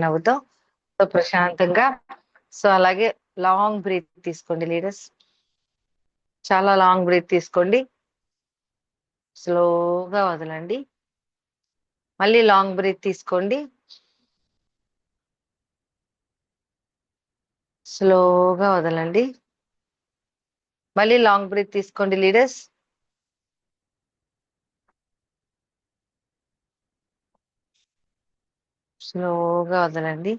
నవ్వుతో సో ప్రశాంతంగా సో అలాగే లాంగ్ బ్రీత్ తీసుకోండి లీడర్స్. చాలా లాంగ్ బ్రీత్ తీసుకోండి, స్లోగా వదలండి. మళ్ళీ లాంగ్ బ్రీత్ తీసుకోండి, స్లోగా వదలండి. మళ్ళీ లాంగ్ బ్రీత్ తీసుకోండి లీడర్స్. స్లోగా వదలండి.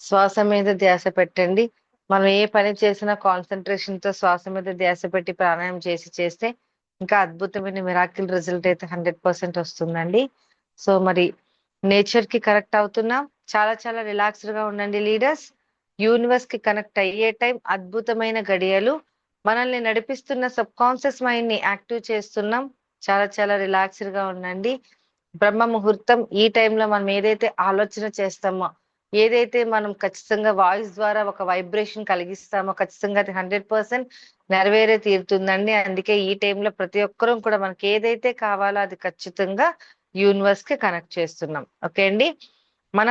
శ్వాస మీద ధ్యాస పెట్టండి. మనం ఏ పని చేసినా కాన్సన్ట్రేషన్ తో శ్వాస మీద ధ్యాస పెట్టి ప్రాణాయామం చేస్తే ఇంకా అద్భుతమైన మిరాకిల్ రిజల్ట్ అయితే 100% వస్తుందండి. సో మరి నేచర్ కి కనెక్ట్ అవుతున్నాం. చాలా చాలా రిలాక్స్డ్ గా ఉండండి లీడర్స్. యూనివర్స్ కి కనెక్ట్ అయ్యే టైం, అద్భుతమైన గడియలు. మనల్ని నడిపిస్తున్న సబ్ కాన్షియస్ మైండ్ ని యాక్టివ్ చేస్తున్నాం. చాలా చాలా రిలాక్స్డ్ గా ఉండండి. బ్రహ్మ ముహూర్తం ఈ టైంలో మనం ఏదైతే ఆలోచన చేస్తామో, ఏదైతే మనం ఖచ్చితంగా వాయిస్ ద్వారా ఒక వైబ్రేషన్ కలిగిస్తామో ఖచ్చితంగా అది 100% నెరవేరే తీరుతుందండి. అందుకే ఈ టైంలో ప్రతి ఒక్కరూ కూడా మనకి ఏదైతే కావాలో అది ఖచ్చితంగా యూనివర్స్ కి కనెక్ట్ చేస్తున్నాం. ఓకే అండి. మన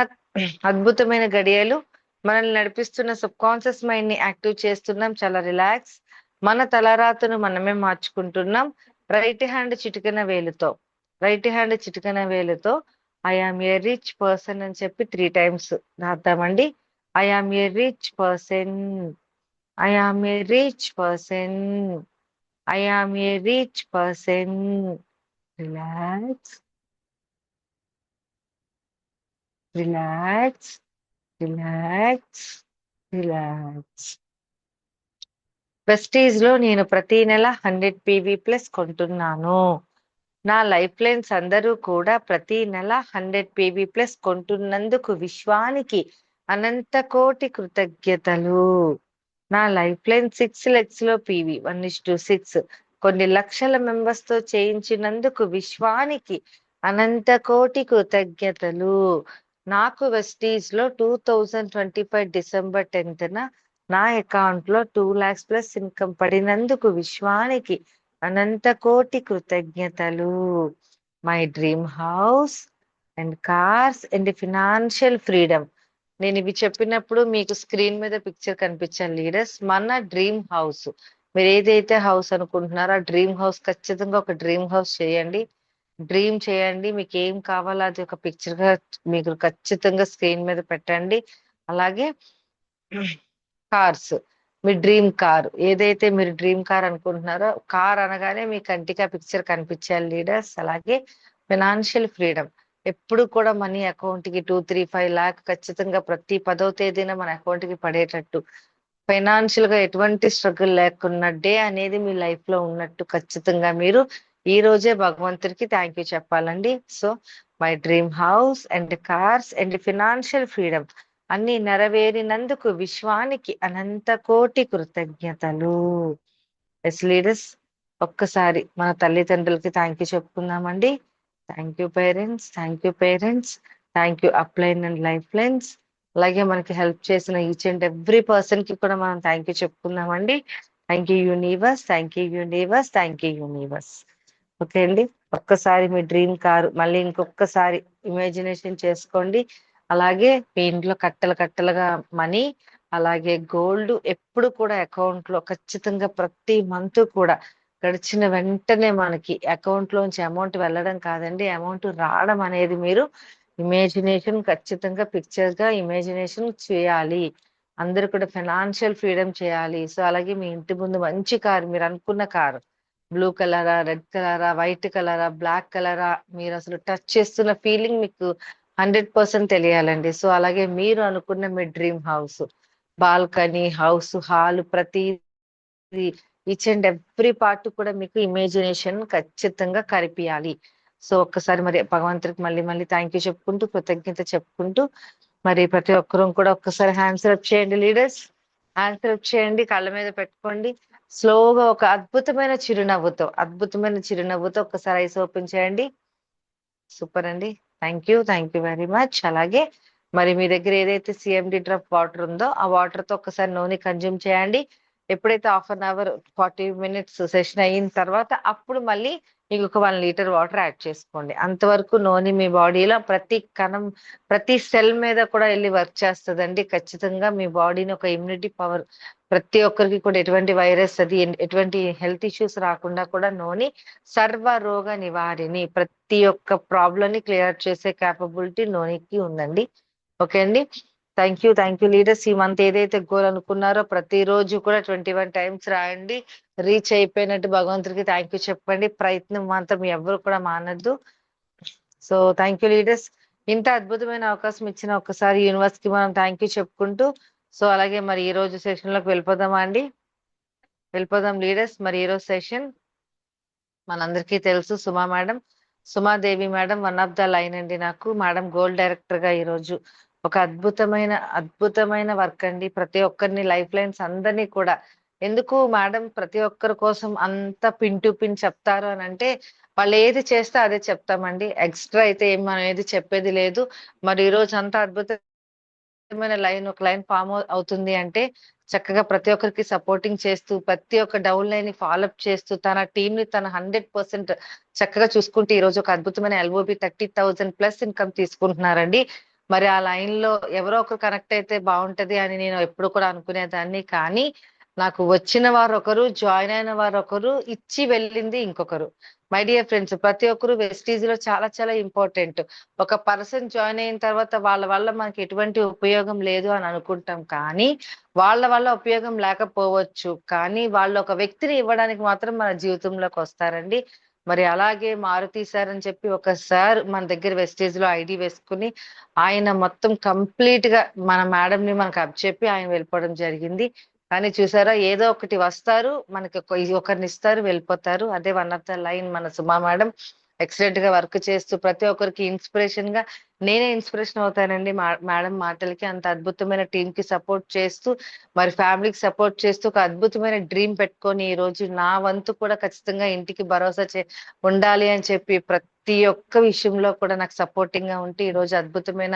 అద్భుతమైన గడియలు, మనల్ని నడిపిస్తున్న సబ్ కాన్షియస్ మైండ్ ని యాక్టివ్ చేస్తున్నాం. చాలా రిలాక్స్. మన తలరాతను మనమే మార్చుకుంటున్నాం. రైట్ హ్యాండ్ చిటికెన వేలుతో I am a rich person అని చెప్పి 3 times రాద్దామండి. I am a rich person, I am a rich person, I am a rich person. Relax, relax, relax, relax. Vestige లో నేను ప్రతి నెల 100 PV ప్లస్ కొంటున్నాను. నా లైఫ్ లైన్స్ అందరూ కూడా ప్రతి నెల 100 PV ప్లస్ కొంటున్నందుకు విశ్వానికి అనంత కోటి కృతజ్ఞతలు. నా లైఫ్ లైన్ 6 లెగ్స్ లో PV 1:6 కొన్ని లక్షల మెంబర్స్ తో చేయించినందుకు విశ్వానికి అనంత కోటి కృతజ్ఞతలు. నాకు వెస్టీజ్ లో 2025 December 10th నా అకౌంట్ లో 2 lakhs ప్లస్ ఇన్కమ్ పడినందుకు విశ్వానికి అనంత కోటి కృతజ్ఞతలు. My dream house and cars and financial freedom. నేను ఇవి చెప్పినప్పుడు మీకు స్క్రీన్ మీద పిక్చర్ కనిపించాలి లీడర్స్. మన డ్రీమ్ హౌస్, మీరు ఏదైతే హౌస్ అనుకుంటున్నారో ఆ డ్రీమ్ హౌస్ ఖచ్చితంగా ఒక డ్రీమ్ హౌస్ చేయండి. డ్రీమ్ చేయండి. మీకు ఏం కావాలో అది ఒక పిక్చర్ గా మీకు ఖచ్చితంగా స్క్రీన్ మీద పెట్టండి. అలాగే కార్స్, మీ డ్రీమ్ కార్ ఏదైతే మీరు డ్రీమ్ కార్ అనుకుంటున్నారో కార్ అనగానే మీ కంటికి ఆ పిక్చర్ కనిపించాలి లీడర్స్. అలాగే ఫినాన్షియల్ ఫ్రీడమ్, ఎప్పుడు కూడా మనీ అకౌంట్ కి 2-3-5 lakh ఖచ్చితంగా ప్రతి 10వ తేదీన మన అకౌంట్ కి పడేటట్టు, ఫైనాన్షియల్ గా ఎటువంటి స్ట్రగుల్ లేకున్న డే అనేది మీ లైఫ్ లో ఉన్నట్టు ఖచ్చితంగా మీరు ఈ రోజే భగవంతుడికి థ్యాంక్ యూ చెప్పాలండి. So my dream house and cars and financial freedom అన్ని నెరవేరినందుకు విశ్వానికి అనంత కోటి కృతజ్ఞతలు. ఎస్ లీడర్స్, ఒక్కసారి మన తల్లిదండ్రులకి థ్యాంక్ యూ చెప్పుకుందామండి. Thank you parents, thank you parents, thank you upline and life lines. అలాగే మనకి హెల్ప్ చేసిన ఈచ్ అండ్ ఎవ్రీ పర్సన్ కి కూడా మనం థ్యాంక్ యూ చెప్పుకుందామండి. Thank you universe, thank you universe, thank you universe. Okay అండి. ఒక్కసారి మీ డ్రీమ్ కారు మళ్ళీ ఇంకొకసారి ఇమాజినేషన్ చేసుకోండి. అలాగే మీ ఇంట్లో కట్టలు కట్టలుగా మనీ, అలాగే గోల్డ్ ఎప్పుడు కూడా అకౌంట్ లో ఖచ్చితంగా ప్రతి మంత్ కూడా గడిచిన వెంటనే మనకి అకౌంట్ లోంచి అమౌంట్ వెళ్ళడం కాదండి, అమౌంట్ రావడం అనేది మీరు ఇమాజినేషన్ ఖచ్చితంగా పిక్చర్ గా ఇమాజినేషన్ చేయాలి. అందరూ కూడా ఫైనాన్షియల్ ఫ్రీడమ్ చేయాలి. సో అలాగే మీ ఇంటి ముందు మంచి కారు, మీరు అనుకున్న కారు, బ్లూ కలరా, రెడ్ కలరా, వైట్ కలరా, బ్లాక్ కలరా, మీరు అసలు టచ్ చేస్తున్న ఫీలింగ్ మీకు 100% తెలియాలండి. సో అలాగే మీరు అనుకున్న మీ dream house, balcony, house, hall, ప్రతి ఈచ్ అండ్ ఎవ్రీ పార్ట్ కూడా మీకు ఇమాజినేషన్ ఖచ్చితంగా కరిపియాలి. సో ఒక్కసారి మరి భగవంతుడికి మళ్ళీ మళ్ళీ థ్యాంక్ యూ చెప్పుకుంటూ కృతజ్ఞత చెప్పుకుంటూ మరి ప్రతి ఒక్కరూ కూడా ఒక్కసారి హ్యాండ్స్ అప్ చేయండి లీడర్స్. హ్యాండ్స్ అప్ చేయండి, కళ్ళ మీద పెట్టుకోండి. స్లోగా ఒక అద్భుతమైన చిరునవ్వుతో ఒక్కసారి ఐస్ ఓపెన్ చేయండి. సూపర్ అండి. Thank you very much. అలాగే మరి మీ దగ్గర ఏదైతే CMD డ్రాప్ వాటర్ ఉందో ఆ వాటర్ తో ఒక్కసారి నూనె కన్జ్యూమ్ చేయండి. ఎప్పుడైతే 1/2 hour 40 minutes సెషన్ అయిన తర్వాత అప్పుడు మళ్ళీ ఇంకొక 1 లీటర్ వాటర్ యాడ్ చేసుకోండి. అంతవరకు నూనె మీ బాడీలో ప్రతి కణం, ప్రతి సెల్ మీద కూడా వెళ్ళి వర్క్ చేస్తదండి. ఖచ్చితంగా మీ బాడీని ఒక ఇమ్యూనిటీ పవర్, ప్రతి ఒక్కరికి కూడా ఎటువంటి వైరస్ ఎటువంటి హెల్త్ ఇష్యూస్ రాకుండా కూడా నూనె సర్వ రోగ నివారిణి. ప్రతి ఒక్క ప్రాబ్లమ్ ని క్లియర్ చేసే క్యాపబిలిటీ నూనెకి ఉందండి. ఓకే అండి. Thank you leaders. ఈ మంత్ ఏదైతే గోల్ అనుకున్నారో ప్రతిరోజు కూడా 21 టైమ్స్ రాయండి. రీచ్ అయిపోయినట్టు భగవంతుడికి థ్యాంక్ యూ చెప్పండి. ప్రయత్నం మాత్రం ఎవరు కూడా మానద్దు. So thank you leaders. ఇంత అద్భుతమైన అవకాశం ఇచ్చిన ఒక్కసారి యూనివర్స్ కి మనం థ్యాంక్ యూ చెప్పుకుంటూ, సో అలాగే మరి ఈ రోజు సెషన్ లోకి వెళ్ళిపోదామా అండి? వెళ్ళిపోదాం లీడర్స్. మరి ఈ రోజు సెషన్ మనందరికీ తెలుసు, సుమాదేవి మేడం 1 ఆఫ్ ద లైన్ అండి. నాకు మేడం గోల్డ్ డైరెక్టర్ గా ఈ రోజు ఒక అద్భుతమైన వర్క్ అండి. ప్రతి ఒక్కరిని లైఫ్ లైన్స్ అందరినీ కూడా, ఎందుకు మేడం ప్రతి ఒక్కరి కోసం అంత పిన్ టు పిన్ చెప్తారు అని అంటే, వాళ్ళు ఏది చేస్తే అదే చెప్తామండి. ఎక్స్ట్రా అయితే ఏం మనం ఏది చెప్పేది లేదు. మరి ఈ రోజు అంత అద్భుతమైన ఒక లైన్ ఫామ్ అవుతుంది అంటే చక్కగా ప్రతి ఒక్కరికి సపోర్టింగ్ చేస్తూ, ప్రతి ఒక్క డౌన్ లైన్ ని ఫాలోఅప్ చేస్తూ, తన టీం ని తన 100% చక్కగా చూసుకుంటూ ఈ రోజు ఒక అద్భుతమైన LOB 30,000 ప్లస్ ఇన్కమ్ తీసుకుంటున్నారండి. మరి ఆ లైన్ లో ఎవరో ఒకరు కనెక్ట్ అయితే బాగుంటది అని నేను ఎప్పుడు కూడా అనుకునేదాన్ని. కానీ నాకు వచ్చిన వారు ఒకరు, జాయిన్ అయిన వారు ఒకరు, ఇచ్చి వెళ్ళింది ఇంకొకరు. మై డియర్ ఫ్రెండ్స్, ప్రతి ఒక్కరు వెస్టీజ్ లో చాలా చాలా ఇంపార్టెంట్. ఒక పర్సన్ జాయిన్ అయిన తర్వాత వాళ్ళ వల్ల మనకి ఎటువంటి ఉపయోగం లేదు అని అనుకుంటాం. కానీ వాళ్ళ వల్ల ఉపయోగం లేకపోవచ్చు, కానీ వాళ్ళు ఒక వ్యక్తిని ఇవ్వడానికి మాత్రం మన జీవితంలోకి వస్తారండి. మరి అలాగే మారుతి సార్ అని చెప్పి ఒక సార్ మన దగ్గర వెస్టేజ్ లో ఐడి వేసుకుని ఆయన మొత్తం కంప్లీట్ గా మన మేడం ని మనకు అప్పచెప్పి ఆయన వెళ్ళిపోవడం జరిగింది. కానీ చూసారా, ఏదో ఒకటి వస్తారు, మనకి ఒకరిని ఇస్తారు, వెళ్ళిపోతారు. అదే 1 ఆఫ్ ద లైన్ మన సుమా మేడం ఎక్సలెంట్ గా వర్క్ చేస్తూ ప్రతి ఒక్కరికి ఇన్స్పిరేషన్ గా, నేనే ఇన్స్పిరేషన్ అవుతానండి మేడం మాటలకి. అంత అద్భుతమైన టీం కి సపోర్ట్ చేస్తూ, మరి ఫ్యామిలీకి సపోర్ట్ చేస్తూ ఒక అద్భుతమైన డ్రీమ్ పెట్టుకొని ఈ రోజు నా వంతు కూడా ఖచ్చితంగా ఇంటికి భరోసా ఉండాలి అని చెప్పి ప్రతి ఒక్క విషయంలో కూడా నాకు సపోర్టింగ్ గా ఉంటే ఈ రోజు అద్భుతమైన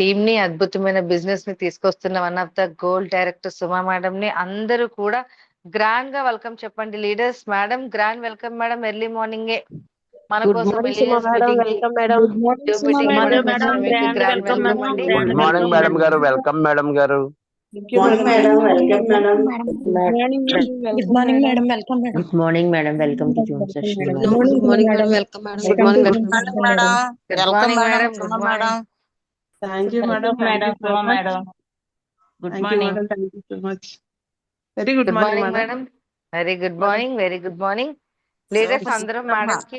టీం ని, అద్భుతమైన బిజినెస్ ని తీసుకొస్తున్న 1 of the gold director Suma madam ని అందరూ కూడా గ్రాండ్ గా వెల్కమ్ చెప్పండి leaders. Madam grand welcome madam. Early మార్నింగే మన గుడ్ కోసం మార్నింగ్ సుమా మేడం, మీటింగ్ కి, welcome madam. Good morning zoom Suma meeting madam. కోసం వచ్చిన మీకు గ్రాండ్ వెల్కమ్ వెల్కమ్ మేడం. అండి. గుడ్ మార్నింగ్ మేడం గారు, వెల్కమ్ మేడం గారు. Thank you morning madam. Madam, welcome madam. Good morning madam. Good morning madam, welcome madam. Good morning madam, welcome to Zoom session madam. Good morning madam, madam. Welcome madam. Good morning madam. Good morning madam. Good morning. Thank you madam, madam, Suma madam. Good morning. Thank you so much. Very good good morning morning madam. Madam. Very good morning, very good morning leaders. అందరం madam కి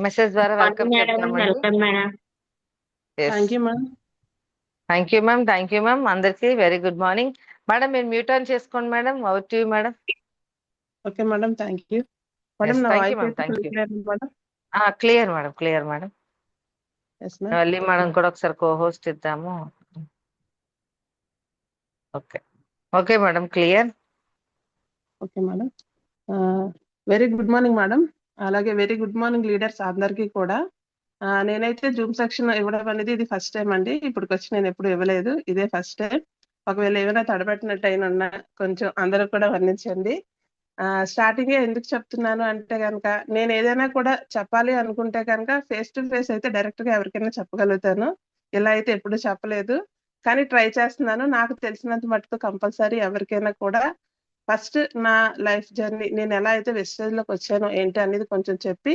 message ద్వారా welcome చెప్తామండి. Thank you madam. Thank you ma'am, thank you ma'am. అందరికి very good morning. Madam మీరు mute on చేసుకోండి madam. Over to you madam. Okay madam, thank you madam. నా thank you voice ma'am, అయితే thank you. Clear madam? Clear madam, clear madam. Yes madam. మళ్ళీ madam కూడా ఒకసారి co host ఇద్దాము. Okay okay madam, clear. Okay madam. Very good morning madam. అలాగే very good morning leaders అందరికీ కూడా. నేనైతే Zoom section ఇవ్వడం అనేది ఇది ఫస్ట్ టైం అండి. ఇప్పటికి వచ్చి నేను ఎప్పుడు ఇవ్వలేదు, ఇదే ఫస్ట్ టైం. ఒకవేళ ఏమైనా తడబెట్టినట్టు అయినా కొంచెం అందరూ కూడా వర్ణించండి. స్టార్టింగే ఎందుకు చెప్తున్నాను అంటే కనుక, నేను ఏదైనా కూడా చెప్పాలి అనుకుంటే కనుక ఫేస్ టు ఫేస్ అయితే డైరెక్ట్ గా ఎవరికైనా చెప్పగలుగుతాను. ఇలా అయితే ఎప్పుడు చెప్పలేదు, కానీ ట్రై చేస్తున్నాను. నాకు తెలిసినంత మటుకు కంపల్సరీ ఎవరికైనా కూడా ఫస్ట్ నా లైఫ్ జర్నీ, నేను ఎలా అయితే వెస్టేజ్ లోకి వచ్చానో ఏంటి అనేది కొంచెం చెప్పి,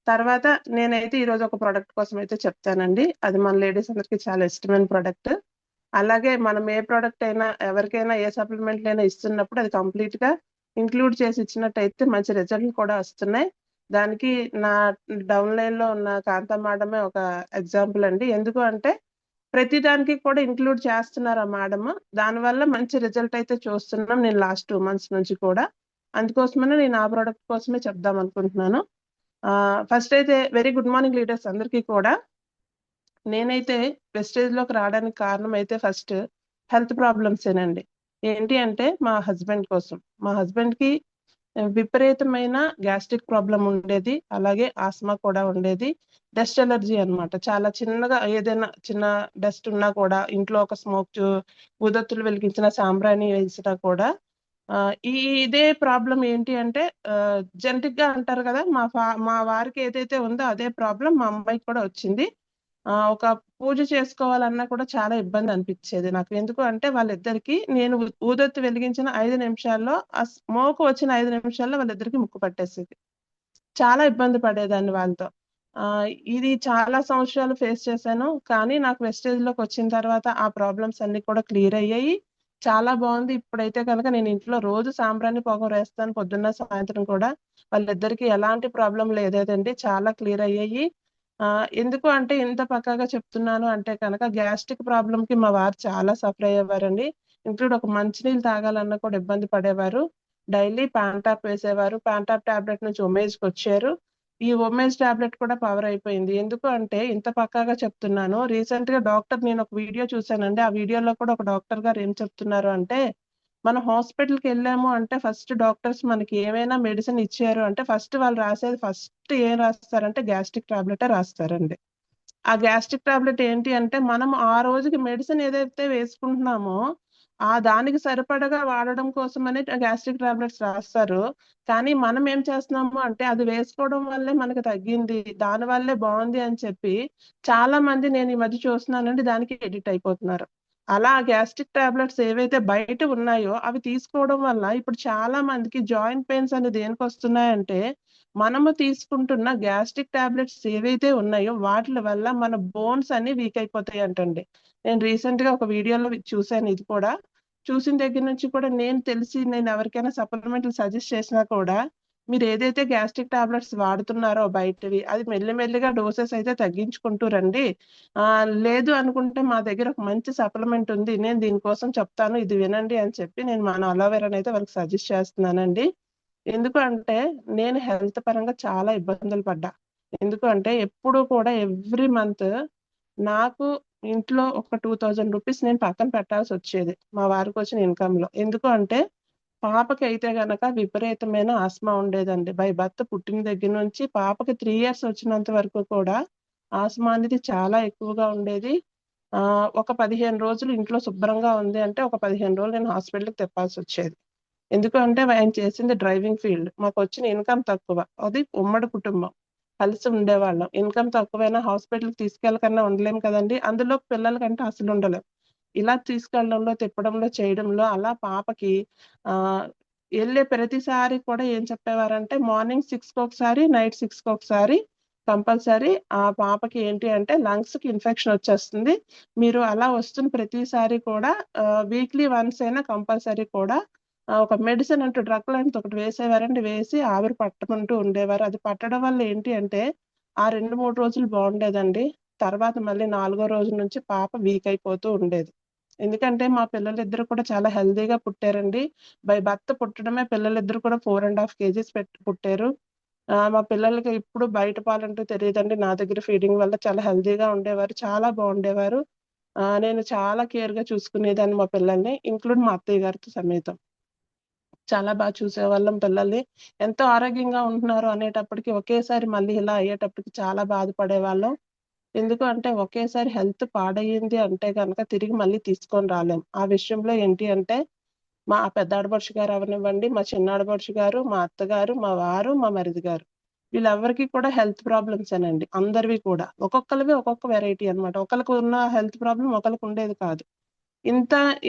తర్వాత నేనైతే ఈ రోజు ఒక ప్రోడక్ట్ కోసం అయితే చెప్తానండి. అది మన లేడీస్ అందరికి చాలా ఇష్టమైన ప్రోడక్ట్. అలాగే మనం ఏ ప్రోడక్ట్ అయినా ఎవరికైనా ఏ సప్లిమెంట్ అయినా ఇస్తున్నప్పుడు అది కంప్లీట్ గా ఇంక్లూడ్ చేసి ఇచ్చినట్టయితే మంచి రిజల్ట్ కూడా వస్తున్నాయి. దానికి నా డౌన్ లైన్ లో ఉన్న కాంతా మేడమే ఒక ఎగ్జాంపుల్ అండి. ఎందుకు అంటే ప్రతి దానికి కూడా ఇంక్లూడ్ చేస్తున్నారు ఆ మేడం. దానివల్ల మంచి రిజల్ట్ అయితే చూస్తున్నాం నేను లాస్ట్ 2 months నుంచి కూడా. అందుకోసమనే నేను ఆ ప్రోడక్ట్ కోసమే చెప్దాం అనుకుంటున్నాను. ఫస్ట్ అయితే వెరీ గుడ్ మార్నింగ్ లీడర్స్ అందరికీ కూడా. నేనైతే వెస్టేజ్ లోకి రావడానికి కారణం అయితే ఫస్ట్ హెల్త్ ప్రాబ్లమ్స్ ఏనండి. ఏంటి అంటే మా హస్బెండ్ కోసం. మా హస్బెండ్ కి విపరీతమైన గ్యాస్ట్రిక్ ప్రాబ్లం ఉండేది, అలాగే ఆస్మా కూడా ఉండేది, డస్ట్ ఎలర్జీ అన్నమాట. చాలా చిన్నగా ఏదైనా చిన్న డస్ట్ ఉన్నా కూడా, ఇంట్లో ఒక స్మోక్ ఊదొత్తులు వెలిగించిన సాంబ్రాణి వేసినా కూడా ఇదే ప్రాబ్లం ఏంటి అంటే జెనెటిక్ గా అంటారు కదా, మా వారికి ఏదైతే ఉందో అదే ప్రాబ్లం మా అమ్మాయికి కూడా వచ్చింది. ఒక పూజ చేసుకోవాలన్నా కూడా చాలా ఇబ్బంది అనిపించేది నాకు. ఎందుకు అంటే వాళ్ళిద్దరికి నేను ఊదొత్తి వెలిగించిన 5 నిమిషాల్లో ఆ స్మోక్ వచ్చిన 5 నిమిషాల్లో వాళ్ళిద్దరికి ముక్కు పట్టేసేది. చాలా ఇబ్బంది పడేదాన్ని వాళ్ళతో. ఇది చాలా సంవత్సరాలు ఫేస్ చేశాను. కానీ నాకు వెస్టేజ్ లోకి వచ్చిన తర్వాత ఆ ప్రాబ్లమ్స్ అన్ని కూడా క్లియర్ అయ్యాయి. చాలా బాగుంది. ఇప్పుడైతే కనుక నేను ఇంట్లో రోజు సాంబ్రాణి పొగ వేస్తాను పొద్దున్న సాయంత్రం కూడా. వాళ్ళిద్దరికి ఎలాంటి ప్రాబ్లం లేదండి, చాలా క్లియర్ అయ్యాయి. ఎందుకు అంటే ఇంత పక్కాగా చెప్తున్నాను అంటే కనుక గ్యాస్ట్రిక్ ప్రాబ్లం కి మా వారు చాలా సఫర్ అయ్యేవారండి. ఇంక్లూడ్ ఒక మంచినీళ్ళు తాగాలన్నా కూడా ఇబ్బంది పడేవారు. డైలీ ప్యాంటాప్ వేసేవారు. ప్యాంటాప్ టాబ్లెట్ నుంచి ఒమేజ్కి వచ్చారు. ఈ ఒమేజ్ టాబ్లెట్ కూడా పవర్ అయిపోయింది. ఎందుకు అంటే ఇంత పక్కాగా చెప్తున్నాను. రీసెంట్ గా నేను ఒక వీడియో చూసానండి. ఆ వీడియోలో కూడా ఒక డాక్టర్ గారు ఏం చెప్తున్నారు అంటే, మనం హాస్పిటల్కి వెళ్ళాము అంటే ఫస్ట్ డాక్టర్స్ మనకి ఏమైనా మెడిసిన్ ఇచ్చారు అంటే ఫస్ట్ వాళ్ళు రాసేది ఏం రాస్తారంటే గ్యాస్ట్రిక్ టాబ్లెటే రాస్తారండి. ఆ గ్యాస్ట్రిక్ టాబ్లెట్ ఏంటి అంటే మనం ఆ రోజుకి మెడిసిన్ ఏదైతే వేసుకుంటున్నామో దానికి సరిపడగా వాడడం కోసమని గ్యాస్ట్రిక్ టాబ్లెట్స్ రాస్తారు. కానీ మనం ఏం చేస్తున్నాము అంటే అది వేసుకోవడం వల్లే మనకి తగ్గింది, దాని వల్లే బాగుంది అని చెప్పి చాలా మంది నేను ఈ మధ్య చూస్తున్నానండి దానికి ఎడిట్ అయిపోతున్నారు. అలా గ్యాస్ట్రిక్ టాబ్లెట్స్ ఏవైతే బయట ఉన్నాయో అవి తీసుకోవడం వల్ల ఇప్పుడు చాలా మందికి జాయింట్ పెయిన్స్ అనేది దేనికి వస్తున్నాయంటే మనము తీసుకుంటున్న గ్యాస్ట్రిక్ టాబ్లెట్స్ ఏవైతే ఉన్నాయో వాటి వల్ల మన బోన్స్ అన్ని వీక్ అయిపోతాయి అంటండి. నేను రీసెంట్ గా ఒక వీడియోలో చూశాను. ఇది కూడా చూసిన దగ్గర నుంచి కూడా నేను ఎవరికైనా సప్లిమెంట్లు సజెస్ట్ చేసినా కూడా మీరు ఏదైతే గ్యాస్ట్రిక్ టాబ్లెట్స్ వాడుతున్నారో బయటవి అది మెల్లిమెల్లిగా డోసెస్ అయితే తగ్గించుకుంటూ రండి. లేదు అనుకుంటే మా దగ్గర ఒక మంచి సప్లిమెంట్ ఉంది, నేను దీనికోసం చెప్తాను, ఇది వినండి అని చెప్పి నేను మన అలోవెరాని అయితే వాళ్ళకి సజెస్ట్ చేస్తున్నానండి. ఎందుకు అంటే నేను హెల్త్ పరంగా చాలా ఇబ్బందులు పడ్డా. ఎందుకు అంటే ఎప్పుడు కూడా ఎవ్రీ మంత్ నాకు ఇంట్లో ఒక 2000 రూపీస్ నేను పక్కన పెట్టాల్సి వచ్చేది మా వారికి వచ్చిన ఇన్కమ్ లో. ఎందుకు అంటే పాపకి అయితే గనక విపరీతమైన ఆస్మా ఉండేదండి. బై బర్త్ పుట్టిన దగ్గర నుంచి పాపకి 3 years వచ్చినంత వరకు కూడా ఆస్మా అనేది చాలా ఎక్కువగా ఉండేది. ఒక 15 రోజులు ఇంట్లో శుభ్రంగా ఉంది అంటే ఒక 15 రోజులు నేను హాస్పిటల్కి తిప్పాల్సి వచ్చేది. ఎందుకంటే ఆయన చేసింది డ్రైవింగ్ ఫీల్డ్, మాకు వచ్చిన ఇన్కమ్ తక్కువ, అది ఉమ్మడి కుటుంబం, కలిసి ఉండేవాళ్ళం. ఇన్కమ్ తక్కువైనా హాస్పిటల్కి తీసుకెళ్ళకన్నా ఉండలేం కదండి, అందులో పిల్లలకంటే అసలు ఉండలేం. ఇలా తీసుకెళ్ళడంలో తిప్పడంలో చేయడంలో అలా పాపకి వెళ్ళే ప్రతిసారి కూడా ఏం చెప్పేవారంటే మార్నింగ్ 6కి ఒకసారి నైట్ 6కి ఒకసారి కంపల్సరీ ఆ పాపకి ఏంటి అంటే లంగ్స్ కి ఇన్ఫెక్షన్ వచ్చేస్తుంది, మీరు అలా వస్తున్న ప్రతిసారి కూడా వీక్లీ వన్స్ అయినా కంపల్సరీ కూడా ఒక మెడిసిన్ అంటూ డ్రగ్ లాంటిది ఒకటి వేసేవారండి. వేసి ఆవిరి పట్టమంటూ ఉండేవారు. అది పట్టడం వల్ల ఏంటి అంటే ఆ 2-3 రోజులు బాగుండేదండి. తర్వాత మళ్ళీ 4వ రోజు నుంచి పాప వీక్ అయిపోతూ ఉండేది. ఎందుకంటే మా పిల్లలిద్దరు కూడా చాలా హెల్దీగా పుట్టారండి. బై బర్త్ పుట్టడమే పిల్లలిద్దరు కూడా 4.5 kgs పుట్టారు. మా పిల్లలకి ఇప్పుడు బయట పాలంటూ తెలియదండి. నా దగ్గర ఫీడింగ్ వల్ల చాలా హెల్దీగా ఉండేవారు, చాలా బాగుండేవారు. నేను చాలా కేర్ గా చూసుకునేదాన్ని మా పిల్లల్ని, ఇంక్లూడ్ మా అత్తయ్య గారితో సమేతం. చాలా బాగా చూసేవాళ్ళం పిల్లల్ని. ఎంతో ఆరోగ్యంగా ఉంటున్నారు అనేటప్పటికి ఒకేసారి మళ్ళీ ఇలా అయ్యేటప్పటికి చాలా బాధపడేవాళ్ళం. ఎందుకు అంటే ఒకేసారి హెల్త్ పాడయ్యింది అంటే కనుక తిరిగి మళ్ళీ తీసుకొని రాలేం. ఆ విషయంలో ఏంటి అంటే మా పెద్ద ఆడపడుచు గారు అవనివ్వండి, మా చిన్న ఆడపడుచు గారు, మా అత్తగారు, మా వారు, మా మరిది గారు, వీళ్ళెవ్వరికి కూడా హెల్త్ ప్రాబ్లమ్స్ ఏనండి. అందరివి కూడా ఒక్కొక్కరివి ఒక్కొక్క వెరైటీ అన్నమాట. ఒకరికి ఉన్న హెల్త్ ప్రాబ్లం ఒకరికి ఉండేది కాదు.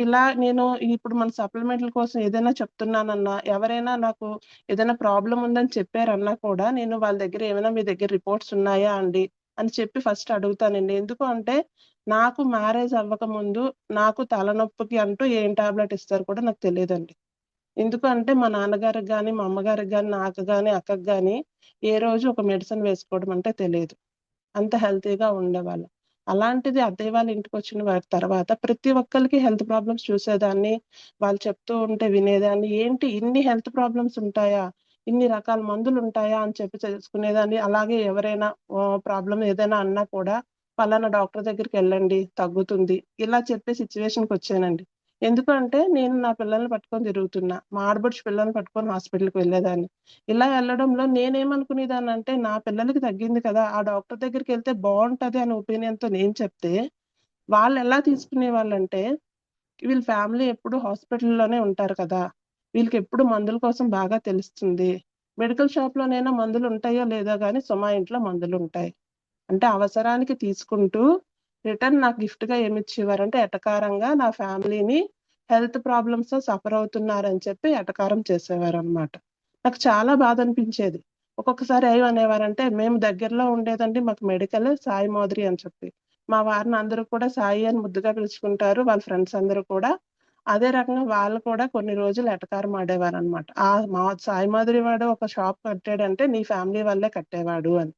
ఇలా నేను ఇప్పుడు మన సప్లిమెంట్ల కోసం ఏదైనా చెప్తున్నానన్నా, ఎవరైనా నాకు ఏదైనా ప్రాబ్లం ఉందని చెప్పారన్నా కూడా నేను వాళ్ళ దగ్గర ఏమైనా మీ దగ్గర రిపోర్ట్స్ ఉన్నాయా అండి అని చెప్పి ఫస్ట్ అడుగుతానండి. ఎందుకు అంటే నాకు మ్యారేజ్ అవ్వక ముందు నాకు తలనొప్పికి అంటూ ఏం టాబ్లెట్ ఇస్తారో కూడా నాకు తెలియదండి. ఎందుకు అంటే మా నాన్నగారికి గాని, మా అమ్మగారికి గాని, నాకు గాని, అక్కకి గాని ఏ రోజు ఒక మెడిసిన్ వేసుకోవడం అంటే తెలియదు. అంత హెల్తీగా ఉండేవాళ్ళం. అలాంటిది అత్తయ్య వాళ్ళ ఇంటికొచ్చిన తర్వాత ప్రతి ఒక్కరికి హెల్త్ ప్రాబ్లమ్స్ చూసేదాన్ని. వాళ్ళు చెప్తూ ఉంటే వినేదాన్ని. ఏంటి ఇన్ని హెల్త్ ప్రాబ్లమ్స్ ఉంటాయా, ఇన్ని రకాల మందులు ఉంటాయా అని చెప్పి తెలుసుకునేదాన్ని. అలాగే ఎవరైనా ప్రాబ్లం ఏదైనా అన్నా కూడా పలానా డాక్టర్ దగ్గరికి వెళ్ళండి తగ్గుతుంది, ఇలా చెప్పే సిచ్యువేషన్కి వచ్చానండి. ఎందుకంటే నేను నా పిల్లల్ని పట్టుకొని తిరుగుతున్నా, మా ఆడబడుచు పిల్లల్ని పట్టుకొని హాస్పిటల్కి వెళ్ళేదాన్ని. ఇలా వెళ్ళడంలో నేనేమనుకునేదాన్ని అంటే నా పిల్లలకి తగ్గింది కదా, ఆ డాక్టర్ దగ్గరికి వెళ్తే బాగుంటది అనే ఒపీనియన్తో నేను చెప్తే వాళ్ళు ఎలా తీసుకునే వాళ్ళంటే వీళ్ళ ఫ్యామిలీ ఎప్పుడు హాస్పిటల్లోనే ఉంటారు కదా, వీళ్ళకి ఎప్పుడు మందుల కోసం బాగా తెలుస్తుంది. మెడికల్ షాప్‌లోనైనా మందులు ఉంటాయో లేదో గానీ సుమా ఇంట్లో మందులు ఉంటాయి. అంటే అవసరానికి తీసుకుంటూ రిటర్న్ నాకు గిఫ్ట్‌గా ఏమిచ్చేవారంటే ఎటకారంగా నా ఫ్యామిలీని హెల్త్ ప్రాబ్లమ్స్‌తో సఫర్ అవుతున్నారని చెప్పి ఎటకారం చేసేవారనమాట. నాకు చాలా బాధ అనిపించేది. ఒక్కొక్కసారి ఏమనేవారంటే మేము దగ్గరలో ఉండేదండి మాకు మెడికల్ సాయి మోదిరి అని చెప్పి. మా వారిని అందరూ కూడా సాయి అని ముద్దుగా పిలుచుకుంటారు. వాళ్ళ ఫ్రెండ్స్ అందరూ కూడా. అదే రకంగా వాళ్ళు కూడా కొన్ని రోజులు ఎటకారం ఆడేవారనమాట. మా సాయి మాదిరి వాడు ఒక షాప్ కట్టాడంటే నీ ఫ్యామిలీ వల్లే కట్టేవాడు అని.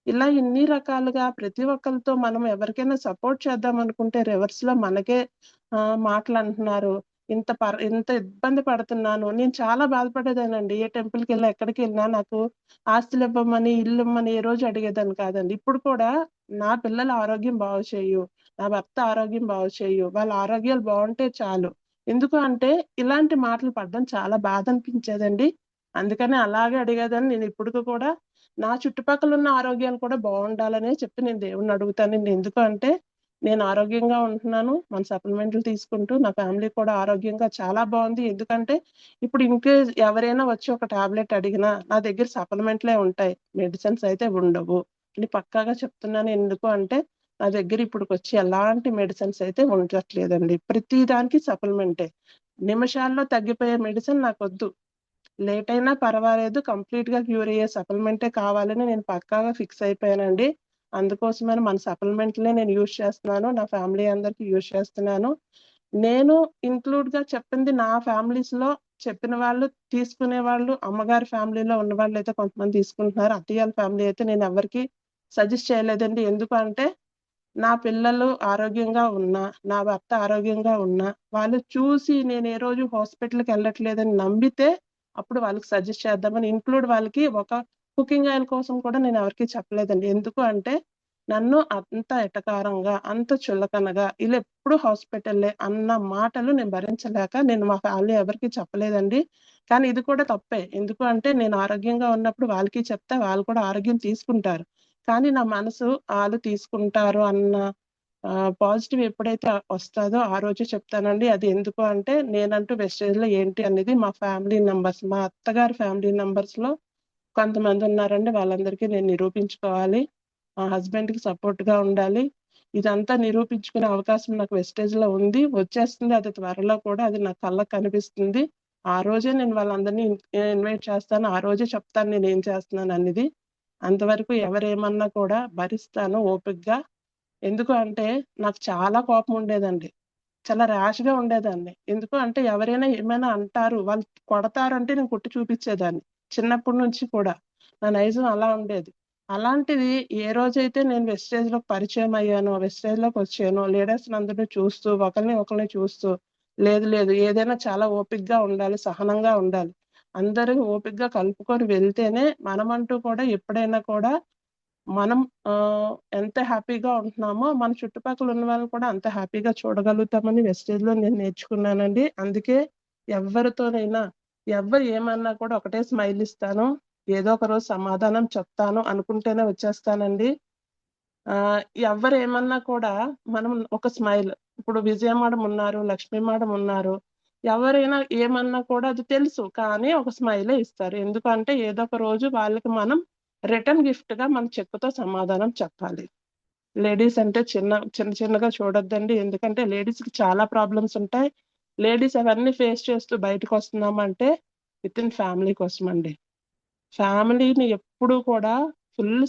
ఇలా ఇన్ని రకాలుగా ప్రతి ఒక్కళ్ళతో మనం ఎవరికైనా సపోర్ట్ చేద్దాం అనుకుంటే రివర్స్‌లో మనకే మాటలంటున్నారు. ఇంత ఇబ్బంది పడుతున్నాను. నేను చాలా బాధపడేదానండి. ఏ టెంపుల్‌కెళ్ళినా, ఎక్కడికెళ్ళినా నాకు ఆస్తులివ్వమని, ఇల్లిమ్మని ఏ రోజు అడిగేదాన్ని కాదండి. ఇప్పుడు కూడా నా పిల్లల ఆరోగ్యం బాగు చెయ్యు, నా భర్త ఆరోగ్యం బాగు చెయ్యు, వాళ్ళ ఆరోగ్యాలు బావుంటే చాలు. ఎందుకు అంటే ఇలాంటి మాటలు పడడం చాలా బాధనిపించేదండి. అందుకని అలాగే అడిగేదాన్ని. నేను ఇప్పటికి కూడా నా చుట్టుపక్కల ఉన్న ఆరోగ్యాలు కూడా బావుండాలనే చెప్పి నేను దేవుడిని అడుగుతానండి. ఎందుకు అంటే నేను ఆరోగ్యంగా ఉంటున్నాను. మన సప్లిమెంట్లు తీసుకుంటూ నా ఫ్యామిలీ కూడా ఆరోగ్యంగా చాలా బావుంది. ఎందుకంటే ఇప్పుడు ఇన్‌కేస్ ఎవరైనా వచ్చి ఒక టాబ్లెట్ అడిగినా నా దగ్గర సప్లిమెంట్లే ఉంటాయి. మెడిసిన్స్ అయితే ఉండవు. అని పక్కాగా చెప్తున్నాను. ఎందుకు అంటే నా దగ్గర ఇప్పటికొచ్చి ఎలాంటి మెడిసిన్స్ అయితే ఉండట్లేదండి. ప్రతి దానికి సప్లిమెంటే. నిమిషాల్లో తగ్గిపోయే మెడిసిన్ నాకొద్దు. లేట్ అయినా పర్వాలేదు. కంప్లీట్‌గా క్యూర్ అయ్యే సప్లిమెంటే కావాలని నేను పక్కాగా ఫిక్స్ అయిపోయానండి. అందుకోసమని మన సప్లిమెంట్‌లే నేను యూజ్ చేస్తున్నాను. నా ఫ్యామిలీ అందరికి యూజ్ చేస్తున్నాను. నేను ఇంక్లూడ్‌గా చెప్పింది నా ఫ్యామిలీస్‌లో చెప్పిన వాళ్ళు తీసుకునేవాళ్ళు అమ్మగారి ఫ్యామిలీలో ఉన్నవాళ్ళైతే కొంతమంది తీసుకుంటున్నారు. అత్తయ్యల ఫ్యామిలీ అయితే నేను ఎవరికీ సజెస్ట్ చేయలేదండి. ఎందుకు అంటే నా పిల్లలు ఆరోగ్యంగా ఉన్నా, నా భర్త ఆరోగ్యంగా ఉన్నా, వాళ్ళు చూసి నేను ఏ రోజు హాస్పిటల్‌కెళ్ళట్లేదని నమ్మితే అప్పుడు వాళ్ళకి సజెస్ట్ చేద్దామని వాళ్ళకి ఒక కుకింగ్ ఆయిల్ కోసం కూడా నేను ఎవరికీ చెప్పలేదండి. ఎందుకు అంటే నన్ను అంత ఎటకారంగా, అంత చులకనగా ఈళ్ళెప్పుడు హాస్పిటల్లే అన్న మాటలు నేను భరించలేక నేను మా ఫ్యామిలీ ఎవరికీ చెప్పలేదండి. కానీ ఇది కూడా తప్పే. ఎందుకు అంటే నేను ఆరోగ్యంగా ఉన్నప్పుడు వాళ్ళకి చెప్తే వాళ్ళు కూడా ఆరోగ్యం తీసుకుంటారు. కానీ నా మనసు ఆళ్ళు తీసుకుంటారు అన్న పాజిటివ్ ఎప్పుడైతే వస్తాదో ఆ రోజే చెప్తానండి. అది ఎందుకు అంటే నేనంటూ వెస్టేజ్‌లో ఏంటి అనేది మా ఫ్యామిలీ మెంబర్స్, మా అత్తగారి ఫ్యామిలీ మెంబర్స్‌లో కొంతమందున్నారండి. వాళ్ళందరికీ నేను నిరూపించుకోవాలి. మా హస్బెండ్‌కి సపోర్ట్‌గా ఉండాలి. ఇదంతా నిరూపించుకునే అవకాశం నాకు వెస్టేజ్‌లో ఉంది. వచ్చేస్తుంది అది త్వరలో కూడా. అది నా కళ్ళకి కనిపిస్తుంది. ఆ రోజే నేను వాళ్ళందరిని ఇన్వైట్ చేస్తాను. ఆ రోజే చెప్తాను నేనేం చేస్తున్నాననేది. అంతవరకు ఎవరేమన్నా కూడా భరిస్తాను ఓపికగా. ఎందుకు అంటే నాకు చాలా కోపం ఉండేదండి. చాలా ర్యాష్‌గా ఉండేదాన్ని. ఎందుకు అంటే ఎవరైనా ఏమైనా అంటారు, వాళ్ళు కొడతారంటే నేను కొట్టి చూపిచ్చేదాన్ని. చిన్నప్పటి నుంచి కూడా. నా నైజం అలా ఉండేది. అలాంటిది ఏ రోజైతే నేను వెస్టేజ్‌లోకి పరిచయం అయ్యానో, వెస్టేజ్‌లోకొచ్చానో, లీడర్స్‌నందరిని చూస్తూ, ఒకళ్ళని చూస్తూ, లేదు ఏదైనా చాలా ఓపికగా ఉండాలి, సహనంగా ఉండాలి. అందరూ ఓపికగా కలుపుకొని వెళ్తేనే మనమంటూ కూడా ఎప్పుడైనా కూడా మనం ఎంత హ్యాపీగా ఉంటున్నామో, మన చుట్టుపక్కల ఉన్న వాళ్ళని కూడా అంత హ్యాపీగా చూడగలుగుతామని వెస్టేజ్‌లో నేను నేర్చుకున్నానండి. అందుకే ఎవ్వరితోనైనా, ఎవ్వరు ఏమన్నా కూడా ఒకటే స్మైల్ ఇస్తాను. ఏదో ఒక రోజు సమాధానం చెప్తాను అనుకుంటేనే వచ్చేస్తానండి. ఎవ్వరేమన్నా కూడా మనం ఒక స్మైల్ ఇప్పుడు విజయ మేడం ఉన్నారు, లక్ష్మి మేడం ఉన్నారు. ఎవరైనా ఏమన్నా కూడా అది తెలుసు. కానీ ఒక స్మైలే ఇస్తారు. ఎందుకంటే ఏదో ఒక రోజు వాళ్ళకి మనం రిటర్న్ గిఫ్ట్‌గా మన చెక్కుతో సమాధానం చెప్పాలి. లేడీస్ అంటే చిన్నగా చూడొద్దండి. ఎందుకంటే లేడీస్‌కి చాలా ప్రాబ్లమ్స్ ఉంటాయి. లేడీస్ అవన్నీ ఫేస్ చేస్తూ బయటకొస్తున్నామంటే వితిన్ ఫ్యామిలీ కోసమండి. ఫ్యామిలీని ఎప్పుడూ కూడా ఫుల్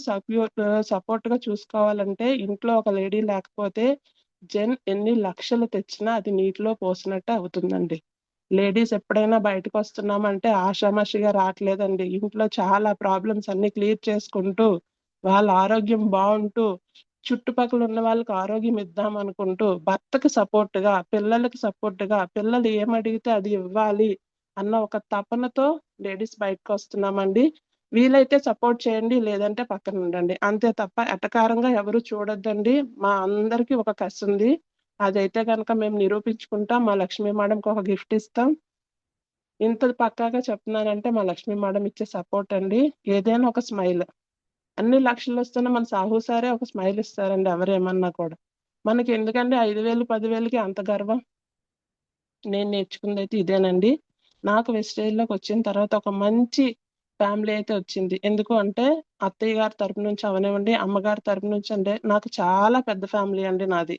సపోర్ట్‌గా చూసుకోవాలంటే ఇంట్లో ఒక లేడీ లేకపోతే ఎన్ని లక్షలు తెచ్చినా అది నీటిలో పోసినట్టే అవుతుందండి. లేడీస్ ఎప్పుడైనా బయటకొస్తున్నామంటే ఆషామాషీగా రాట్లేదండి. ఇంట్లో చాలా ప్రాబ్లమ్స్ అన్నీ క్లియర్ చేసుకుంటూ, వాళ్ళ ఆరోగ్యం బావుంటూ, చుట్టుపక్కల ఉన్న వాళ్ళకి ఆరోగ్యం ఇద్దామనుకుంటూ, భర్తకి సపోర్ట్‌గా, పిల్లలకి సపోర్ట్‌గా, పిల్లలు ఏమడిగితే అది ఇవ్వాలి అన్న ఒక తపనతో లేడీస్ బయటకొస్తున్నామండి. వీలైతే సపోర్ట్ చేయండి. లేదంటే పక్కనుండండి. అంతే తప్ప ఎటకారంగా ఎవరు చూడొద్దండి. మా అందరికీ ఒక కసుంది. అదైతే గనక మేము నిరూపించుకుంటాం. మా లక్ష్మీ మేడంకి ఒక గిఫ్ట్ ఇస్తాం. ఇంత పక్కాగా చెప్తున్నానంటే మా లక్ష్మీ మేడం ఇచ్చే సపోర్ట్ అండి. ఏదైనా ఒక స్మైల్. అన్ని లక్షలొస్తున్న మన సాహు సారే ఒక స్మైల్ ఇస్తారండి ఎవరేమన్నా కూడా. మనకెందుకండి 5,000, 10,000కి అంత గర్వం? నేను నేర్చుకుందైతే ఇదేనండి. నాకు వెస్టేజ్లోకి వచ్చిన తర్వాత ఒక మంచి ఫ్యామిలీ అయితే వచ్చింది. ఎందుకు అంటే అత్తయ్య గారి తరపు నుంచి అవనివ్వండి, అమ్మగారి తరపు నుంచి అంటే నాకు చాలా పెద్ద ఫ్యామిలీ అండి నాది.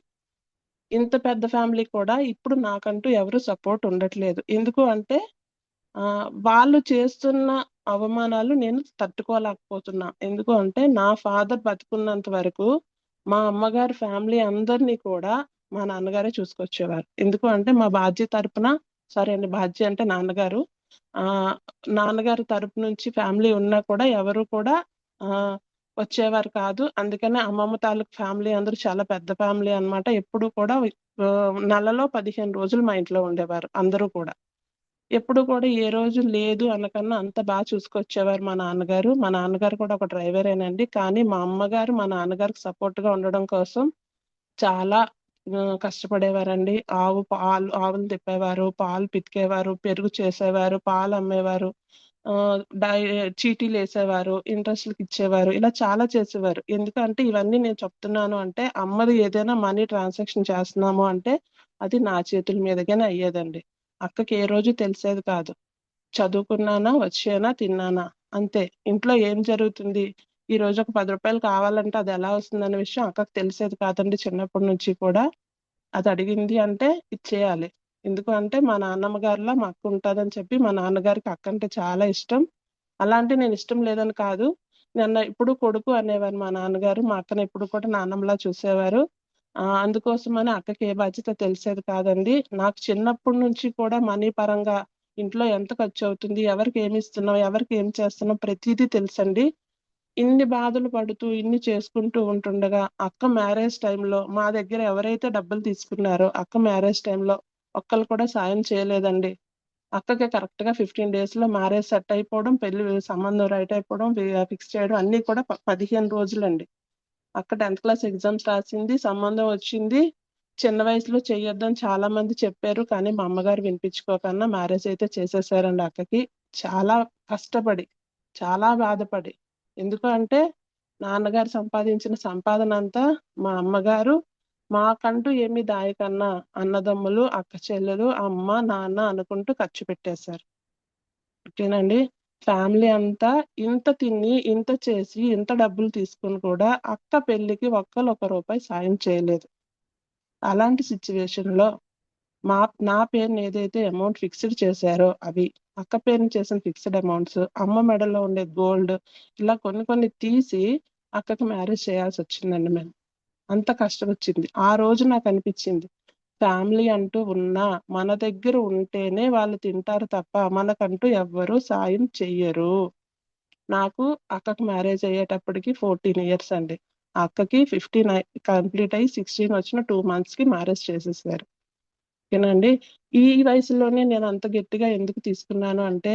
ఇంత పెద్ద ఫ్యామిలీ కూడా ఇప్పుడు నాకంటూ ఎవరు సపోర్ట్ ఉండట్లేదు. ఎందుకు అంటే వాళ్ళు చేస్తున్న అవమానాలు నేను తట్టుకోలేకపోతున్నా. ఎందుకు అంటే నా ఫాదర్ బతికున్నంత వరకు మా అమ్మగారి ఫ్యామిలీ అందరినీ కూడా మా నాన్నగారే చూసుకొచ్చేవారు. ఎందుకు అంటే మా బాధ్య తరపున సారీ అండి, బాధ్య అంటే నాన్నగారు. నాన్నగారి తరపు నుంచి ఫ్యామిలీ ఉన్నా కూడా ఎవరు కూడా వచ్చేవారు కాదు. అందుకనే అమ్మమ్మ తాలూకు ఫ్యామిలీ అందరూ చాలా పెద్ద ఫ్యామిలీ అన్నమాట. ఎప్పుడు కూడా నెలలో 15 రోజులు మా ఇంట్లో ఉండేవారు అందరూ కూడా. ఎప్పుడు కూడా ఏ రోజు లేదు అనకన్నా అంత బాగా చూసుకొచ్చేవారు మా నాన్నగారు. మా నాన్నగారు కూడా ఒక డ్రైవరేనండి. కానీ మా అమ్మగారు మా నాన్నగారికి సపోర్ట్‌గా ఉండడం కోసం చాలా కష్టపడేవారండి. ఆవులు తిప్పేవారు, పాలు పితికేవారు, పెరుగు చేసేవారు, పాలు అమ్మేవారు, చీటీలేసేవారు, ఇంట్రెస్ట్‌లకి ఇచ్చేవారు. ఇలా చాలా చేసేవారు. ఎందుకంటే ఇవన్నీ నేను చెప్తున్నాను అంటే అమ్మది ఏదైనా మనీ ట్రాన్సాక్షన్ చేస్తున్నాము అంటే అది నా చేతుల మీదుగానే అయ్యేదండి. అక్కకి ఏ రోజు తెలిసేది కాదు. చదువుకున్నానా, వచ్చానా, తిన్నానా అంతే. ఇంట్లో ఏం జరుగుతుంది, ఈ రోజు ఒక 10 రూపాయలు కావాలంటే అది ఎలా వస్తుందనే విషయం అక్కకి తెలిసేది కాదండి చిన్నప్పటి నుంచి కూడా. అది అడిగింది అంటే ఇచ్చేయాలి. ఎందుకు అంటే మా నాన్నమ్మ గారిలా మా అక్క ఉంటదని చెప్పి మా నాన్నగారికి అక్క అంటే చాలా ఇష్టం. అలాంటి నేను ఇష్టం లేదని కాదు. నన్ను ఎప్పుడు కొడుకు అనేవారు మా నాన్నగారు. మా అక్కని ఎప్పుడు కూడా నాన్నమ్మలా చూసేవారు. అందుకోసమని అక్కకి ఏ బాధ్యత తెలిసేది కాదండి. నాకు చిన్నప్పటి నుంచి కూడా మనీ పరంగా ఇంట్లో ఎంత ఖర్చు అవుతుంది, ఎవరికి ఏమి ఇస్తున్నాం, ఎవరికి ఏం చేస్తున్నాం ప్రతీదీ తెలుసండి. ఇన్ని బాధలు పడుతూ, ఇన్ని చేసుకుంటూ ఉంటుండగా అక్క మ్యారేజ్ టైంలో మా దగ్గర ఎవరైతే డబ్బులు తీసుకున్నారో అక్క మ్యారేజ్ టైంలో ఒక్కళ్ళు కూడా సాయం చేయలేదండి. అక్కకి కరెక్ట్‌గా 15 డేస్‌లో మ్యారేజ్ సెట్ అయిపోవడం, పెళ్లి సంబంధం రైట్ అయిపోవడం, ఫిక్స్ చేయడం అన్నీ కూడా 15 రోజులండి. అక్క 10th క్లాస్ ఎగ్జామ్స్ రాసింది, సంబంధం వచ్చింది. చిన్న వయసులో చెయ్యొద్దని చాలా మంది చెప్పారు. కానీ మా అమ్మగారు వినిపించుకోకన్నా మ్యారేజ్ అయితే చేసేసారండి అక్కకి. చాలా కష్టపడి, చాలా బాధపడి. ఎందుకు అంటే నాన్నగారు సంపాదించిన సంపాదనంతా మా అమ్మగారు మాకంటూ ఏమీ దాయకన్నా అన్నదమ్ములు, అక్క చెల్లెలు, అమ్మ, నాన్న అనుకుంటూ ఖర్చు పెట్టేశారు. ఓకేనండి. ఫ్యామిలీ అంతా ఇంత తిని, ఇంత చేసి, ఇంత డబ్బులు తీసుకొని కూడా అక్క పెళ్ళికి ఒక్కళ్ళు ఒక్క రూపాయి సాయం చేయలేదు. అలాంటి సిట్యుయేషన్‌లో నా పేరున ఏదైతే అమౌంట్ ఫిక్స్‌డ్ చేశారో అవి, అక్క పేరున చేసిన ఫిక్స్‌డ్ అమౌంట్స్, అమ్మ మెడలో ఉండే గోల్డ్ ఇలా కొన్ని కొన్ని తీసి అక్కకి మ్యారేజ్ చేయాల్సొచ్చిందండి మేము. అంత కష్టం వచ్చింది. ఆ రోజు నాకనిపిచ్చింది ఫ్యామిలీ అంటూ ఉన్నా మన దగ్గర ఉంటేనే వాళ్ళు తింటారు తప్ప మనకంటూ ఎవ్వరు సాయం చెయ్యరు. నాకు అక్కకి మ్యారేజ్ అయ్యేటప్పటికి 14 ఇయర్స్ అండి. అక్కకి 15 కంప్లీట్ అయ్యి 16 వచ్చిన 2 మంత్స్‌కి మ్యారేజ్ చేసేసారు. ఓకేనండి. ఈ వయసులోనే నేను అంత గట్టిగా ఎందుకు తీసుకున్నాను అంటే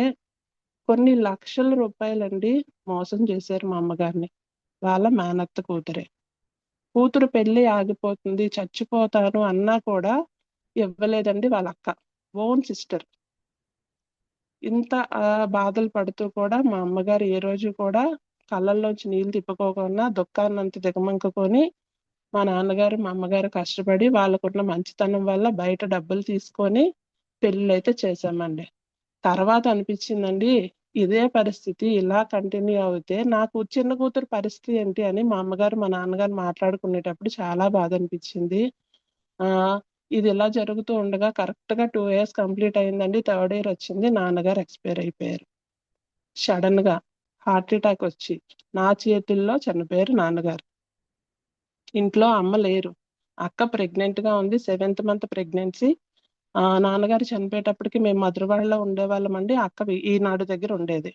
కొన్ని లక్షల రూపాయలండి మోసం చేశారు మా అమ్మగారిని. వాళ్ళ మేనత్త కూతురే. కూతురు పెళ్లి ఆగిపోతుంది, చచ్చిపోతాను అన్నా కూడా ఇవ్వలేదండి వాళ్ళ అక్క. Own sister. ఇంత బాధలు పడుతూ కూడా మా అమ్మగారు ఏ రోజు కూడా కళ్ళల్లోంచి నీళ్లు తిప్పుకోకుండా దుఃఖాన్నంత దిగమింగుకొని మా నాన్నగారు, మా అమ్మగారు కష్టపడి వాళ్ళకున్న మంచితనం వల్ల బయట డబ్బులు తీసుకొని పెళ్ళైతే చేశామండి. తర్వాత అనిపించిందండి ఇదే పరిస్థితి ఇలా కంటిన్యూ అవుతే నాకు చిన్న కూతురు పరిస్థితి ఏంటి అని మా అమ్మగారు, మా నాన్నగారు మాట్లాడుకునేటప్పుడు చాలా బాధ అనిపించింది. ఇది ఇలా జరుగుతూ ఉండగా కరెక్ట్‌గా 2 ఇయర్స్ కంప్లీట్ అయిందండి. 3rd ఇయర్ వచ్చింది. నాన్నగారు ఎక్స్‌పైర్ అయిపోయారు. సడెన్‌గా హార్ట్ అటాక్ వచ్చి నా చేతుల్లో చనిపోయారు నాన్నగారు. ఇంట్లో అమ్మ లేరు. అక్క ప్రెగ్నెంట్‌గా ఉంది. 7th month pregnancy. నాన్నగారు చనిపోయేటప్పటికి మేము మధురవాడలో ఉండేవాళ్ళమండి. అక్క ఈనాడు దగ్గర ఉండేది.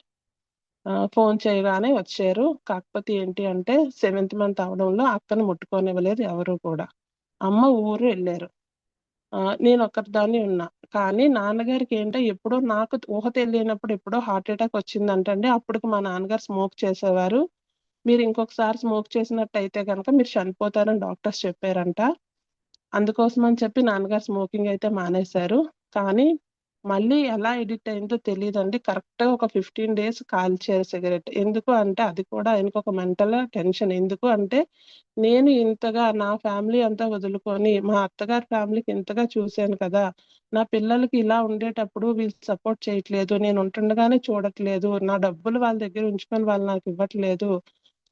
ఫోన్ చేయగానే వచ్చారు. కాకపోతే ఏంటి అంటే 7th మంత్ అవ్వడంలో అక్కని ముట్టుకోనివ్వలేదు ఎవరు కూడా. అమ్మ ఊరు ఎళ్లారు. నేనొక్కదాన్నే ఉన్నా. కానీ నాన్నగారికి ఏంటో ఎప్పుడో నాకు ఊహ తెలియనప్పుడు ఎప్పుడో హార్ట్ అటాక్ వచ్చిందంటండి. అప్పటికి మా నాన్నగారు స్మోక్ చేసేవారు. మీరు ఇంకొకసారి స్మోక్ చేసినట్టయితే గనక మీరు చనిపోతారని డాక్టర్స్ చెప్పారంట. అందుకోసమని చెప్పి నాన్నగారు స్మోకింగ్ అయితే మానేశారు. కానీ మళ్ళీ ఎలా ఎడిట్ అయిందో తెలియదండి. కరెక్ట్‌గా ఒక 15 డేస్ కాల్చారు సిగరెట్. ఎందుకు అంటే అది కూడా ఆయనకు ఒక మెంటల్ టెన్షన్. ఎందుకు అంటే నేను ఇంతగా నా ఫ్యామిలీ అంతా వదులుకొని మా అత్తగారి ఫ్యామిలీకి ఇంతగా చూసాను కదా! నా పిల్లలకి ఇలా ఉండేటప్పుడు వీళ్ళు సపోర్ట్ చేయట్లేదు. నేను ఉంటుండగానే చూడట్లేదు. నా డబ్బులు వాళ్ళ దగ్గర ఉంచుకొని వాళ్ళు నాకు ఇవ్వట్లేదు.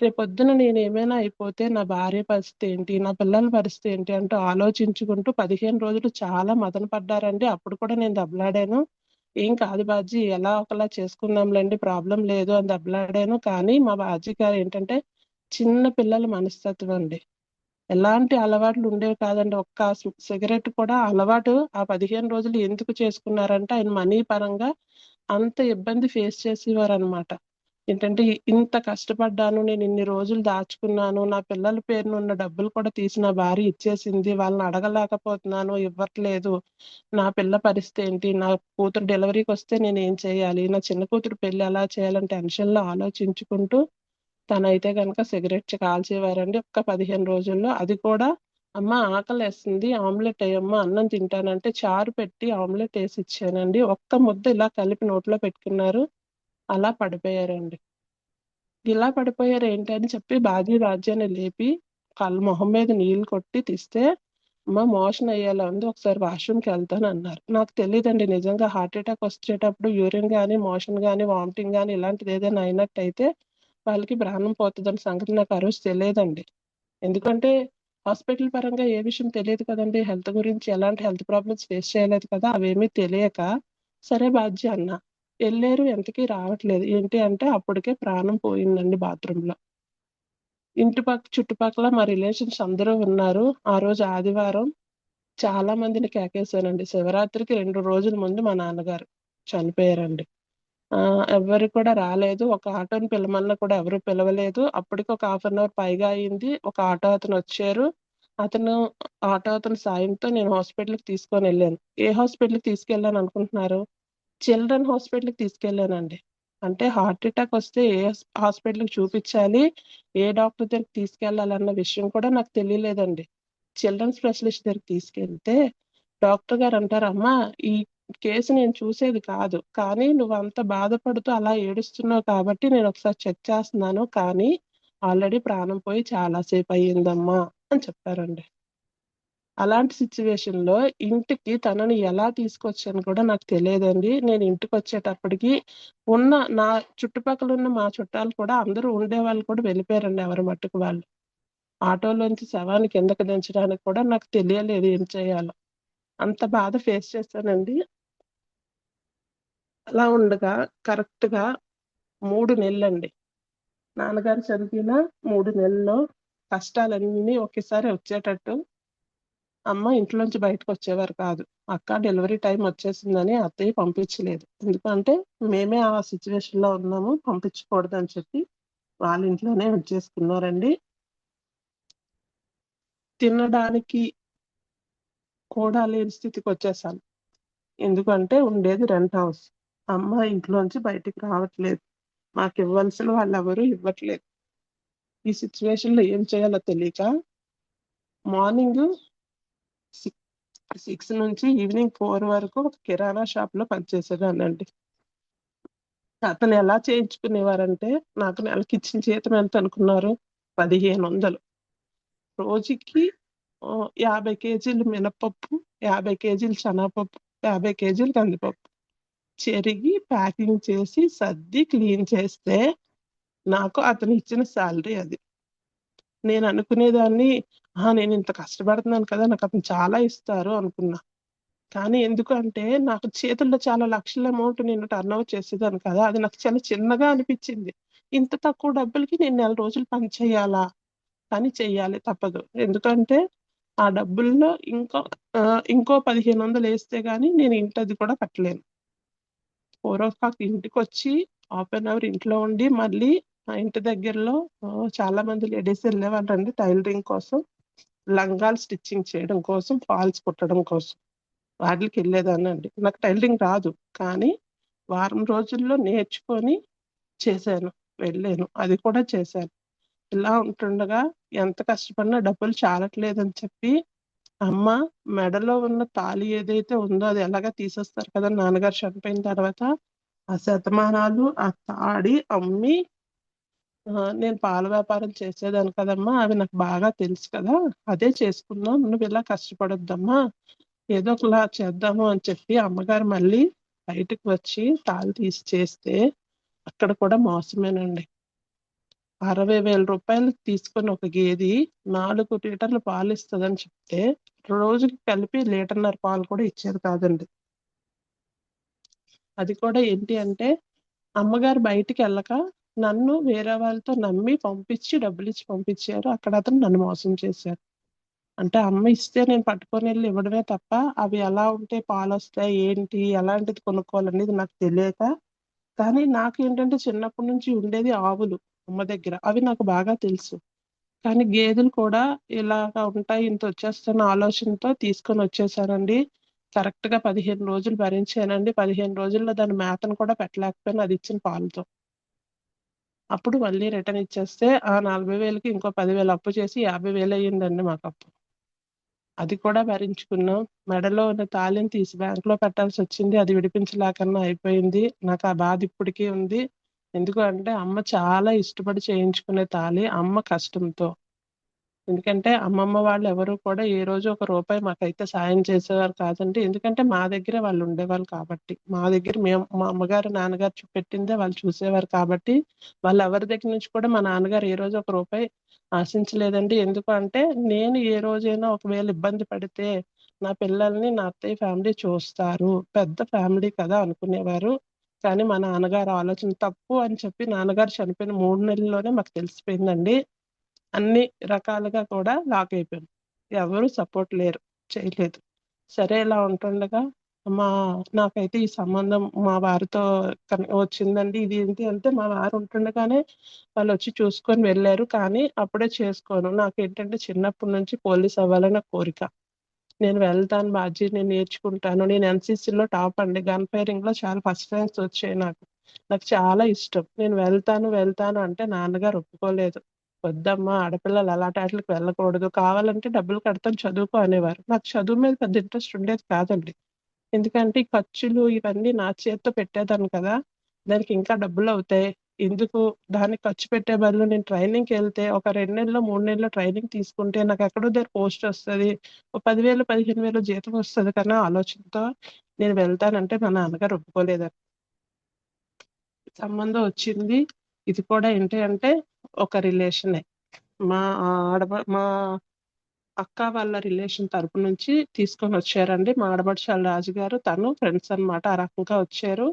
రేపొద్దున నేనేమైనా అయిపోతే నా భార్య పరిస్థితి ఏంటి? నా పిల్లల పరిస్థితి ఏంటి? అంటూ ఆలోచించుకుంటూ 15 రోజులు చాలా మదన పడ్డారండి. అప్పుడు కూడా నేను దెబ్బలాడాను. "ఏం కాదు బాజీ ఎలా ఒకలా చేసుకుందాంలెండి ప్రాబ్లమ్ లేదు" అని దెబ్బలాడాను. కానీ మా బాజీ గారు ఏంటంటే చిన్న పిల్లల మనస్తత్వం అండి. ఎలాంటి అలవాట్లు ఉండేవి కాదండి. ఒక్క సిగరెట్ కూడా అలవాటు ఆ 15 రోజులు ఎందుకు చేసుకున్నారంటే ఆయన మనీ పరంగా అంత ఇబ్బంది ఫేస్ చేసేవారనమాట. ఏంటంటే ఇంత కష్టపడ్డాను, నేను ఇన్ని రోజులు దాచుకున్నాను, నా పిల్లల పేరున ఉన్న డబ్బులు కూడా తీసి నా భార్య ఇచ్చేసింది. వాళ్ళని అడగలేకపోతున్నాను, ఇవ్వట్లేదు. నా పిల్ల పరిస్థితి ఏంటి? నా కూతురు డెలివరీకొస్తే నేనేం చేయాలి? నా చిన్న కూతురు పెళ్లి ఎలా చేయాలని టెన్షన్‌లో ఆలోచించుకుంటూ తనైతే గనక సిగరెట్ కాల్చేవారండి. ఒక్క 15 రోజుల్లో. అది కూడా "అమ్మ ఆకలేస్తుంది ఆమ్లెట్ ఎయమ్మా అన్నం తింటానంటే" చారు పెట్టి ఆమ్లెట్ ఏసిచ్చానండి. ఒక్క ముద్ద ఇలా కలిపి నోట్లో పెట్టుకున్నారు. అలా పడిపోయారండి. ఇలా పడిపోయారు ఏంటి అని చెప్పి బాజీ రాజ్యాన్ని లేపి మొహం మీద నీళ్లు కొట్టి తీస్తే అమ్మ మోషన్ అయ్యేలా ఉంది ఒకసారి వాష్‌రూమ్‌కెళ్తాను అన్నారు. నాకు తెలీదండి నిజంగా హార్ట్ అటాక్ వచ్చేటప్పుడు యూరిన్ గాని, మోషన్ గాని, వామిటింగ్ గాని ఇలాంటిది ఏదైనా అయినట్టయితే వాళ్ళకి ప్రాణం పోతదన్న సంగతి నాకు ఆ రోజు తెలియదండి. ఎందుకంటే హాస్పిటల్ పరంగా ఏ విషయం తెలియదు కదండీ. హెల్త్ గురించి ఎలాంటి హెల్త్ ప్రాబ్లమ్స్ ఫేస్ చేయలేదు కదా! అవేమీ తెలియక సరే బాజీ అన్నా. ఎళ్లారు ఎంతకీ రావట్లేదు. ఏంటి అంటే అప్పటికే ప్రాణం పోయిందండి బాత్రూమ్‌లో. చుట్టుపక్కల మా రిలేషన్స్ అందరూ ఉన్నారు. ఆ రోజు ఆదివారం చాలా మందిని కేకేశానండి. శివరాత్రికి 2 రోజుల ముందు మా నాన్నగారు చనిపోయారండి. ఎవ్వరు కూడా రాలేదు. ఒక ఆటోని పిలమన్నా కూడా ఎవరు పిలవలేదు. అప్పటికి ఒక హాఫ్ అన్ అవర్ పైగా అయింది. ఒక ఆటో అతనొచ్చారు. అతను ఆటో అతని సాయంతో నేను హాస్పిటల్‌కి తీసుకొనెళ్ళాను. ఏ హాస్పిటల్‌కి తీసుకెళ్ళాననుకుంటున్నారు? చిల్డ్రన్ హాస్పిటల్‌కి తీసుకెళ్ళానండి. అంటే హార్ట్ అటాక్ వస్తే ఏ హాస్పిటల్‌కి చూపిచ్చాలి, ఏ డాక్టర్ దగ్గరికి తీసుకెళ్ళాలన్న విషయం కూడా నాకు తెలియలేదండి. చిల్డ్రన్ స్పెషలిస్ట్ దగ్గరికి తీసుకెళ్తే డాక్టర్ గారు అంటారు, "అమ్మా ఈ కేసు నేను చూసేది కాదు. కానీ నువ్వంత బాధపడుతూ అలా ఏడుస్తున్నావు కాబట్టి నేనొకసారి చెక్ చేస్తున్నాను. కానీ ఆల్రెడీ ప్రాణం పోయి చాలా సేపయ్యిందమ్మా" అని చెప్పారండి. అలాంటి సిట్యుయేషన్‌లో ఇంటికి తనని ఎలా తీసుకొచ్చానో కూడా నాకు తెలియదండి. నేను ఇంటికొచ్చేటప్పటికి నా చుట్టుపక్కలున్న మా చుట్టాలు కూడా అందరూ ఉండేవాళ్ళు కూడా వెళ్ళిపోయారండి ఎవరి మట్టుకు వాళ్ళు. ఆటోలోంచి శవాన్ని కిందకి దించడానికి కూడా నాకు తెలియలేదు ఏం చేయాలో. అంత బాధ ఫేస్ చేశానండి. అలా ఉండగా కరెక్ట్‌గా 3 నెలలండి. నాన్నగారు చనిపోయిన 3 నెలల్లో కష్టాలన్నీ ఒకేసారి వచ్చేటట్టు అమ్మ ఇంట్లోంచి బయటకొచ్చేవారు కాదు. అక్క డెలివరీ టైమ్ వచ్చేసిందని అత్తయ్య పంపించలేదు. ఎందుకంటే మేమే ఆ సిట్యుయేషన్‌లో ఉన్నాము. పంపించకూడదని చెప్పి వాళ్ళ ఇంట్లోనే ఉంచేసుకున్నారండి. తినడానికి కూడా లేని స్థితికొచ్చేసాను. ఎందుకంటే ఉండేది రెంట్ హౌస్. అమ్మ ఇంట్లోంచి బయటికి రావట్లేదు. మాకివ్వాల్సిన వాళ్ళెవరు ఇవ్వట్లేదు. ఈ సిట్యుయేషన్‌లో ఏం చేయాలో తెలియక మార్నింగు 6 నుంచి ఈవినింగ్ 4 వరకు ఒక కిరాణా షాప్‌లో పనిచేసేదాన్నండి. అతను ఎలా చేయించుకునేవారంటే, నాకు నెలకిచ్చిన జీతం ఎంతనుకున్నారు? 1500. రోజుకి 50 కేజీలు మినపప్పు, 50 కేజీలు శనగపప్పు, 50 కేజీలు కందిపప్పు చెరిగి ప్యాకింగ్ చేసి, సర్ది, క్లీన్ చేస్తే నాకు అతనిచ్చిన సాలరీ అది. నేననుకునేదాన్ని, నేనింత కష్టపడుతున్నాను కదా! నాకతను చాలా ఇస్తారు అనుకున్నా. కానీ ఎందుకంటే, నాకు చేతుల్లో చాలా లక్షల అమౌంట్ నేను టర్నోవర్ చేసేదాన్ని కదా! అది నాకు చాలా చిన్నగా అనిపిచ్చింది. ఇంత తక్కువ డబ్బులకి నేను నెల రోజులు పని చేయాలా? కానీ చెయ్యాలి తప్పదు. ఎందుకంటే, ఆ డబ్బుల్లో ఇంకో 1500 ఏస్తే గాని నేను ఇంటద్దె కూడా కట్టలేను. 4:00 ఇంటికొచ్చి హాఫ్ అన్ అవర్ ఇంట్లో ఉండి, మళ్ళీ మా ఇంటి దగ్గరలో చాలా మంది లేడీస్ ఎళ్ళేవాళ్ళండి టైలరింగ్ కోసం. లంగాలు స్టిచ్చింగ్ చేయడం కోసం, ఫాల్స్ కుట్టడం కోసం. వాటిలకెళ్ళేదాన్నండి. నాకు టైలరింగ్ రాదు. కానీ వారం రోజుల్లో నేర్చుకొని చేశాను. వెళ్ళాను. అది కూడా చేశాను. ఇలా ఉంటుండగా ఎంత కష్టపడినా డబ్బులు చాలట్లేదని చెప్పి అమ్మ మెడలో ఉన్న తాళి ఏదైతే ఉందో అది ఎలాగా తీసేస్తారు కదా నాన్నగారు చనిపోయిన తర్వాత, ఆ శతమానాలు ఆ తాడి అమ్మి నేను పాల వ్యాపారం చేసేదాన్ని కదమ్మా, అవి నాకు బాగా తెలుసు కదా, అదే చేసుకుందాం, నువ్వు ఇలా కష్టపడొద్దమ్మా, ఏదో ఒకలా చేద్దాము అని చెప్పి అమ్మగారు మళ్ళీ బయటకు వచ్చి తాళి తీసి చేస్తే అక్కడ కూడా మోసమేనండి. 60,000 రూపాయలు తీసుకొని ఒక గేది 4 లీటర్లు పాలు ఇస్తుందని చెప్తే రోజుకి కలిపి 1.5 లీటర్ పాలు కూడా ఇచ్చేది కాదండి. అది కూడా ఏంటి అంటే అమ్మగారు బయటికి వెళ్ళక నన్ను వేరే వాళ్ళతో నమ్మి పంపించి డబ్బులు ఇచ్చి పంపించారు. అక్కడ అతను నన్ను మోసం చేశారు. అంటే అమ్మ ఇస్తే నేను పట్టుకొని వెళ్ళి ఇవ్వడమే తప్ప అవి ఎలా ఉంటే పాలు వస్తాయి ఏంటి ఎలాంటిది కొనుక్కోవాలనేది నాకు తెలియక, కానీ నాకు ఏంటంటే చిన్నప్పటి నుంచి ఉండేది ఆవులు అమ్మ దగ్గర, అవి నాకు బాగా తెలుసు. కానీ గేదెలు కూడా ఇలాగా ఉంటాయి ఇంత వచ్చేస్తున్న ఆలోచనతో తీసుకొని వచ్చేసానండి. కరెక్ట్ గా 15 రోజులు భరించానండి. 15 రోజుల్లో దాని మేతను కూడా పెట్టలేకపోయాను అది ఇచ్చిన పాలతో. అప్పుడు మళ్ళీ రిటర్న్ ఇచ్చేస్తే ఆ 40,000కి ఇంకో 10,000 అప్పు చేసి 50,000 అయ్యిందండి మాకు అప్పు. అది కూడా భరించుకున్నాం. మెడలో ఉన్న తాళిని తీసి బ్యాంకులో పెట్టాల్సి వచ్చింది. అది విడిపించలేకన్నా అయిపోయింది. నాకు ఆ బాధ ఇప్పటికీ ఉంది. ఎందుకు అంటే అమ్మ చాలా ఇష్టపడి చేయించుకునే తాళి అమ్మ కష్టంతో. ఎందుకంటే అమ్మమ్మ వాళ్ళు ఎవరు కూడా ఏ రోజు ఒక రూపాయి మాకైతే సాయం చేసేవారు కాదండి. ఎందుకంటే మా దగ్గరే వాళ్ళు ఉండేవాళ్ళు కాబట్టి. మా దగ్గర మా అమ్మగారు నాన్నగారు పెట్టిందే వాళ్ళు చూసేవారు కాబట్టి వాళ్ళు ఎవరి దగ్గర నుంచి కూడా మా నాన్నగారు ఏ రోజు ఒక రూపాయి ఆశించలేదండి. ఎందుకు అంటే నేను ఏ రోజైనా ఒకవేళ ఇబ్బంది పడితే నా పిల్లల్ని నా అత్తయ్య ఫ్యామిలీ చూస్తారు, పెద్ద ఫ్యామిలీ కదా అనుకునేవారు. కానీ మా నాన్నగారు ఆలోచన తప్పు అని చెప్పి నాన్నగారు చనిపోయిన 3 నెలల్లోనే మాకు తెలిసిపోయిందండి. అన్ని రకాలుగా కూడా లాక్ అయిపోయాం. ఎవరు సపోర్ట్ లేరు, చేయలేదు. సరే ఇలా ఉంటుండగా నాకైతే ఈ సంబంధం మా వారితో వచ్చిందండి. ఇది ఏంటి అంటే మా వారు ఉంటుండగానే వాళ్ళు వచ్చి చూసుకొని వెళ్ళారు. కానీ అప్పుడే చేసుకోను. నాకేంటంటే చిన్నప్పటి నుంచి పోలీస్ అవ్వాలన్న కోరిక. నేను వెళ్తాను బాజీ, నేను నేర్చుకుంటాను. నేను ఎన్సీసీలో టాప్ అండి. గన్ ఫైరింగ్ లో చాలా ఫస్ట్ ర్యాంక్స్ వచ్చాయి నాకు. నాకు చాలా ఇష్టం. నేను వెళ్తాను అంటే నాన్నగారు ఒప్పుకోలేదు. వద్దమ్మా, ఆడపిల్లలు అలాంటి వాటికి వెళ్ళకూడదు, కావాలంటే డబ్బులు కడతాను చదువుకో అనేవారు. నాకు చదువు మీద పెద్ద ఇంట్రెస్ట్ ఉండేది కాదండి. ఎందుకంటే ఈ ఖర్చులు ఇవన్నీ నా చేతితో పెట్టేదాన్ని కదా, దానికి ఇంకా డబ్బులు అవుతాయి, ఎందుకు దానికి ఖర్చు పెట్టే బదులు నేను ట్రైనింగ్కి వెళ్తే ఒక 2 నెలలో 3 నెలలో ట్రైనింగ్ తీసుకుంటే నాకు ఎక్కడో దగ్గర పోస్ట్ వస్తుంది, ఒక 10,000 15,000 జీతం వస్తుంది కానీ ఆలోచనతో నేను వెళ్తానంటే మా నాన్నగారు ఒప్పుకోలేదండి. సంబంధం వచ్చింది. ఇది కూడా ఏంటి అంటే ఒక రిలేషనే. మా అక్క వాళ్ళ రిలేషన్ తరపు నుంచి తీసుకొని వచ్చారండి. మా ఆడపడుచాల రాజుగారు తను ఫ్రెండ్స్ అన్నమాట. ఆ రకంగా వచ్చారు,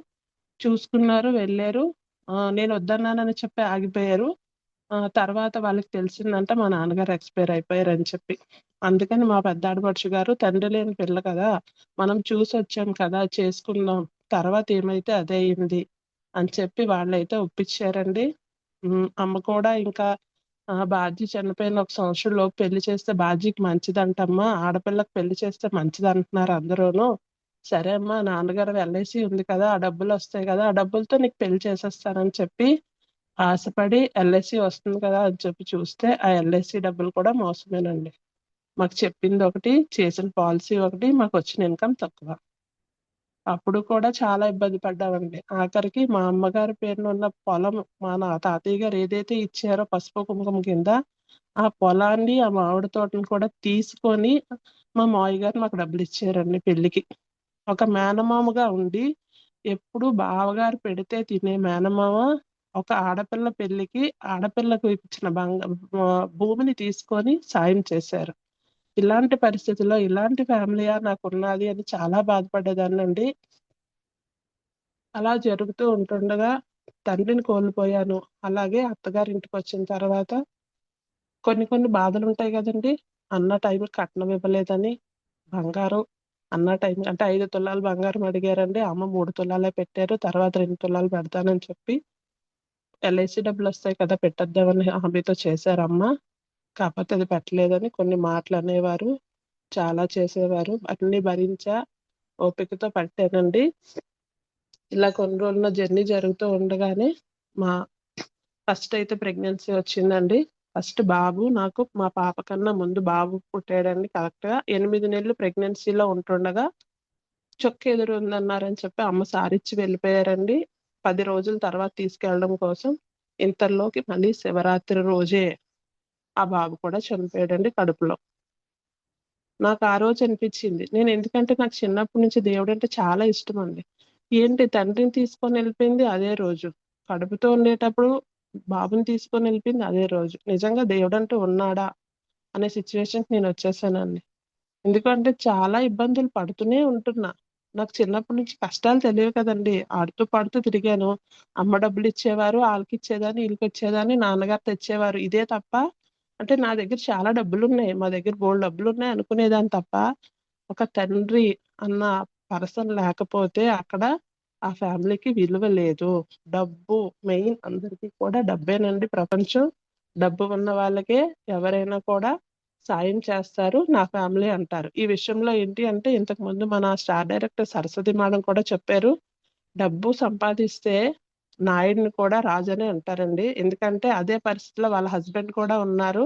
చూసుకున్నారు, వెళ్ళారు. నేను వద్దన్నానని చెప్పి ఆగిపోయారు. తర్వాత వాళ్ళకి తెలిసిందంట మా నాన్నగారు ఎక్స్పైర్ అయిపోయారు అని చెప్పి. అందుకని మా పెద్ద ఆడపడుచు గారు తండ్రి లేని పిల్ల కదా, మనం చూసి వచ్చాం కదా, చేసుకుందాం, తర్వాత ఏమైతే అదే అయింది అని చెప్పి వాళ్ళైతే ఒప్పించారండి. అమ్మ కూడా ఇంకా బాజీ చనిపోయిన 1 సంవత్సరం లోపు పెళ్లి చేస్తే బాజీకి మంచిదంటమ్మా, ఆడపిల్లకి పెళ్లి చేస్తే మంచిది అంటున్నారు అందరూను. సరే అమ్మా, నాన్నగారు ఎల్ఐసి ఉంది కదా, ఆ డబ్బులు వస్తాయి కదా, ఆ డబ్బులతో నీకు పెళ్లి చేసేస్తానని చెప్పి ఆశపడి ఎల్ఐసి వస్తుంది కదా అని చెప్పి చూస్తే ఆ ఎల్ఐసి డబ్బులు కూడా మోసమేనండి. మాకు చెప్పింది ఒకటి, చేసిన పాలసీ ఒకటి, మాకు వచ్చిన ఇన్కమ్ తక్కువ. అప్పుడు కూడా చాలా ఇబ్బంది పడ్డామండి. ఆఖరికి మా అమ్మగారి పేరున ఉన్న పొలం మా తాతయ్య గారు ఏదైతే ఇచ్చారో పసుపు కుంకుమ కింద, ఆ పొలాన్ని ఆ మామిడి తోటను కూడా తీసుకొని మా మావయ్య గారు మాకు డబ్బులు ఇచ్చారండి పెళ్లికి. ఒక మేనమామగా ఉండి ఎప్పుడు బావగారు పెడితే తినే మేనమామ ఒక ఆడపిల్ల పెళ్లికి ఆడపిల్లకు ఇచ్చిన భూమిని తీసుకొని సాయం చేశారు. ఇలాంటి పరిస్థితుల్లో ఇలాంటి ఫ్యామిలీయా నాకు ఉన్నది అని చాలా బాధపడేదాన్నండి. అలా జరుగుతూ ఉంటుండగా తండ్రిని కోల్పోయాను. అలాగే అత్తగారింటికి వచ్చిన తర్వాత కొన్ని బాధలు ఉంటాయి కదండి. అన్న టైంకి కట్నం ఇవ్వలేదని, బంగారం అన్న టైం అంటే 5 తులాలు బంగారం అడిగారండి. అమ్మ 3 తులాలే పెట్టారు. తర్వాత 2 తులాలు పెడతానని చెప్పి ఎల్ఐసి డబ్బులు వస్తాయి కదా పెట్టేద్దామని హామీతో చేశారు అమ్మ. కాకపోతే అది పెట్టలేదని కొన్ని మాటలు అనేవారు, చాలా చేసేవారు. అన్ని భరించా, ఓపికతో పట్టానండి. ఇలా కొన్ని రోజుల జర్నీ జరుగుతూ ఉండగానే ఫస్ట్ అయితే ప్రెగ్నెన్సీ వచ్చిందండి. ఫస్ట్ బాబు నాకు మా పాప కన్నా ముందు బాబు పుట్టాడండి. కరెక్ట్‌గా 8 నెలలు ప్రెగ్నెన్సీలో ఉంటుండగా చొక్కా ఎదురు ఉందన్నారని చెప్పి అమ్మ సారిచ్చి వెళ్ళిపోయారండి. 10 రోజుల తర్వాత తీసుకెళ్ళడం కోసం. ఇంతలోకి మళ్ళీ శివరాత్రి రోజే ఆ బాబు కూడా చనిపోయాడండి కడుపులో. నాకు ఆ రోజు అనిపించింది. ఎందుకంటే నాకు చిన్నప్పటి నుంచి దేవుడంటే చాలా ఇష్టమండి. ఏంటి తండ్రిని తీసుకొని వెళ్ళిపోయింది అదే రోజు. కడుపుతో ఉండేటప్పుడు బాబుని తీసుకొని వెళ్ళిపోయింది అదే రోజు. నిజంగా దేవుడంటూ ఉన్నాడా అనే సిచ్యువేషన్‌కి నేనొచ్చేసానండి. ఎందుకంటే చాలా ఇబ్బందులు పడుతూనే ఉంటున్నా. నాకు చిన్నప్పటి నుంచి కష్టాలు తెలియవు కదండీ! ఆడుతూ పాడుతూ తిరిగాను. అమ్మ డబ్బులిచ్చేవారు. ఆళ్ళకిచ్చేదాన్ని, ఈళ్ళకిచ్చేదాన్ని. నాన్నగారు తెచ్చేవారు. ఇదే తప్ప అంటే నా దగ్గర చాలా డబ్బులున్నాయి. మా దగ్గర బోలెడు డబ్బులున్నాయి అనుకునేదాన్ని తప్ప, ఒక తండ్రి అన్న పర్సన్ లేకపోతే అక్కడ ఆ ఫ్యామిలీకి విలువ లేదు. డబ్బు మెయిన్ అందరికీ కూడా డబ్బేనండి ప్రపంచం. డబ్బు ఉన్న వాళ్ళకే ఎవరైనా కూడా సాయం చేస్తారు. నా ఫ్యామిలీ అంటారు. ఈ విషయంలో ఏంటి అంటే ఇంతకుముందు మన స్టార్ డైరెక్టర్ సరస్వతి మేడం కూడా చెప్పారు. డబ్బు సంపాదిస్తే నాయుడిని కూడా రాజనే అంటారండి. ఎందుకంటే అదే పరిస్థితిలో వాళ్ళ హస్బెండ్ కూడా ఉన్నారు.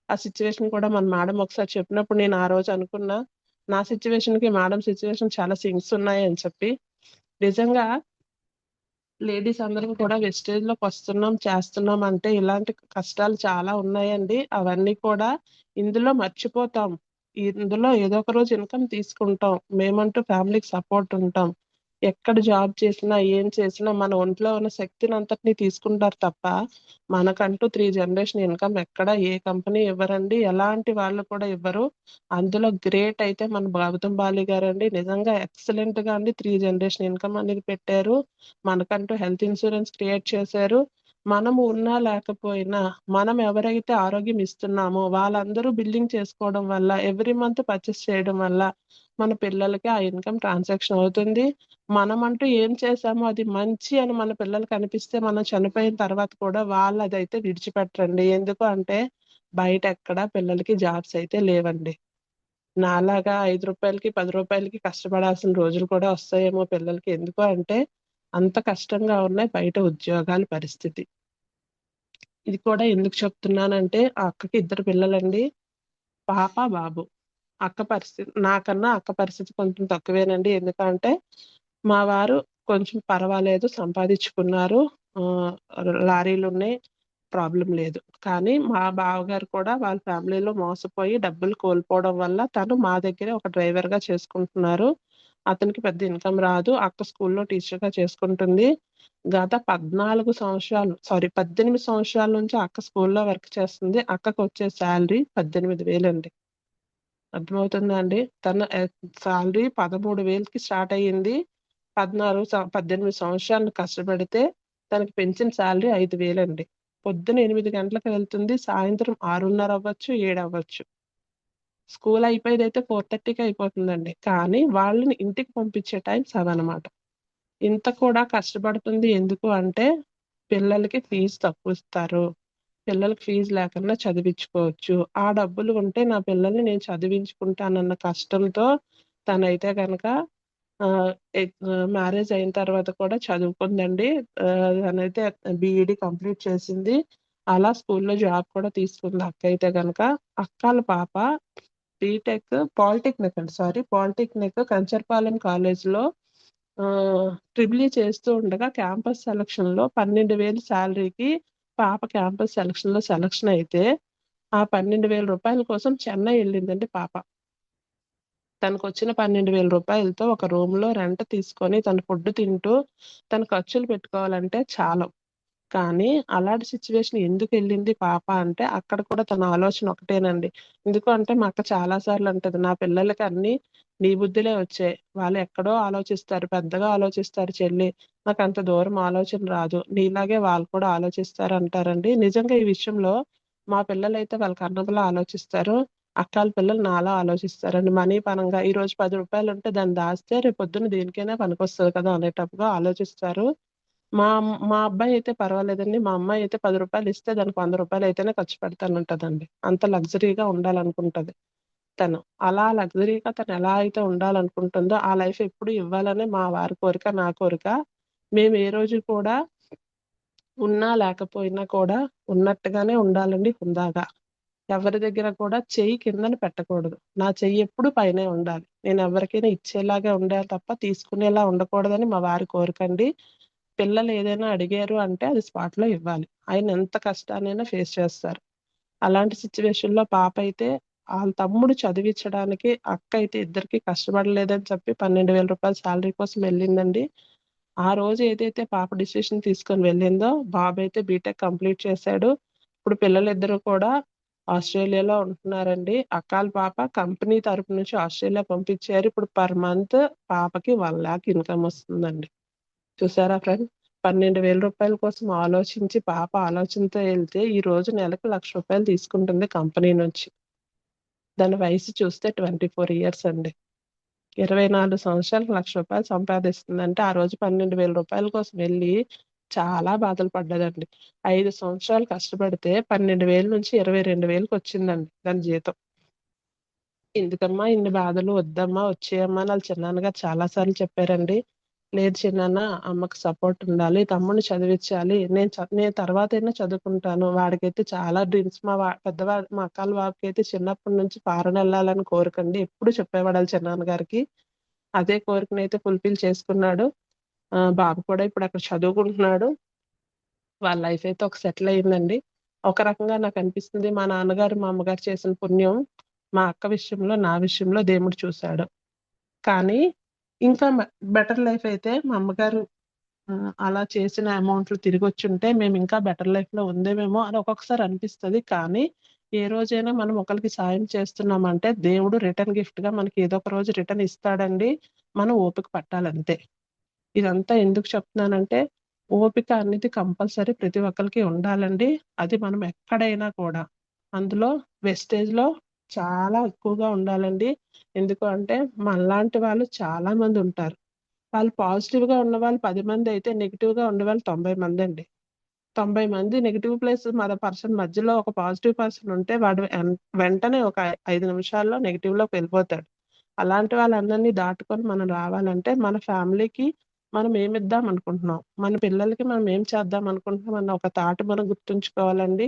ఆ సిట్యుయేషన్ కూడా మన మేడం ఒకసారి చెప్పినప్పుడు నేను ఆ రోజు అనుకున్నా. నా సిట్యుయేషన్‌కి మేడం సిట్యుయేషన్ చాలా సింక్స్ ఉన్నాయి అని చెప్పి. నిజంగా లేడీస్ అందరం కూడా వెస్టేజ్‌లోకి వస్తున్నాం, చేస్తున్నాం అంటే ఇలాంటి కష్టాలు చాలా ఉన్నాయండి. అవన్నీ కూడా ఇందులో మర్చిపోతాం. ఇందులో ఏదో ఒక రోజు ఇన్‌కమ్ తీసుకుంటాం. మేమంటూ ఫ్యామిలీకి సపోర్ట్ ఉంటాం. ఎక్కడ జాబ్ చేసినా, ఏం చేసినా మన ఒంట్లో ఉన్న శక్తినంతటిని తీసుకుంటారు తప్ప, మనకంటూ 3 జనరేషన్ ఇన్‌కమ్ ఎక్కడ ఏ కంపెనీ ఇవ్వరండి. ఎలాంటి వాళ్ళు కూడా ఇవ్వరు. అందులో గ్రేట్ అయితే మన గౌతమ్ బాలి గారండి. నిజంగా ఎక్సలెంట్‌గా అండి 3 జనరేషన్ ఇన్‌కమ్ అనేది పెట్టారు. మనకంటూ హెల్త్ ఇన్సూరెన్స్ క్రియేట్ చేశారు. మనము ఉన్నా లేకపోయినా మనం ఎవరైతే ఆరోగ్యం ఇస్తున్నామో వాళ్ళందరూ బిల్లింగ్ చేసుకోవడం వల్ల ఎవ్రీ మంత్ పర్చేస్ చేయడం వల్ల మన పిల్లలకి ఆ ఇన్‌కమ్ ట్రాన్సాక్షన్ అవుతుంది. మనమంటూ ఏం చేశామో అది మంచి అని మన పిల్లలకి అనిపిస్తే మనం చనిపోయిన తర్వాత కూడా వాళ్ళదైతే విడిచిపెట్టరండి. ఎందుకు అంటే బయట ఎక్కడ పిల్లలకి జాబ్స్ అయితే లేవండి. నాలాగా రూ. 5కి, రూ. 10కి కష్టపడాల్సిన రోజులు కూడా వస్తాయేమో పిల్లలకి. ఎందుకు అంటే అంత కష్టంగా ఉన్నాయి బయట ఉద్యోగాల పరిస్థితి. ఇది కూడా ఎందుకు చెప్తున్నానంటే ఆ అక్కకి 2 పిల్లలండి. పాప, బాబు. అక్క పరిస్థితి నాకన్నా అక్క పరిస్థితి కొంచెం తక్కువేనండి. ఎందుకంటే మా వారు కొంచెం పర్వాలేదు సంపాదించుకున్నారు. ఆహ్, లారీలున్నాయి. ప్రాబ్లమ్ లేదు. కానీ మా బావగారు కూడా వాళ్ళ ఫ్యామిలీలో మోసపోయి డబ్బులు కోల్పోవడం వల్ల తను మా దగ్గరే ఒక డ్రైవర్‌గా చేసుకుంటున్నారు. అతనికి పెద్ద ఇన్‌కమ్ రాదు. అక్క స్కూల్‌లో టీచర్‌గా చేసుకుంటుంది. గత 18 సంవత్సరాల నుంచి అక్క స్కూల్‌లో వర్క్ చేస్తుంది. అక్కకొచ్చే సాలరీ 18,000 అండి. అర్థమవుతుందా అండి? తన సాలరీ 13,000కి స్టార్ట్ అయ్యింది. 18 సంవత్సరాలు కష్టపడితే తనకి పెంచిన సాలరీ 5,000 అండి. పొద్దున 8 గంటలకు వెళ్తుంది. సాయంత్రం 6:30 అవ్వచ్చు, 7 అవ్వచ్చు. స్కూల్ అయిపోయేదైతే 4:30కి అయిపోతుందండి. కానీ వాళ్ళని ఇంటికి పంపించే టైం 7 అన్నమాట. ఇంత కూడా కష్టపడుతుంది ఎందుకు అంటే పిల్లలకి ఫీజు తక్కువిస్తారు. పిల్లలకి ఫీజు లేకుండా చదివించుకోవచ్చు. ఆ డబ్బులు ఉంటే నా పిల్లల్ని నేను చదివించుకుంటానన్న కష్టంతో తనైతే గనక ఆహ్, మ్యారేజ్ అయిన తర్వాత కూడా చదువుకుందండి. తనైతే బీఈడీ కంప్లీట్ చేసింది. అలా స్కూల్‌లో జాబ్ కూడా తీసుకుంది అక్కయితే గనక. అక్కోళ్ళ పాప పాలిటెక్నిక్ కంచరపాలెం కాలేజ్‌లో ట్రిపుల్ ఈ చేస్తూ ఉండగా క్యాంపస్ సెలక్షన్‌లో 12,000 సాలరీకి పాప క్యాంపస్ సెలక్షన్‌లో సెలక్షన్ అయితే, ఆ రూ. 12,000 కోసం చెన్నై ఎళ్ళిందండి పాప. తనకొచ్చిన రూ. 12,000తో ఒక రూమ్‌లో రెంట్ తీసుకొని తను ఫుడ్ తింటూ తన ఖర్చులు పెట్టుకోవాలంటే చాలవు. కానీ అలాంటి సిట్యుయేషన్ ఎందుకెళ్ళింది పాప అంటే అక్కడ కూడా తన ఆలోచన ఒకటేనండి. ఎందుకు అంటే మా అక్క చాలా సార్లు అంటది, "నా పిల్లలకి అన్నీ నీ బుద్ధులే వచ్చాయి. వాళ్ళు ఎక్కడో ఆలోచిస్తారు. పెద్దగా ఆలోచిస్తారు చెల్లి. నాకంత దూరం ఆలోచన రాదు. నీలాగే వాళ్ళు కూడా ఆలోచిస్తారు" అంటారండి. నిజంగా ఈ విషయంలో మా పిల్లలైతే వాళ్ళ కన్నమ్మలా ఆలోచిస్తారు. అక్కాళ్ళ పిల్లలు నాలా ఆలోచిస్తారండి. మనీ పరంగా ఈరోజు రూ. 10 ఉంటే దాన్ని దాస్తే రేపొద్దున దేనికైనా పనికొస్తది కదా! అనేటట్టుగా ఆలోచిస్తారు. మా అబ్బాయి అయితే పర్వాలేదండి. మా అమ్మాయి అయితే రూ. 10 ఇస్తే దానికి రూ. 100 అయితేనే ఖర్చు పెడతానంటదండి. అంత లగ్జరీగా ఉండాలనుకుంటది తను. అలా లగ్జరీగా తను ఎలా అయితే ఉండాలనుకుంటుందో ఆ లైఫ్ ఎప్పుడు ఇవ్వాలని మా వారి కోరిక, నా కోరిక. మేము ఏ రోజు కూడా ఉన్నా లేకపోయినా కూడా ఉన్నట్టుగానే ఉండాలండి హుందాగా. ఎవరి దగ్గర కూడా చెయ్యి కిందన పెట్టకూడదు. నా చెయ్యి ఎప్పుడు పైనే ఉండాలి. నేను ఎవరికైనా ఇచ్చేలాగా ఉండాలి తప్ప తీసుకునేలా ఉండకూడదని మా వారి కోరికండి. పిల్లలు ఏదైనా అడిగారు అంటే అది స్పాట్లో ఇవ్వాలి. ఆయన ఎంత కష్టాన్నైనా ఫేస్ చేస్తారు. అలాంటి సిచ్యువేషన్‌లో పాప అయితే ఆళ్ళ తమ్ముడు చదివిచ్చడానికి అక్క అయితే ఇద్దరికీ కష్టపడలేదని చెప్పి రూ. 12,000 సాలరీ కోసం వెళ్ళిందండి. ఆ రోజు ఏదైతే పాప డిసిషన్ తీసుకొని వెళ్ళిందో బాబైతే బీటెక్ కంప్లీట్ చేశాడు. ఇప్పుడు పిల్లలిద్దరూ కూడా ఆస్ట్రేలియాలో ఉంటున్నారండి. అక్కాళ్ళ పాప కంపెనీ తరపు నుంచి ఆస్ట్రేలియా పంపించారు. ఇప్పుడు పర్ మంత్ పాపకి 1,00,000 ఇన్‌కమ్ వస్తుందండి. చూసారా ఫ్రెండ్స్? రూ. 12,000 కోసం ఆలోచించి పాప ఆలోచనతో ఎళ్తే ఈ రోజు నెలకు రూ. 1,00,000 తీసుకుంటుంది కంపెనీ నుంచి. దాని వయసు చూస్తే 24 ఇయర్స్ అండి. 24 సంవత్సరాలకు రూ. 1,00,000 సంపాదిస్తుందంటే ఆ రోజు రూ. 12,000 కోసం వెళ్లి చాలా బాధలు పడ్డదండి. 5 సంవత్సరాలు కష్టపడితే 12,000 నుంచి 22,000కి వచ్చిందండి దాని జీతం. ఎందుకమ్మా ఇన్ని బాధలు వద్దమ్మా వచ్చేయమ్మా అని ఆళ్ళ చిన్నాన్నగారు చాలా సార్లు చెప్పారండి. లేదు చిన్నాన్న అమ్మకి సపోర్ట్ ఉండాలి. తమ్ముడిని చదివిచ్చాలి. నేను తర్వాతైనా చదువుకుంటాను. వాడికైతే చాలా డ్రీమ్స్ మా అక్కోళ్ళ బాబుకైతే చిన్నప్పటి నుంచి ఫారెన్ ఎళ్ళాలని కోరికండి. ఎప్పుడు చెప్పేవాడు ఆళ్ళ చిన్నాన్నగారికి. అదే కోరికనైతే ఫుల్‌ఫిల్ చేసుకున్నాడు. బాబు కూడా ఇప్పుడు అక్కడ చదువుకుంటున్నాడు. వాళ్ళ లైఫ్ అయితే ఒక సెటిల్ అయిందండి. ఒక రకంగా నాకనిపిస్తుంది మా నాన్నగారు, మా అమ్మగారు చేసిన పుణ్యం మా అక్క విషయంలో, నా విషయంలో దేవుడు చూసాడు. కానీ ఇంకా బెటర్ లైఫ్ అయితే మా అమ్మగారు అలా చేసిన అమౌంట్లు తిరిగొచ్చుంటే మేమింకా బెటర్ లైఫ్‌లో ఉందేమేమో అని ఒక్కొక్కసారి అనిపిస్తది. కానీ ఏ రోజైనా మనం ఒకళ్ళకి సాయం చేస్తున్నామంటే దేవుడు రిటర్న్ గిఫ్ట్‌గా మనకి ఏదో ఒక రోజు రిటర్న్ ఇస్తాడండి. మనం ఓపిక పట్టాలంతే. ఇదంతా ఎందుకు చెప్తున్నానంటే ఓపిక అనేది కంపల్సరీ ప్రతి ఒక్కళ్ళకి ఉండాలండి. అది మనం ఎక్కడైనా కూడా. అందులో వెస్టేజ్‌లో చాలా ఎక్కువగా ఉండాలండి. ఎందుకు అంటే మనలాంటి వాళ్ళు చాలా మందుంటారు. వాళ్ళు పాజిటివ్‌గా ఉన్నవాళ్ళు 10 మందైతే నెగెటివ్‌గా ఉండేవాళ్ళు 90 మందండి. 90 మంది నెగెటివ్ ప్లస్ పర్సన్ మధ్యలో ఒక పాజిటివ్ పర్సన్ ఉంటే వాడు వెంటనే ఒక 5 నిమిషాల్లో నెగెటివ్‌లోకి వెళ్ళిపోతాడు. అలాంటి వాళ్ళందరిని దాటుకొని మనం రావాలంటే మన ఫ్యామిలీకి మనం ఏమిద్దాం అనుకుంటున్నాం? మన పిల్లలకి మనం ఏం చేద్దాం అనుకుంటున్నాం అన్న ఒక థాట్ మనం గుర్తుంచుకోవాలండి.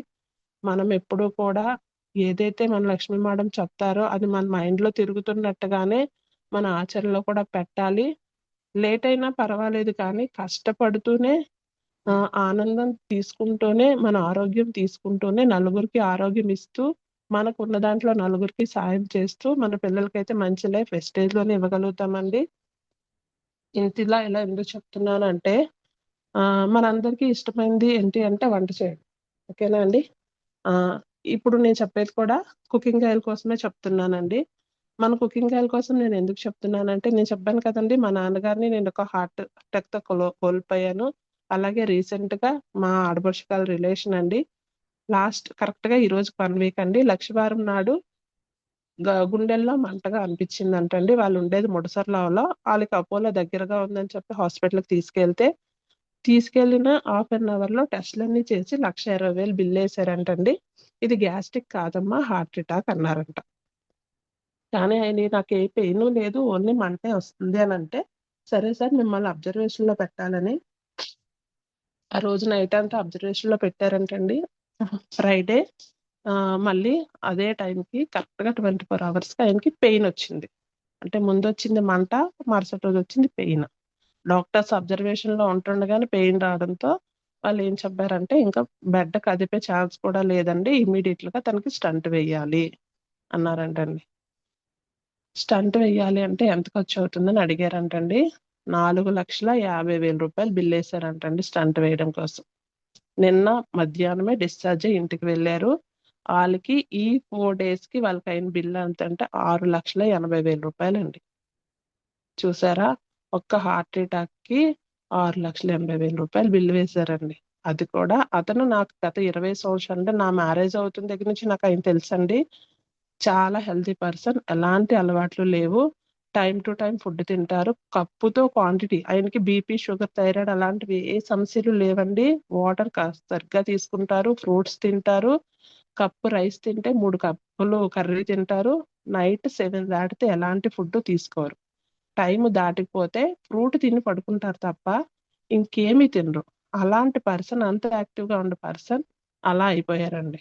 మనం ఎప్పుడూ కూడా ఏదైతే మన లక్ష్మీ మేడం చెప్తారో అది మన మైండ్‌లో తిరుగుతున్నట్టుగానే మన ఆచరణలో కూడా పెట్టాలి. లేట్ అయినా పర్వాలేదు కానీ కష్టపడుతూనే ఆనందం తీసుకుంటూనే, మన ఆరోగ్యం తీసుకుంటూనే నలుగురికి ఆరోగ్యం ఇస్తూ, మనకున్న దాంట్లో నలుగురికి సాయం చేస్తూ, మన పిల్లలకైతే మంచి లైఫ్ వెస్టేజ్‌లోనే ఇవ్వగలుగుతామండి. ఇలా ఎందుకు చెప్తున్నానంటే మనందరికీ ఇష్టమైనది ఏంటి అంటే వంట చేయడం. ఓకేనా అండి? ఆహ్, ఇప్పుడు నేను చెప్పేది కూడా కుకింగ్ ఆయిల్ కోసమే చెప్తున్నానండి. మన కుకింగ్ ఆయిల్ కోసం నేనెందుకు చెప్తున్నానంటే, నేను చెప్పాను కదండీ! మా నాన్నగారిని నేనొక హార్ట్ అటాక్‌తో కోల్పోయాను. అలాగే రీసెంట్‌గా మా ఆడపడుచు గారి రిలేషన్ అండి. లాస్ట్ కరెక్ట్‌గా ఈ రోజుకి 1 వీక్ అండి. లక్షవారం నాడు గుండెల్లో మంటగా అనిపిచ్చిందంటండి. వాళ్ళుండేది ముడసర్లాలో. ఆళ్ళకి అపోలో దగ్గరగా ఉందని చెప్పి హాస్పిటల్‌కి తీసుకెళ్ళిన హాఫ్ అన్ అవర్‌లో టెస్ట్‌లన్నీ చేసి 1,20,000 బిల్లేశారంటండి. ఇది గ్యాస్ట్రిక్ కాదమ్మా హార్ట్ అటాక్ అన్నారంట. కానీ ఆయన నాకే పెయిను లేదు. ఓన్లీ మంటే వస్తుంది అనంటే, సరే సార్ మిమ్మల్ని అబ్జర్వేషన్‌లో పెట్టాలని ఆ రోజు నైట్ అంతా అబ్జర్వేషన్‌లో పెట్టారంటండి. ఫ్రైడే మళ్ళీ అదే టైంకి కరెక్ట్‌గా 24 అవర్స్‌కి ఆయనకి పెయినొచ్చింది. అంటే ముందొచ్చింది మంట, మరుసటి రోజొచ్చింది పెయిన్. డాక్టర్స్ అబ్జర్వేషన్‌లో ఉంటుండగానే పెయిన్ రావడంతో వాళ్ళేం చెప్పారంటే, ఇంకా బెడ్ కదిపే ఛాన్స్ కూడా లేదండి. ఇమ్మీడియేట్‌గా తనకి స్టంట్ వెయ్యాలి అన్నారంటండి. స్టంట్ వెయ్యాలి అంటే ఎంత ఖర్చవుతుందని అడిగారంటండి. రూ. 4,50,000 బిల్లేశారంటండి స్టంట్ వేయడం కోసం. నిన్న మధ్యాహ్నమే డిశ్చార్జ్ అయ్యి ఇంటికి వెళ్లారు. ఆళ్ళకి ఈ 4 డేస్‌కి వాళ్ళకయిన బిల్ ఎంతంటే రూ. 6,80,000 చూసారా? ఒక్క హార్ట్ అటాక్‌కి రూ. 6,80,000 బిల్ వేశారండి. అది కూడా అతను నాకు గత 20 సంవత్సరాలు అంటే నా మ్యారేజ్ అవుతున్న దగ్గర నుంచి నాకాయన తెలుసండి. చాలా హెల్తీ పర్సన్. ఎలాంటి అలవాట్లు లేవు. టైమ్ టు టైమ్ ఫుడ్ తింటారు. కప్పుతో క్వాంటిటీ ఆయనకి బీపీ, షుగర్, థైరాయిడ్ అలాంటివి ఏ సమస్యలు లేవండి. వాటర్ సరిగ్గా తీసుకుంటారు. ఫ్రూట్స్ తింటారు. కప్పు రైస్ తింటే 3 కప్పులు కర్రీ తింటారు. నైట్ 7 దాటితే ఎలాంటి ఫుడ్డు తీసుకోరు. టైమ్ దాటిపోతే ఫ్రూట్ తిని పడుకుంటారు తప్ప ఇంకేమీ తినరు. అలాంటి పర్సన్, అంత యాక్టివ్ గా ఉండే పర్సన్ అలా అయిపోయారండి.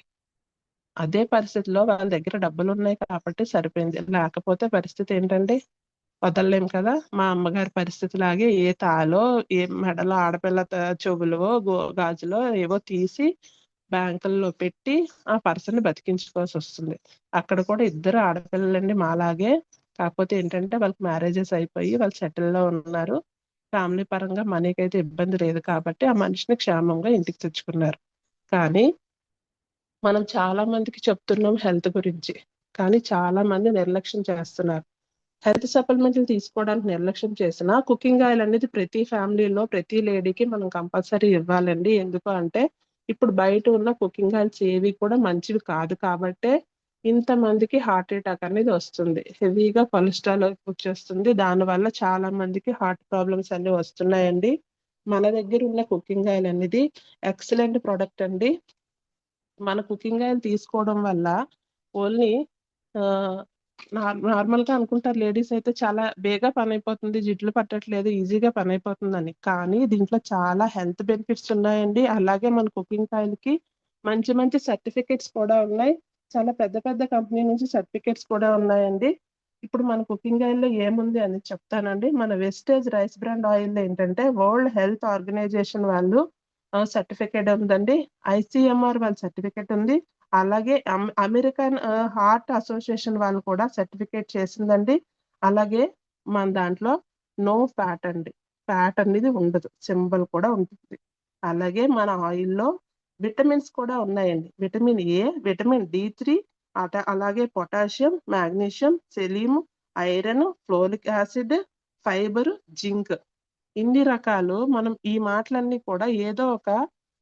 అదే పరిస్థితిలో వాళ్ళ దగ్గర డబ్బులు ఉన్నాయి కాబట్టి సరిపోయింది, లేకపోతే పరిస్థితి ఏంటండి? వదలలేం కదా. మా అమ్మగారి పరిస్థితి లాగే ఏ తాలో ఏ మెడలో ఆడపిల్ల చెవులో గాజులో ఏవో తీసి బ్యాంకుల్లో పెట్టి ఆ పర్సన్ బతికించుకోవాల్సి వస్తుంది. అక్కడ కూడా ఇద్దరు ఆడపిల్లలండి మాలాగే. కాకపోతే ఏంటంటే వాళ్ళకి మ్యారేజెస్ అయిపోయి వాళ్ళు సెటిల్ లో ఉన్నారు. ఫ్యామిలీ పరంగా మనీకి అయితే ఇబ్బంది లేదు కాబట్టి ఆ మనిషిని క్షేమంగా ఇంటికి తెచ్చుకున్నారు. కానీ మనం చాలా మందికి చెప్తున్నాం హెల్త్ గురించి, కానీ చాలా మంది నిర్లక్ష్యం చేస్తున్నారు. హెల్త్ సప్లిమెంట్లు తీసుకోవడానికి నిర్లక్ష్యం చేసిన కుకింగ్ ఆయిల్ అనేది ప్రతి ఫ్యామిలీలో ప్రతి లేడీకి మనం కంపల్సరీ ఇవ్వాలండి. ఎందుకు అంటే ఇప్పుడు బయట ఉన్న కుకింగ్ ఆయిల్స్ ఏవి కూడా మంచివి కాదు కాబట్టే ఇంతమందికి హార్ట్ అటాక్ అనేది వస్తుంది. హెవీగా కొలెస్ట్రాల్ వచ్చేస్తుంది. దానివల్ల చాలా మందికి హార్ట్ ప్రాబ్లమ్స్ అన్ని వస్తున్నాయండి. మన దగ్గర ఉన్న కుకింగ్ ఆయిల్ అనేది ఎక్సలెంట్ ప్రొడక్ట్ అండి. మన కుకింగ్ ఆయిల్ తీసుకోవడం వల్ల ఓన్లీ నార్మల్ గా అనుకుంటారు లేడీస్ అయితే చాలా బేగా పని అయిపోతుంది, జిడ్లు పట్టట్లేదు, ఈజీగా పని అయిపోతుందని. కానీ దీంట్లో చాలా హెల్త్ బెనిఫిట్స్ ఉన్నాయండి. అలాగే మన కుకింగ్ ఆయిల్ కి మంచి మంచి సర్టిఫికెట్స్ కూడా ఉన్నాయి. చాలా పెద్ద పెద్ద కంపెనీ నుంచి సర్టిఫికెట్స్ కూడా ఉన్నాయండి. ఇప్పుడు మన కుకింగ్ ఆయిల్ లో ఏముంది అని చెప్తానండి. మన వెస్టేజ్ రైస్ బ్రాండ్ ఆయిల్ ఏంటంటే వరల్డ్ హెల్త్ ఆర్గనైజేషన్ వాళ్ళు సర్టిఫికేట్ ఉందండి. ICMR వాళ్ళ సర్టిఫికేట్ ఉంది. అలాగే అమెరికన్ హార్ట్ అసోసియేషన్ వాళ్ళు కూడా సర్టిఫికేట్ చేసిందండి. అలాగే మన దాంట్లో నో ఫ్యాట్ అండి, ఫ్యాట్ అనేది ఉండదు, సింబల్ కూడా ఉంటుంది. అలాగే మన ఆయిల్లో విటమిన్స్ కూడా ఉన్నాయండి. విటమిన్ A, విటమిన్ D3, అలాగే potassium, magnesium, selenium, iron, folic acid, fibre, zinc, ఇన్ని రకాలు. మనం ఈ మాటలన్నీ కూడా ఏదో ఒక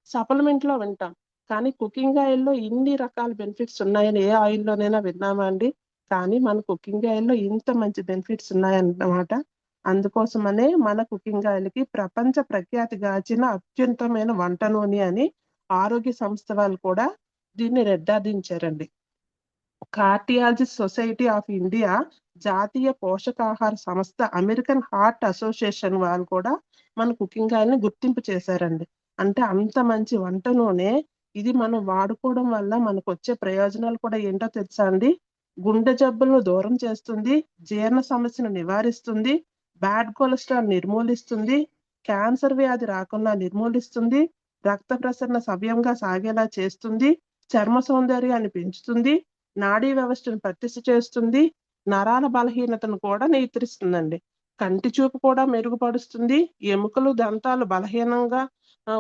సప్లిమెంట్ లో వింటాం, కానీ కుకింగ్ ఆయిల్లో ఇన్ని రకాల బెనిఫిట్స్ ఉన్నాయని ఏ ఆయిల్లోనైనా విన్నామా అండి? కానీ మన కుకింగ్ ఆయిల్లో ఇంత మంచి బెనిఫిట్స్ ఉన్నాయన్నమాట. అందుకోసమనే మన కుకింగ్ ఆయిల్ కి ప్రపంచ ప్రఖ్యాతి గాంచిన అత్యుత్తమైన వంట నూనె అని ఆరోగ్య సంస్థ వాళ్ళు కూడా దీన్ని నిర్ధారించారండి. కార్డియాలజీ సొసైటీ ఆఫ్ ఇండియా, జాతీయ పోషకాహార సంస్థ, అమెరికన్ హార్ట్ అసోసియేషన్ వాళ్ళు కూడా మన కుకింగ్ ఆయిల్ ని గుర్తింపు చేశారండి. అంటే అంత మంచి వంట నూనె ఇది. మనం వాడుకోవడం వల్ల మనకు వచ్చే ప్రయోజనాలు కూడా ఏంటో తెలుసా అండి? గుండె జబ్బులను దూరం చేస్తుంది, జీర్ణ సమస్యను నివారిస్తుంది, బ్యాడ్ కొలెస్ట్రాల్ నిర్మూలిస్తుంది, క్యాన్సర్ వ్యాధి రాకుండా నిర్మూలిస్తుంది, రక్త ప్రసరణ సవ్యంగా సాగేలా చేస్తుంది, చర్మ సౌందర్యాన్ని పెంచుతుంది, నాడీ వ్యవస్థను పటిష్ట చేస్తుంది, నరాల బలహీనతను కూడా నియంత్రిస్తుందండి, కంటి చూపు కూడా మెరుగుపరుస్తుంది, ఎముకలు దంతాలు బలహీనంగా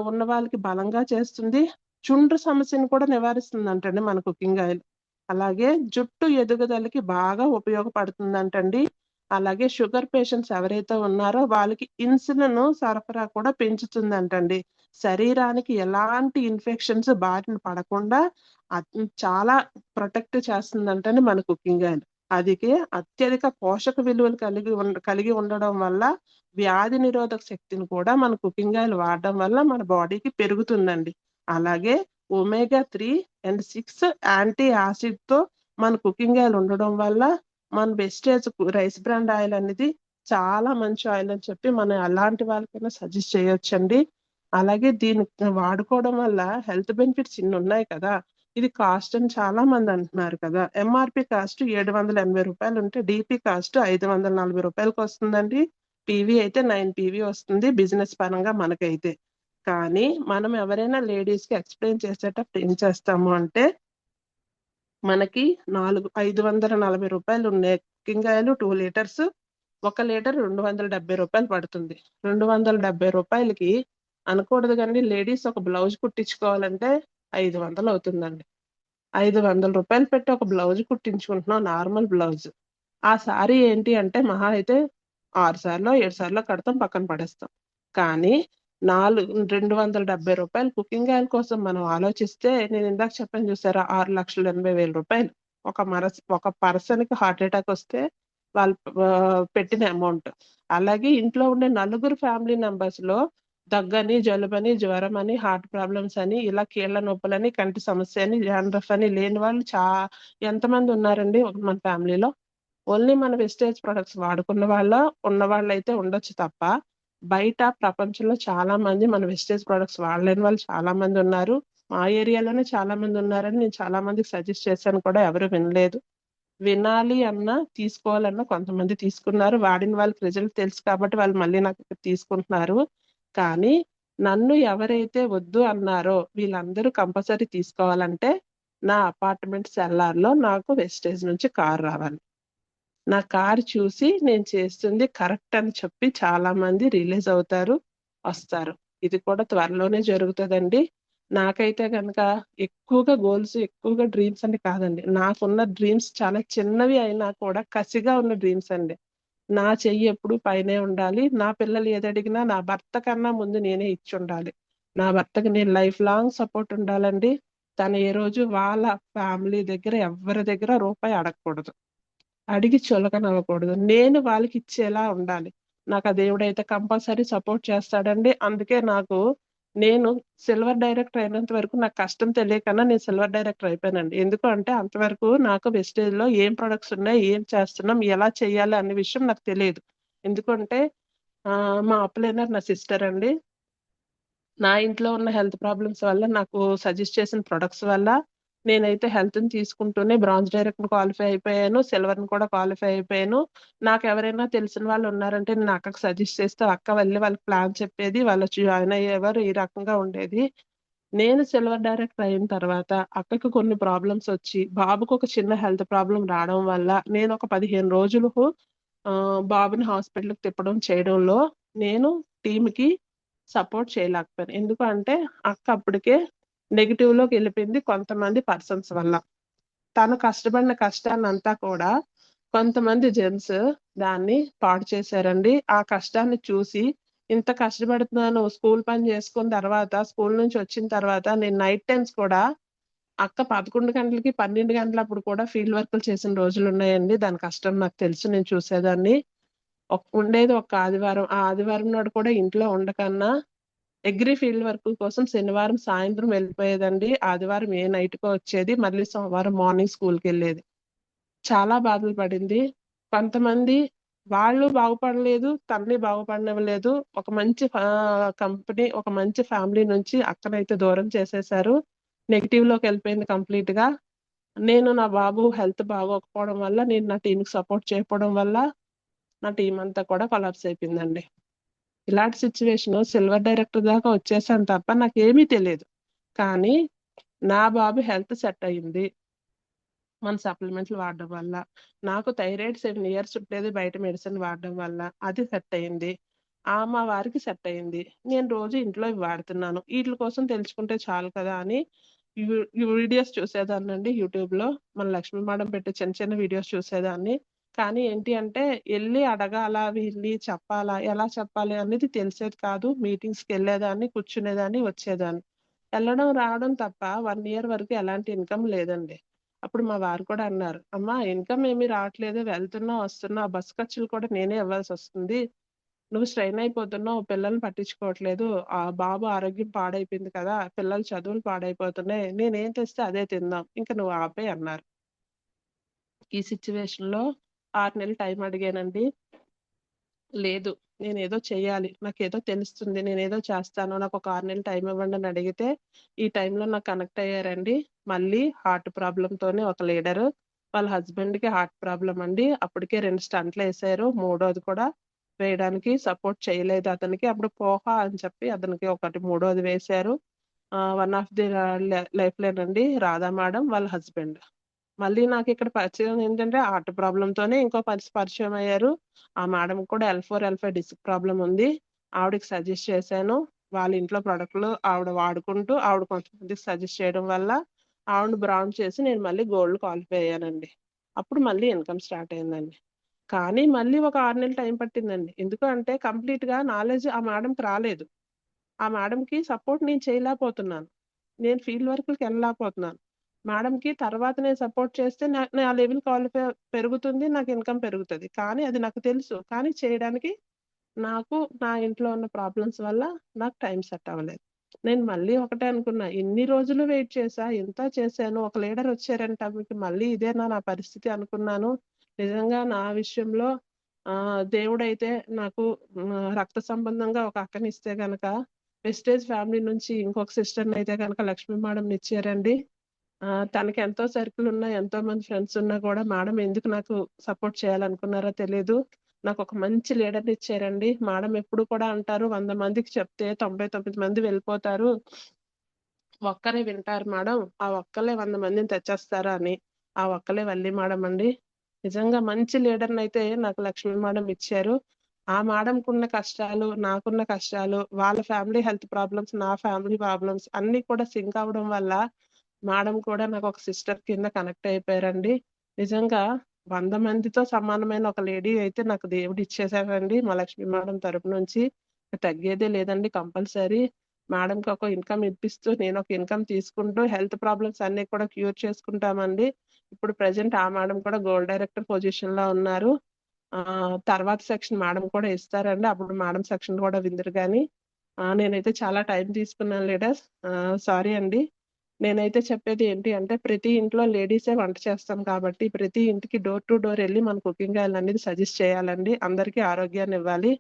ఉన్న వాళ్ళకి బలంగా చేస్తుంది, చుండ్రు సమస్యను కూడా నివారిస్తుంది అంటండి మన కుకింగ్ ఆయిల్. అలాగే జుట్టు ఎదుగుదలకి బాగా ఉపయోగపడుతుందంటండి. అలాగే షుగర్ పేషెంట్స్ ఎవరైతే ఉన్నారో వాళ్ళకి ఇన్సులిన్ సరఫరా కూడా పెంచుతుందంటండి. శరీరానికి ఎలాంటి ఇన్ఫెక్షన్స్ బారిన పడకుండా చాలా ప్రొటెక్ట్ చేస్తుందంటండి మన కుకింగ్ ఆయిల్. అదికే అత్యధిక పోషక విలువలు కలిగి ఉండడం వల్ల వ్యాధి నిరోధక శక్తిని కూడా మన కుకింగ్ ఆయిల్ వాడడం వల్ల మన బాడీకి పెరుగుతుందండి. అలాగే omega-3 and 6 యాంటీ యాసిడ్ తో మన కుకింగ్ ఆయిల్ ఉండడం వల్ల మన వెస్టేజ్ రైస్ బ్రాండ్ ఆయిల్ అనేది చాలా మంచి ఆయిల్ అని చెప్పి మనం అలాంటి వాళ్ళకైనా సజెస్ట్ చేయొచ్చండి. అలాగే దీన్ని వాడుకోవడం వల్ల హెల్త్ బెనిఫిట్స్ ఇన్ని ఉన్నాయి కదా. ఇది కాస్ట్ అని చాలా మంది అంటున్నారు కదా. MRP కాస్ట్ 780 రూపాయలు ఉంటే DP కాస్ట్ 540 రూపాయలకి వస్తుందండి. PV అయితే 9 PV వస్తుంది బిజినెస్ పరంగా మనకైతే. కానీ మనం ఎవరైనా లేడీస్ కి ఎక్స్ప్లెయిన్ చేసేటప్పుడు ఏం చేస్తాము అంటే మనకి 540 రూపాయలు ఉన్నాయి కుకింగ్ ఆయిల్ 2 లీటర్స్. 1 లీటర్ 270 రూపాయలు పడుతుంది. 270 రూపాయలకి అనకూడదు కానీ లేడీస్ ఒక బ్లౌజ్ కుట్టించుకోవాలంటే 500 అవుతుందండి. 500 రూపాయలు పెట్టి ఒక బ్లౌజ్ కుట్టించుకుంటున్నాం, నార్మల్ బ్లౌజ్. ఆ సారీ ఏంటి అంటే మహా అయితే 6 సార్లు 7 సార్లు కడతాం, పక్కన పడేస్తాం. కానీ 270 రూపాయలు కుకింగ్ ఆయిల్ కోసం మనం ఆలోచిస్తే, నేను ఇందాక చెప్పాను చూసారా 6,80,000 రూపాయలు ఒక పర్సన్ కి హార్ట్ అటాక్ వస్తే వాళ్ళు పెట్టిన అమౌంట్. అలాగే ఇంట్లో ఉండే నలుగురు ఫ్యామిలీ మెంబర్స్ లో దగ్గని, జలుబని, జ్వరం అని, హార్ట్ ప్రాబ్లమ్స్ అని, ఇలా కీళ్ల నొప్పులని, కంటి సమస్య అని, డాండ్రఫ్ అని లేని వాళ్ళు ఎంతమంది ఉన్నారండి మన ఫ్యామిలీలో? ఓన్లీ మన వెస్టేజ్ ప్రొడక్ట్స్ వాడుకున్న ఉన్న వాళ్ళు అయితే ఉండొచ్చు తప్ప బయట ప్రపంచంలో చాలా మంది మన వెస్టేజ్ ప్రొడక్ట్స్ వాడలేని వాళ్ళు చాలా మంది ఉన్నారు. మా ఏరియాలోనే చాలా మంది ఉన్నారని నేను చాలా మందికి సజెస్ట్ చేశాను కూడా, ఎవరు వినలేదు. వినాలి అన్నా తీసుకోవాలన్నా కొంతమంది తీసుకున్నారు. వాడిన వాళ్ళకి రిజల్ట్ తెలుసు కాబట్టి వాళ్ళు మళ్ళీ నాకు ఇక్కడ తీసుకుంటున్నారు. కానీ నన్ను ఎవరైతే వద్దు అన్నారో వీళ్ళందరూ కంపల్సరీ తీసుకోవాలంటే నా అపార్ట్మెంట్ సెల్లార్లో నాకు వెస్టేజ్ నుంచి కార్ రావాలి. నా కార్ చూసి నేను చేస్తుంది కరెక్ట్ అని చెప్పి చాలా మంది రిలీజ్ అవుతారు, వస్తారు. ఇది కూడా త్వరలోనే జరుగుతుందండి. నాకైతే కనుక ఎక్కువగా గోల్స్, ఎక్కువగా డ్రీమ్స్ అని కాదండి. నాకున్న డ్రీమ్స్ చాలా చిన్నవి అయినా కూడా కసిగా ఉన్న డ్రీమ్స్ అండి. నా చెయ్యి ఎప్పుడు పైనే ఉండాలి. నా పిల్లలు ఏదడిగినా నా భర్త కన్నా ముందు నేనే ఇచ్చి ఉండాలి. నా భర్తకి నేను లైఫ్ లాంగ్ సపోర్ట్ ఉండాలండి. తను ఏ రోజు వాళ్ళ ఫ్యామిలీ దగ్గర ఎవరి దగ్గర రూపాయి అడగకూడదు, అడిగి చులకనవ్వకూడదు. నేను వాళ్ళకి ఇచ్చేలా ఉండాలి. నాకు ఆ దేవుడైతే కంపల్సరీ సపోర్ట్ చేస్తాడండి. అందుకే నేను సిల్వర్ డైరెక్టర్ అయినంత వరకు నాకు కష్టం తెలియకన్నా నేను సిల్వర్ డైరెక్టర్ అయిపోయానండి. ఎందుకు అంటే అంతవరకు నాకు వెస్టేజ్ లో ఏం ప్రొడక్ట్స్ ఉన్నాయి, ఏం చేస్తున్నాం, ఎలా చేయాలి అనే విషయం నాకు తెలియదు. ఎందుకంటే మా అప్లైనర్ నా సిస్టర్ అండి. నా ఇంట్లో ఉన్న హెల్త్ ప్రాబ్లమ్స్ వల్ల నాకు సజెస్ట్ చేసిన ప్రొడక్ట్స్ వల్ల నేనైతే హెల్త్ ని తీసుకుంటూనే బ్రాంజ్ డైరెక్టర్ క్వాలిఫై అయిపోయాను, సిల్వర్ ని కూడా క్వాలిఫై అయిపోయాను. నాకు ఎవరైనా తెలిసిన వాళ్ళు ఉన్నారంటే నేను అక్కకి సజెస్ట్ చేస్తే అక్క వెళ్ళి వాళ్ళకి ప్లాన్ చెప్పేది, వాళ్ళు జాయిన్ అయ్యేవారు. ఈ రకంగా ఉండేది. నేను సిల్వర్ డైరెక్టర్ అయిన తర్వాత అక్కకి కొన్ని ప్రాబ్లమ్స్ వచ్చి బాబుకు ఒక చిన్న హెల్త్ ప్రాబ్లం రావడం వల్ల నేను ఒక 15 రోజులు బాబుని హాస్పిటల్కి తిప్పడం చేయడంలో నేను టీంకి సపోర్ట్ చేయలేకపోయాను. ఎందుకు అంటే అక్క అప్పటికే నెగిటివ్ లోకి వెళ్ళిపోయింది కొంతమంది పర్సన్స్ వల్ల. తను కష్టపడిన కష్టాన్ని అంతా కూడా కొంతమంది జెంట్స్ దాన్ని పాడు చేశారండి. ఆ కష్టాన్ని చూసి ఇంత కష్టపడుతున్నాను, స్కూల్ పని చేసుకున్న తర్వాత, స్కూల్ నుంచి వచ్చిన తర్వాత నేను నైట్ టైమ్స్ కూడా అక్క 11 గంటలకి 12 గంటలప్పుడు కూడా ఫీల్డ్ వర్క్లు చేసిన రోజులు ఉన్నాయండి. దాని కష్టం నాకు తెలుసు, నేను చూసేదాన్ని. ఉండేది ఒక ఆదివారం. ఆ ఆదివారం నాడు కూడా ఇంట్లో ఉండకన్నా అగ్రి ఫీల్డ్ వర్క్ కోసం శనివారం సాయంత్రం వెళ్ళిపోయేదండి. ఆదివారం ఏ నైట్కో వచ్చేది, మళ్ళీ సోమవారం మార్నింగ్ స్కూల్కి వెళ్ళేది. చాలా బాధలు పడింది. కొంతమంది వాళ్ళు బాగుపడలేదు, తనని బాగుపడనివ్వలేదు. ఒక మంచి కంపెనీ, ఒక మంచి ఫ్యామిలీ నుంచి అక్కనైతే దూరం చేసేశారు. నెగిటివ్ లోకి వెళ్ళిపోయింది కంప్లీట్ గా. నేను నా బాబు హెల్త్ బాగోకపోవడం వల్ల, నేను నా టీంకి సపోర్ట్ చేయకపోవడం వల్ల నా టీం అంతా కూడా కొలాప్స్ అయిపోయిందండి. ఇలాంటి సిచ్యువేషన్ సిల్వర్ డైరెక్టర్ దాకా వచ్చేసాను తప్ప నాకేమీ తెలియదు. కానీ నా బాబు హెల్త్ సెట్ అయ్యింది మన సప్లిమెంట్లు వాడడం వల్ల. నాకు థైరాయిడ్ 7 years ఉండేది, బయట మెడిసిన్ వాడడం వల్ల అది సెట్ అయ్యింది. మా వారికి సెట్ అయ్యింది. నేను రోజు ఇంట్లో ఇవి వాడుతున్నాను. వీటి కోసం తెలుసుకుంటే చాలు కదా అని వీడియోస్ చూసేదాన్నండి యూట్యూబ్ లో. మన లక్ష్మీ మేడం పెట్టే చిన్న చిన్న వీడియోస్ చూసేదాన్ని. కానీ ఏంటి అంటే వెళ్ళి అడగాల, వెళ్ళి చెప్పాలా, ఎలా చెప్పాలి అనేది తెలిసేది కాదు. మీటింగ్స్కి వెళ్ళేదాన్ని, కూర్చునేదాన్ని, వచ్చేదాన్ని. వెళ్ళడం రావడం తప్ప 1 year వరకు ఎలాంటి ఇన్కమ్ లేదండి. అప్పుడు మా వారు కూడా అన్నారు, అమ్మా ఇన్కమ్ ఏమీ రావట్లేదు, వెళ్తున్నా వస్తున్నా, బస్ ఖర్చులు కూడా నేనే ఇవ్వాల్సి వస్తుంది, నువ్వు స్ట్రెయిన్ అయిపోతున్నావు, పిల్లల్ని పట్టించుకోవట్లేదు, ఆ బాబు ఆరోగ్యం పాడైపోయింది కదా, పిల్లల చదువులు పాడైపోతున్నాయి, నేనేం తెస్తే అదే తిందాం, ఇంకా నువ్వు ఆపే అన్నారు. ఈ సిచ్యువేషన్ లో 6 నెలలు టైం అడిగానండి. లేదు, నేనేదో చెయ్యాలి, నాకేదో తెలుస్తుంది, నేనేదో చేస్తాను, నాకు ఒక 6 నెలలు టైం ఇవ్వండి అని అడిగితే ఈ టైంలో నాకు కనెక్ట్ అయ్యారండి. మళ్ళీ హార్ట్ ప్రాబ్లంతోనే ఒక లీడరు, వాళ్ళ హస్బెండ్ కి హార్ట్ ప్రాబ్లం అండి. అప్పటికే 2 స్టంట్లు వేసారు, మూడోది కూడా వేయడానికి సపోర్ట్ చేయలేదు అతనికి. అప్పుడు పోహ అని చెప్పి అతనికి ఒకటి మూడోది వేశారు. One of the life line అండి, రాధా మేడం వాళ్ళ హస్బెండ్. మళ్ళీ నాకు ఇక్కడ పరిచయం ఏంటంటే హార్ట్ ప్రాబ్లంతోనే ఇంకో పరిచయం అయ్యారు. ఆ మేడం కూడా L4, L5 డిస్క్ ప్రాబ్లం ఉంది. ఆవిడకి సజెస్ట్ చేశాను. వాళ్ళ ఇంట్లో ప్రొడక్ట్లు ఆవిడ వాడుకుంటూ ఆవిడ కొంతమందికి సజెస్ట్ చేయడం వల్ల ఆవిడ బ్రౌన్ చేసి నేను మళ్ళీ గోల్డ్ క్వాలిఫై అయ్యానండి. అప్పుడు మళ్ళీ ఇన్కమ్ స్టార్ట్ అయిందండి. కానీ మళ్ళీ ఒక 6 నెలలు టైం పట్టిందండి. ఎందుకు అంటే కంప్లీట్ గా నాలెడ్జ్ ఆ మేడంకి రాలేదు. ఆ మేడంకి సపోర్ట్ నేను చేయలేకపోతున్నాను. నేను ఫీల్డ్ వర్క్లకి వెళ్ళలేకపోతున్నాను. మేడంకి తర్వాత నేను సపోర్ట్ చేస్తే నా లెవెల్ క్వాలిఫై పెరుగుతుంది, నాకు ఇన్కమ్ పెరుగుతుంది. కానీ అది నాకు తెలుసు. కానీ చేయడానికి నాకు నా ఇంట్లో ఉన్న ప్రాబ్లమ్స్ వల్ల నాకు టైం సెట్ అవ్వలేదు. నేను మళ్ళీ ఒకటే అనుకున్నా, ఎన్ని రోజులు వెయిట్ చేశా, ఎంత చేశాను, ఒక లీడర్ వచ్చారంట, మీకు మళ్ళీ ఇదేనా నా పరిస్థితి అనుకున్నాను. నిజంగా నా విషయంలో దేవుడైతే నాకు రక్త సంబంధంగా ఒక అక్కనిస్తే గనక వెస్టేజ్ ఫ్యామిలీ నుంచి ఇంకొక సిస్టర్ని అయితే కనుక లక్ష్మీ మేడం ఇచ్చారండి. తనకి ఎంతో సర్కిల్ ఉన్నా, ఎంతో మంది ఫ్రెండ్స్ ఉన్నా కూడా మేడం ఎందుకు నాకు సపోర్ట్ చేయాలనుకున్నారో తెలియదు. నాకు ఒక మంచి లీడర్ని ఇచ్చారండి. మేడం ఎప్పుడు కూడా అంటారు, 100 మందికి చెప్తే 99 మంది వెళ్ళిపోతారు, ఒక్కరే వింటారు మేడం, ఆ ఒక్కలే 100 మందిని తెచ్చేస్తారు అని. ఆ ఒక్కలే వల్లి మేడం అండి. నిజంగా మంచి లీడర్ని అయితే నాకు లక్ష్మీ మేడం ఇచ్చారు. ఆ మేడంకున్న కష్టాలు, నాకున్న కష్టాలు, వాళ్ళ ఫ్యామిలీ హెల్త్ ప్రాబ్లమ్స్, నా ఫ్యామిలీ ప్రాబ్లమ్స్ అన్ని కూడా సింక్ అవడం వల్ల మేడం కూడా నాకు ఒక సిస్టర్ కింద కనెక్ట్ అయిపోయారండి. నిజంగా 100 మందితో సమానమైన ఒక లేడీ అయితే నాకు దేవుడు ఇచ్చేసారండి మా లక్ష్మీ మేడం తరపు నుంచి. తగ్గేదే లేదండి, కంపల్సరీ మేడంకి ఒక ఇన్కమ్ ఇప్పిస్తూ నేను ఒక ఇన్కమ్ తీసుకుంటూ హెల్త్ ప్రాబ్లమ్స్ అన్ని కూడా క్యూర్ చేసుకుంటామండి. ఇప్పుడు ప్రజెంట్ ఆ మేడం కూడా గోల్డ్ డైరెక్టర్ పొజిషన్ లో ఉన్నారు. తర్వాత సెక్షన్ మేడం కూడా ఇస్తారండి, అప్పుడు మేడం సెక్షన్ కూడా విందురు కానీ. నేనైతే చాలా టైం తీసుకున్నాను లీడర్స్, సారీ అండి. నేనైతే చెప్పేది ఏంటి అంటే, ప్రతి ఇంట్లో లేడీసే వంట చేస్తాం కాబట్టి ప్రతి ఇంటికి డోర్ టు డోర్ వెళ్ళి మన కుకింగ్ ఆయిల్ అనేది సజెస్ట్ చేయాలండి. అందరికీ ఆరోగ్యాన్ని ఇవ్వాలి.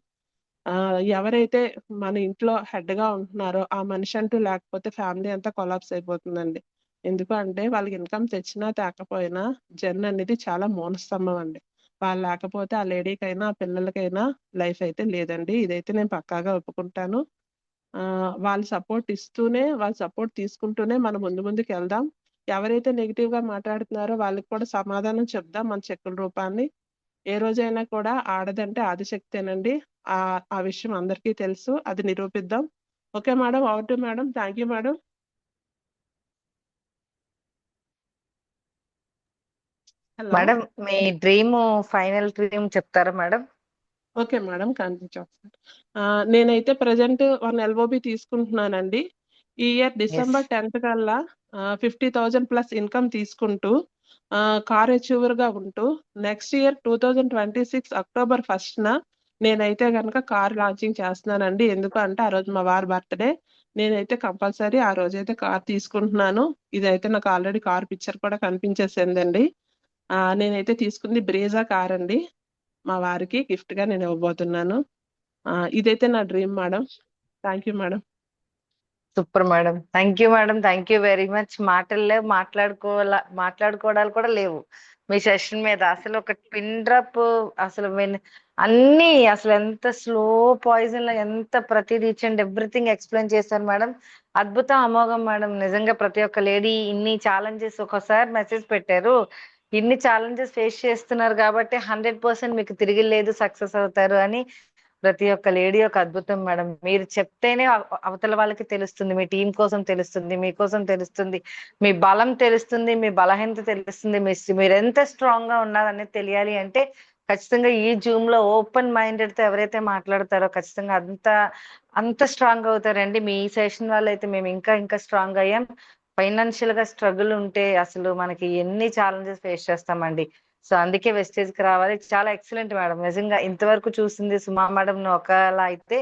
ఎవరైతే మన ఇంట్లో హెడ్ గా ఉంటున్నారో ఆ మనిషి అంటూ లేకపోతే ఫ్యామిలీ అంతా కొలాప్స్ అయిపోతుందండి. ఎందుకు అంటే వాళ్ళకి ఇన్కమ్ తెచ్చినా తేకపోయినా జన్ అనేది చాలా మౌనస్తంభం అండి. వాళ్ళు లేకపోతే ఆ లేడీకైనా ఆ పిల్లలకైనా లైఫ్ అయితే లేదండి. ఇదైతే నేను పక్కాగా ఒప్పుకుంటాను. వాళ్ళు సపోర్ట్ ఇస్తూనే, వాళ్ళు సపోర్ట్ తీసుకుంటూనే మనం ముందుకు వెళ్దాం. ఎవరైతే నెగిటివ్ గా మాట్లాడుతున్నారో వాళ్ళకి కూడా సమాధానం చెప్దాం మన చెక్కుల రూపాన్ని. ఏ రోజైనా కూడా ఆడదంటే ఆదిశక్తేనండి. ఆ విషయం అందరికీ తెలుసు, అది నిరూపిద్దాం. Okay madam, over to madam. Thank you madam. Hello. Madam మీ డ్రీమ్, ఫైనల్ డ్రీమ్ చెప్తారా మేడం? ఓకే మేడం, కనిపించారు. నేనైతే ప్రజెంట్ 1 LOB తీసుకుంటున్నానండి. ఈ ఇయర్ డిసెంబర్ 10th కల్లా 50,000 ప్లస్ ఇన్కమ్ తీసుకుంటూ కార్ అచీవర్ గా ఉంటూ నెక్స్ట్ ఇయర్ 2026 అక్టోబర్ 1st నేనైతే కనుక కార్ లాంచింగ్ చేస్తున్నానండి. ఎందుకు అంటే ఆ రోజు మా వారి బర్త్డే. నేనైతే కంపల్సరీ ఆ రోజైతే కార్ తీసుకుంటున్నాను. ఇదైతే నాకు ఆల్రెడీ కార్ పిక్చర్ కూడా కనిపించేసిందండి. నేనైతే తీసుకుంది బ్రేజా కార్ అండి. మా వారికి గిఫ్ట్ గా నేను ఇవ్వబోతున్నాను. ఇదైతే నా dream madam. Thank you madam. Super madam, thank you madam, thank you very much. మాటల్లో మాట్లాడుకోవడాలు కూడా లేవు మీ సెషన్ మీద. అసలు ఒక పిన్ డ్రాప్, అసలు అన్ని అసలు ఎంత స్లో పాయిజన్ లో ఎంత ప్రతిదీ ఈచ్ అండ్ ఎవ్రీథింగ్ ఎక్స్ప్లెయిన్ చేశారు మేడం. అద్భుతం, అమోఘం మేడం. నిజంగా ప్రతి ఒక్క లేడీ ఇన్ని ఛాలెంజెస్, ఒకసారి మెసేజ్ పెట్టారు, ఇన్ని ఛాలెంజెస్ ఫేస్ చేస్తున్నారు కాబట్టి 100% మీకు తిరిగి లేదు, సక్సెస్ అవుతారు అని. ప్రతి ఒక్క లేడీ ఒక అద్భుతం మేడం. మీరు చెప్తేనే అవతల వాళ్ళకి తెలుస్తుంది, మీ టీం కోసం తెలుస్తుంది, మీకోసం తెలుస్తుంది, మీ బలం తెలుస్తుంది, మీ బలహీనత తెలుస్తుంది, మీరు ఎంత స్ట్రాంగ్ గా ఉన్నారనేది తెలియాలి అంటే ఖచ్చితంగా ఈ జూమ్ లో ఓపెన్ మైండెడ్ తో ఎవరైతే మాట్లాడతారో ఖచ్చితంగా అంత స్ట్రాంగ్ అవుతారండి. మీ సెషన్ వల్ల అయితే మేము ఇంకా ఇంకా స్ట్రాంగ్ అయ్యాం. ఫైనాన్షియల్ గా స్ట్రగుల్ ఉంటే అసలు మనకి ఎన్ని ఛాలెంజెస్ ఫేస్ చేస్తామండి. సో అందుకే వెస్టేజ్ కి రావాలి. చాలా ఎక్సలెంట్ మేడం. నిజంగా ఇంతవరకు చూసింది సుమా మేడం ఒకలా అయితే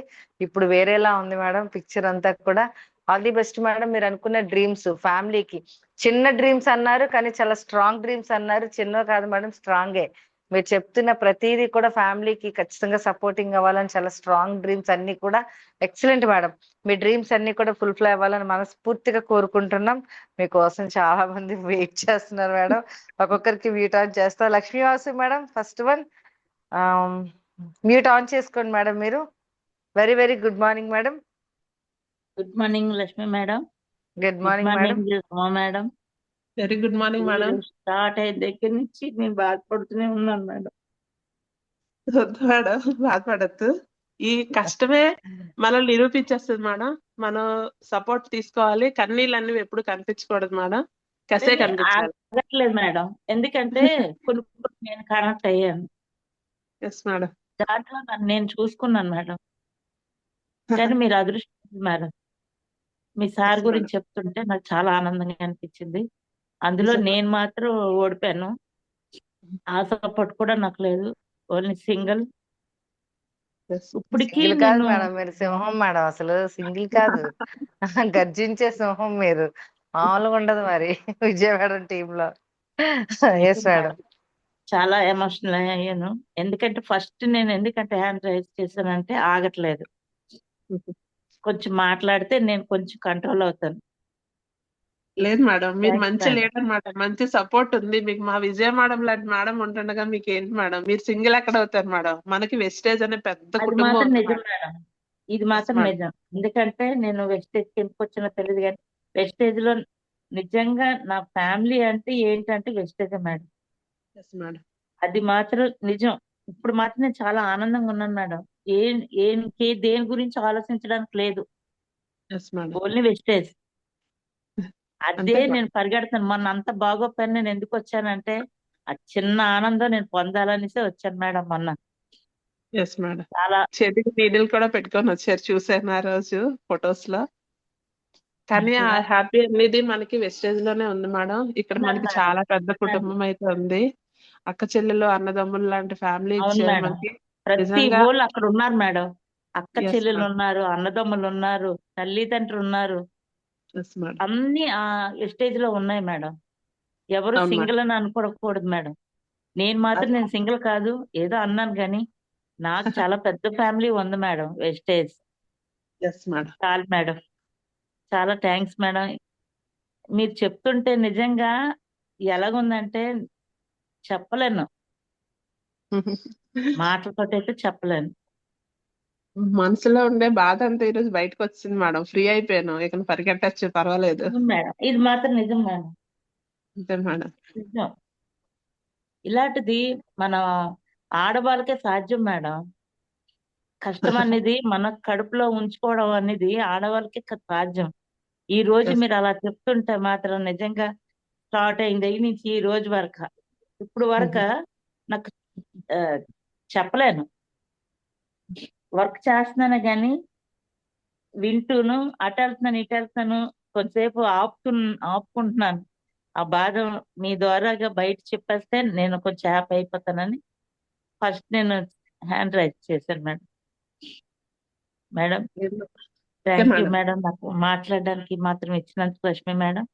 ఇప్పుడు వేరేలా ఉంది మేడం పిక్చర్ అంతా కూడా. All the best madam. మీరు అనుకున్న డ్రీమ్స్ ఫ్యామిలీకి, చిన్న డ్రీమ్స్ అన్నారు కానీ చాలా స్ట్రాంగ్ డ్రీమ్స్ అన్నారు. చిన్న కాదు మేడం, స్ట్రాంగే. మీరు చెప్తున్న ప్రతిదీ కూడా ఫ్యామిలీకి ఖచ్చితంగా సపోర్టింగ్ అవ్వాలని చాలా స్ట్రాంగ్ డ్రీమ్స్ అన్ని కూడా ఎక్సలెంట్ మేడం. మీ డ్రీమ్స్ అన్ని కూడా ఫుల్ఫిల్ అవ్వాలని మనస్ఫూర్తిగా కోరుకుంటున్నాం. మీకోసం చాలా మంది వెయిట్ చేస్తున్నారు మేడం. ఒక్కొక్కరికి మ్యూట్ ఆన్ చేస్తా. Lakshmivasu madam first one, mute on చేసుకోండి మేడం మీరు. Very very good morning madam. Good morning Lakshmi madam. Good good morning madam. Morning Suma madam. Very good morning madam. Start అయిన దగ్గర నుంచి నేను బాధపడుతూనే ఉన్నాను మేడం. వద్దు మేడం, బాధపడద్దు. ఈ కష్టమే మనల్ని నిరూపించేస్తుంది మేడం. మనం సపోర్ట్ తీసుకోవాలి. కన్నీళ్ళు ఎప్పుడు కనిపించకూడదు మేడం, కసే కనిపించాలి. ఆగట్లేదు మేడం, ఎందుకంటే కొన్ని నేను కనెక్ట్ అయ్యాను. Yes madam. దాంట్లో నన్ను నేను చూసుకున్నాను మేడం. కానీ మీరు అదృష్టం మేడం. మీ సార్ Yes, గురించి చెప్తుంటే నాకు చాలా ఆనందంగా అనిపించింది. అందులో నిజం. నేను మాత్రం ఓడిపోయాను. ఆ సపోర్ట్ కూడా నాకు లేదు, ఓన్లీ సింగిల్. Yes. ఇప్పటికీ సింగిల్ కాదు నేను మేడం, మీరు సింహం మేడం. అసలు సింగిల్ కాదు, గర్జించే సింహం మీరు. మామూలుగా ఉండదు మరి విజయవాడ టీమ్ లో. Yes madam. చాలా ఎమోషనల్ అయ్యాను. ఎందుకంటే నేను ఎందుకంటే హ్యాండ్ రైజ్ చేశానంటే ఆగట్లేదు. కొంచెం మాట్లాడితే నేను కొంచెం కంట్రోల్ అవుతాను. లేదు మేడం, మీరు థ్యాంక్స్ మంచి మేడం. లీడర్ మేడం, మంచి సపోర్ట్ ఉంది మీకు. మా విజయ మేడం లాంటి మేడం ఉంటుండగా మీకు ఏంటి మేడం, మీరు సింగిల్ ఎక్కడ అవుతారు మేడం? మనకి వెస్టేజ్ అనే పెద్ద అది కుటుంబం మాత్రం ఉంది నిజం మేడం. మేడం. ఇది ఎస్ మాత్రం మేడం. నిజం. ఎందుకంటే నేను వెస్టేజ్కి ఎందుకు వచ్చినా తెలియదు కానీ వెస్టేజ్ లో నిజంగా నా ఫ్యామిలీ అంటే ఏంటంటే వెస్టేజ్ మేడం. Yes madam. అది మాత్రం నిజం. ఇప్పుడు మాత్రం నేను చాలా ఆనందంగా ఉన్నాను మేడం. ఏం దేని గురించి ఆలోచించడానికి లేదు. Yes madam. Only wastage. అదే అంతే మేడం. నేను పరిగెడతాను. మొన్న అంత బాగోపోయాను. నేను ఎందుకు వచ్చానంటే ఆ చిన్న ఆనందం నేను పొందాలనేసి వచ్చాను మేడం మొన్న. Yes madam. చాలా చేతికి నీడిల్ కూడా పెట్టుకొని వచ్చారు, చూసాను ఆ రోజు ఫొటోస్ లో. కానీ ఆ హ్యాపీ అనేది మనకి వెస్టేజ్ లోనే ఉంది మేడం. ఇక్కడ ఉన్నది మనకి మేడం. చాలా పెద్ద ఉన్నది. కుటుంబం అయితే ఉంది. అక్క చెల్లెలు అన్నదమ్ములు లాంటి ఫ్యామిలీ అవును ఇచ్చారు మేడం. మనకి. ప్రతి నిజంగా. ఊళ్ళు అక్కడ ఉన్నారు మేడం. అక్క ఎస్ చెల్లెలు మేడం. ఉన్నారు, అన్నదమ్ములు ఉన్నారు, తల్లిదండ్రులు ఉన్నారు. Yes madam. అన్ని ఆ స్టేజ్ లో ఉన్నాయి మేడం. ఎవరు అవును మేడం. సింగిల్ అని అనుకోకూడదు మేడం. నేను సింగిల్ కాదు, ఏదో అన్నాను కానీ నాకు చాలా పెద్ద ఫ్యామిలీ ఉంది మేడం. Wastage yes madam. చాలు మేడం. చాలా థ్యాంక్స్ మేడం. మీరు చెప్తుంటే నిజంగా ఎలాగుందంటే చెప్పలేను. మాటలతోటైతే చెప్పలేను. మనసులో ఉండే బాధ అంతా ఈరోజు బయటకు వచ్చింది మేడం. ఫ్రీ అయిపోయాను, ఇక పరిగెట్టచ్చు, పర్వాలేదు. నిజం మేడం. ఇది మాత్రం నిజం మేడం. అంతే మేడం. నిజం. ఇలాంటిది మన ఆడవాళ్ళకే సాధ్యం మేడం. కష్టం అనేది మన కడుపులో ఉంచుకోవడం అనేది ఆడవాళ్ళకి సాధ్యం. ఈ రోజు ఎస్. మీరు అలా చెప్తుంటే మాత్రం నిజంగా స్టార్ట్ అయిన దగ్గర నుంచి ఈ రోజు వరకు ఇప్పుడు వరకు నాకు ఆ, చెప్పలేను. వర్క్ చేస్తున్నాను కానీ వింటూను అటు వెళ్తున్నాను ఇటు వెళ్తున్నాను, కొంతసేపు ఆపుకుంటున్నాను. ఆ బాధ మీ ద్వారాగా బయట చెప్పేస్తే నేను కొంచెం హ్యాపీ అయిపోతానని ఫస్ట్ నేను హ్యాండ్ రైజ్ చేశాను madam. Madam okay thank you madam. Madam. నాకు మాట్లాడడానికి మాత్రం ఇచ్చినందుకు Lakshmi madam.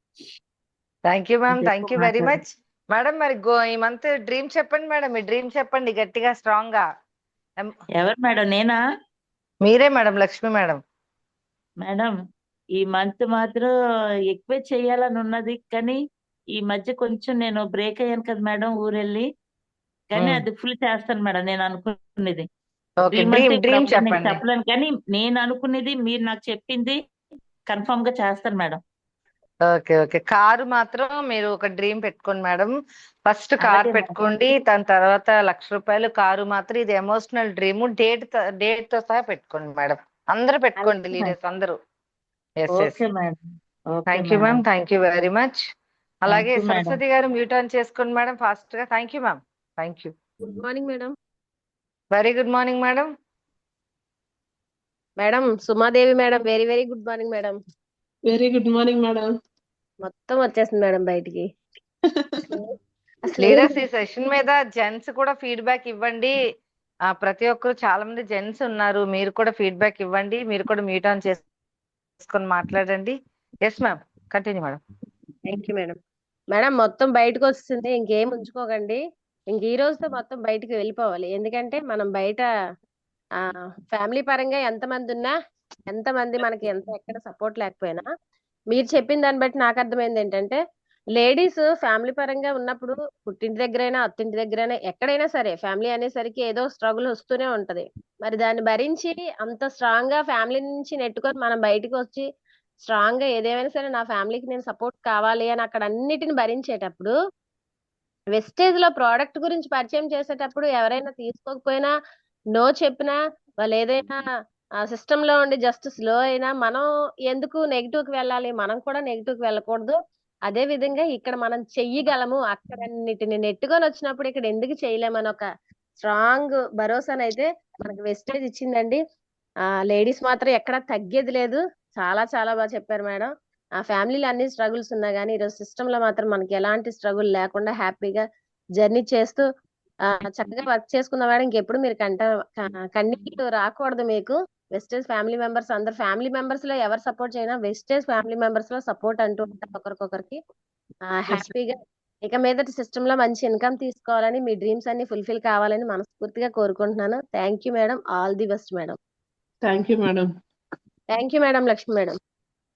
Thank you ma'am, ఇంకా థ్యాంక్ ఎక్కువ యూ వెరీ మాట్లాడ మచ్. మేడం మరి ఈ మంత్ డ్రీమ్ చెప్పండి మేడం, మీ డ్రీమ్ చెప్పండి గట్టిగా స్ట్రాంగ్ గా. ఎవరు మేడం? నేనా మీరే మేడం, లక్ష్మి మేడం. మేడం? ఈ మంత్ మాత్రం ఎక్కువే చేయాలని ఉన్నది కానీ ఈ మధ్య కొంచెం నేను బ్రేక్ అయ్యాను కదా మేడం ఊరెళ్ళి. కానీ అది ఫుల్ చేస్తాను మేడం నేను అనుకున్నది. ఓకే, డ్రీమ్ అంటే డ్రీమ్ ఇప్పుడు డ్రీమ్ అప్పుడు నేను చెప్పండి. చెప్పలేను కానీ నేను అనుకునేది మీరు నాకు చెప్పింది కన్ఫర్మ్ గా చేస్తాను మేడం. ఓకే ఓకే, కారు మాత్రం మీరు ఒక డ్రీమ్ పెట్టుకోండి మేడం. ఫస్ట్ కార్ అలాగే మేడం. పెట్టుకోండి, దాని తర్వాత ₹1,00,000 కారు మాత్రం. ఇది ఎమోషనల్ డ్రీమ్. డేట్ తో సహా పెట్టుకోండి మేడం. అందరూ పెట్టుకోండి, అలాగే మేడం. లీడర్స్ అందరూ. Yes yes. Okay madam. Okay thank you madam. Ma'am, thank you very much. అలాగే థ్యాంక్ యూ మేడం. సరస్వతి గారు మ్యూట్ ఆన్ చేసుకోండి మేడం ఫాస్ట్ గా. Thank you ma'am, thank you. Good morning madam. Very good morning madam. Madam Sumadevi madam, very very good morning madam. Very good morning madam. మొత్తం వచ్చేసింది madam బయటికి. అసలు leaders ఈ session మీద gents కూడా feedback ఇవ్వండి. ప్రతి ఒక్కరు, చాలా మంది జెంట్స్ ఉన్నారు, మీరు కూడా ఫీడ్బ్యాక్ ఇవ్వండి. మీరు కూడా మ్యూట్ ఆన్ చేసుకొని మాట్లాడండి. Yes ma'am, continue madam. Thank you madam. Madam మొత్తం బయటకు వస్తుంది, ఇంకేం ఉంచుకోకండి. ఇంక ఈ రోజుతో మొత్తం బయటికి వెళ్ళిపోవాలి. ఎందుకంటే మనం బయట ఫ్యామిలీ పరంగా ఎంతమంది ఉన్నా, ఎంతమంది మనకి ఎక్కడ సపోర్ట్ లేకపోయినా, మీరు చెప్పిన దాన్ని బట్టి నాకు అర్థమైంది ఏంటంటే, లేడీస్ ఫ్యామిలీ పరంగా ఉన్నప్పుడు పుట్టింటి దగ్గరైనా అత్తింటి దగ్గరైనా ఎక్కడైనా సరే ఫ్యామిలీ అనేసరికి ఏదో స్ట్రగుల్ వస్తూనే ఉంటది. మరి దాన్ని భరించి అంత స్ట్రాంగ్ గా ఫ్యామిలీ నుంచి నెట్టుకొని మనం బయటకు వచ్చి స్ట్రాంగ్ గా ఏదేమైనా సరే నా ఫ్యామిలీకి నేను సపోర్ట్ కావాలి అని అక్కడ అన్నిటిని భరించేటప్పుడు, వెస్టేజ్ లో ప్రోడక్ట్ గురించి పరిచయం చేసేటప్పుడు ఎవరైనా తీసుకోకపోయినా, నో చెప్పినా, వాళ్ళు ఏదైనా సిస్టమ్ లో ఉండి జస్ట్ స్లో అయినా మనం ఎందుకు నెగిటివ్ కి వెళ్ళాలి? మనం కూడా నెగిటివ్ కి వెళ్ళకూడదు. అదే విధంగా ఇక్కడ మనం చెయ్యగలము, అక్కడ అన్నిటిని నెట్టుకొని వచ్చినప్పుడు ఇక్కడ ఎందుకు చేయలేమని ఒక స్ట్రాంగ్ భరోసానైతే మనకు వెస్టేజ్ ఇచ్చిందండి. లేడీస్ మాత్రం ఎక్కడ తగ్గేది లేదు. చాలా చాలా బాగా చెప్పారు మేడం. ఆ ఫ్యామిలీలో అన్ని స్ట్రగుల్స్ ఉన్నా కానీ ఈరోజు సిస్టమ్ లో మాత్రం మనకి ఎలాంటి స్ట్రగుల్ లేకుండా హ్యాపీగా జర్నీ చేస్తూ చక్కగా వర్క్ చేసుకున్న మేడం. ఇంకెప్పుడు మీరు కన్నీళ్ళు రాకూడదు మీకు. వెస్టేజ్ ఫ్యామిలీ మెంబర్స్ అందరు ఫ్యామిలీ మెంబర్స్ లో ఎవరు సపోర్ట్ చేయనా వెస్టేజ్ ఫ్యామిలీ మెంబర్స్ లో సపోర్ట్ అంటూ ఉంటారు ఒకరికొకరికి. హ్యాపీగా ఇక మీదటి సిస్టమ్ లో మంచి ఇన్కమ్ తీసుకోవాలని, మీ డ్రీమ్స్ అన్ని ఫుల్ఫిల్ కావాలని మనస్ఫూర్తిగా కోరుకుంటున్నాను. Thank you madam. All the best madam. Thank you madam. Thank you madam. Lakshmi madam.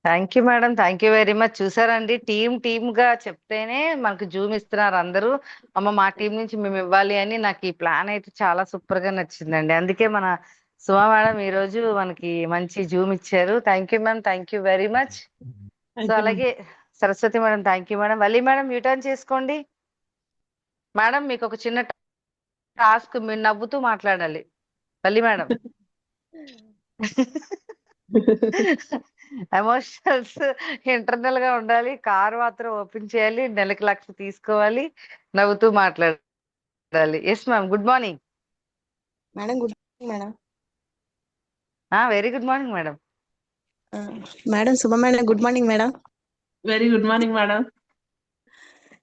Thank you madam, thank you very much. చూసారండి, టీమ్ గా చెప్తేనే మనకు జూమ్ ఇస్తున్నారు అందరూ. అమ్మ మా టీం నుంచి మేము ఇవ్వాలి అని. నాకు ఈ ప్లాన్ అయితే చాలా సూపర్ గా నచ్చిందండి. అందుకే మన సుమా మేడం ఈ రోజు మనకి మంచి జూమ్ ఇచ్చారు. Thank you ma'am, thank you very much. So thank you అలాగే Saraswati madam, thank you madam. Valli madam U turn చేసుకోండి. మేడం మీకు ఒక చిన్న టాస్క్, మీరు నవ్వుతూ మాట్లాడాలి. వల్లి మేడం ఎమోషనల్స్ ఇంటర్నల్ గా ఉండాలి. కార్ మాత్రం ఓపెన్ చేయాలి, నెలకి 1,00,000 తీసుకోవాలి, నవ్వుతూ మాట్లాడాలి. Yes ma'am, good morning. Madam good morning madam. Very good morning madam. Madam Shubha madam good morning madam. Very good morning madam.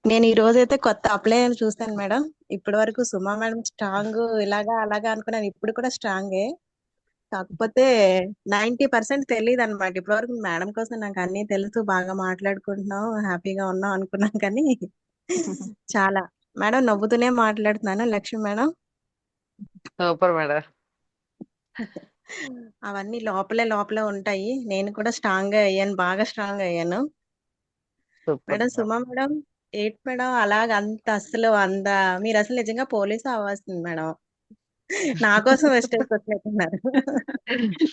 నేను ఈ రోజు అయితే కొత్త అప్లయర్ చూస్తాను మేడం. ఇప్పటి వరకు సుమా మేడం స్ట్రాంగ్ ఇలాగా అలాగా అనుకున్నాను. ఇప్పుడు కూడా స్ట్రాంగే, కాకపోతే 90% తెలియదు అనమాట. ఇప్పటి వరకు మేడం కోసం నాకు అన్ని తెలుసు, బాగా మాట్లాడుకుంటున్నాం, హ్యాపీగా ఉన్నాం అనుకున్నాం. కానీ చాలా మేడం నవ్వుతూనే మాట్లాడుతున్నాను. Lakshmi madam super madam. అవన్నీ లోపలే ఉంటాయి. నేను కూడా స్ట్రాంగ్ గా అయ్యాను, బాగా స్ట్రాంగ్ అయ్యాను. సూపర్ మేడం సుమా మేడం ఏంటి మేడం అలాగ అంత అసలు మీరు అసలు నిజంగా పోలీస్ అవ్వాల్సింది మేడం. నా కోసం వెస్టేజ్ వచ్చినట్టున్నారు.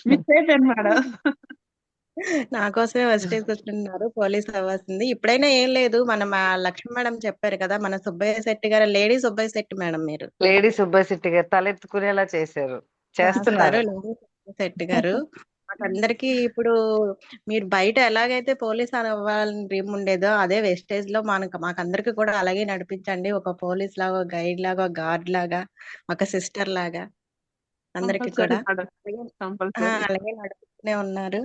మిస్ అయిపోయాను మేడం. నా కోసమే వెస్టేజ్ వచ్చినట్టున్నారు. పోలీస్ అవ్వాల్సింది. ఇప్పుడైనా ఏం లేదు, మా లక్ష్మి మేడం చెప్పారు కదా, మన సుబ్బయ్య శెట్టి గారు, లేడీ సుబ్బయ్య శెట్టి మేడం మీరు లేడీ సుబ్బశెట్టి గారు తలెత్తుకునేలా చేశారు, చేస్తారు. చేస్తున్నారు. లేడీ సుబ్బయ్య శెట్టి గారు మాకందరికి ఇప్పుడు మీరు బయట ఎలాగైతే పోలీస్ అవ్వాలని డ్రీమ్ ఉండేదో, అదే వెస్టేజ్ లో మాకందరికి కూడా అలాగే నడిపించండి. ఒక పోలీస్ లాగా, ఒక గైడ్ లాగా, ఒక గార్డ్ లాగా, ఒక సిస్టర్ లాగా అందరికి కంపల్సరీ కూడా మేడం, కంపల్సరీ. అలాగే నడుపుతూనే ఉన్నారు.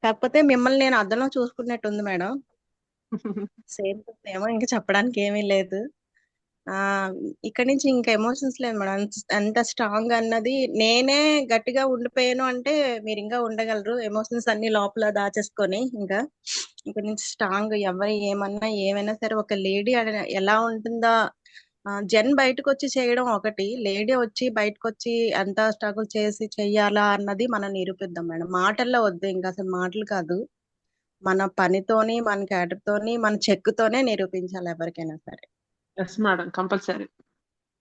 కాకపోతే మిమ్మల్ని నేను అద్దంలో చూసుకున్నట్టుంది మేడం. సేమ్ ఏమో, ఇంకా చెప్పడానికి ఏమీ లేదు. ఆ ఇక్కడ నుంచి ఇంకా ఎమోషన్స్ లేదు మేడం. ఎంత స్ట్రాంగ్ అన్నది, నేనే గట్టిగా ఉండిపోయాను అంటే మీరు ఇంకా ఉండగలరు. ఎమోషన్స్ అన్ని లోపల దాచేసుకొని ఇంకా ఇక్కడ నుంచి స్ట్రాంగ్, ఎవరు ఏమన్నా ఏమైనా సరే, ఒక లేడీ ఎలా ఉంటుందా, జన్ బయటకు వచ్చి చేయడం ఒకటి, లేడీ వచ్చి బయటకు వచ్చి అంతా స్ట్రగుల్ చేసి చెయ్యాలా అన్నది మనం నిరూపిద్దాం మేడం. మాటల్లో వద్దు, ఇంకా అసలు మాటలు కాదు, మన పనితోని, మన క్యారెక్టర్ తోని, మన చెక్కుతోనే నిరూపించాలి ఎవరికైనా సరే. Yes madam, compulsory.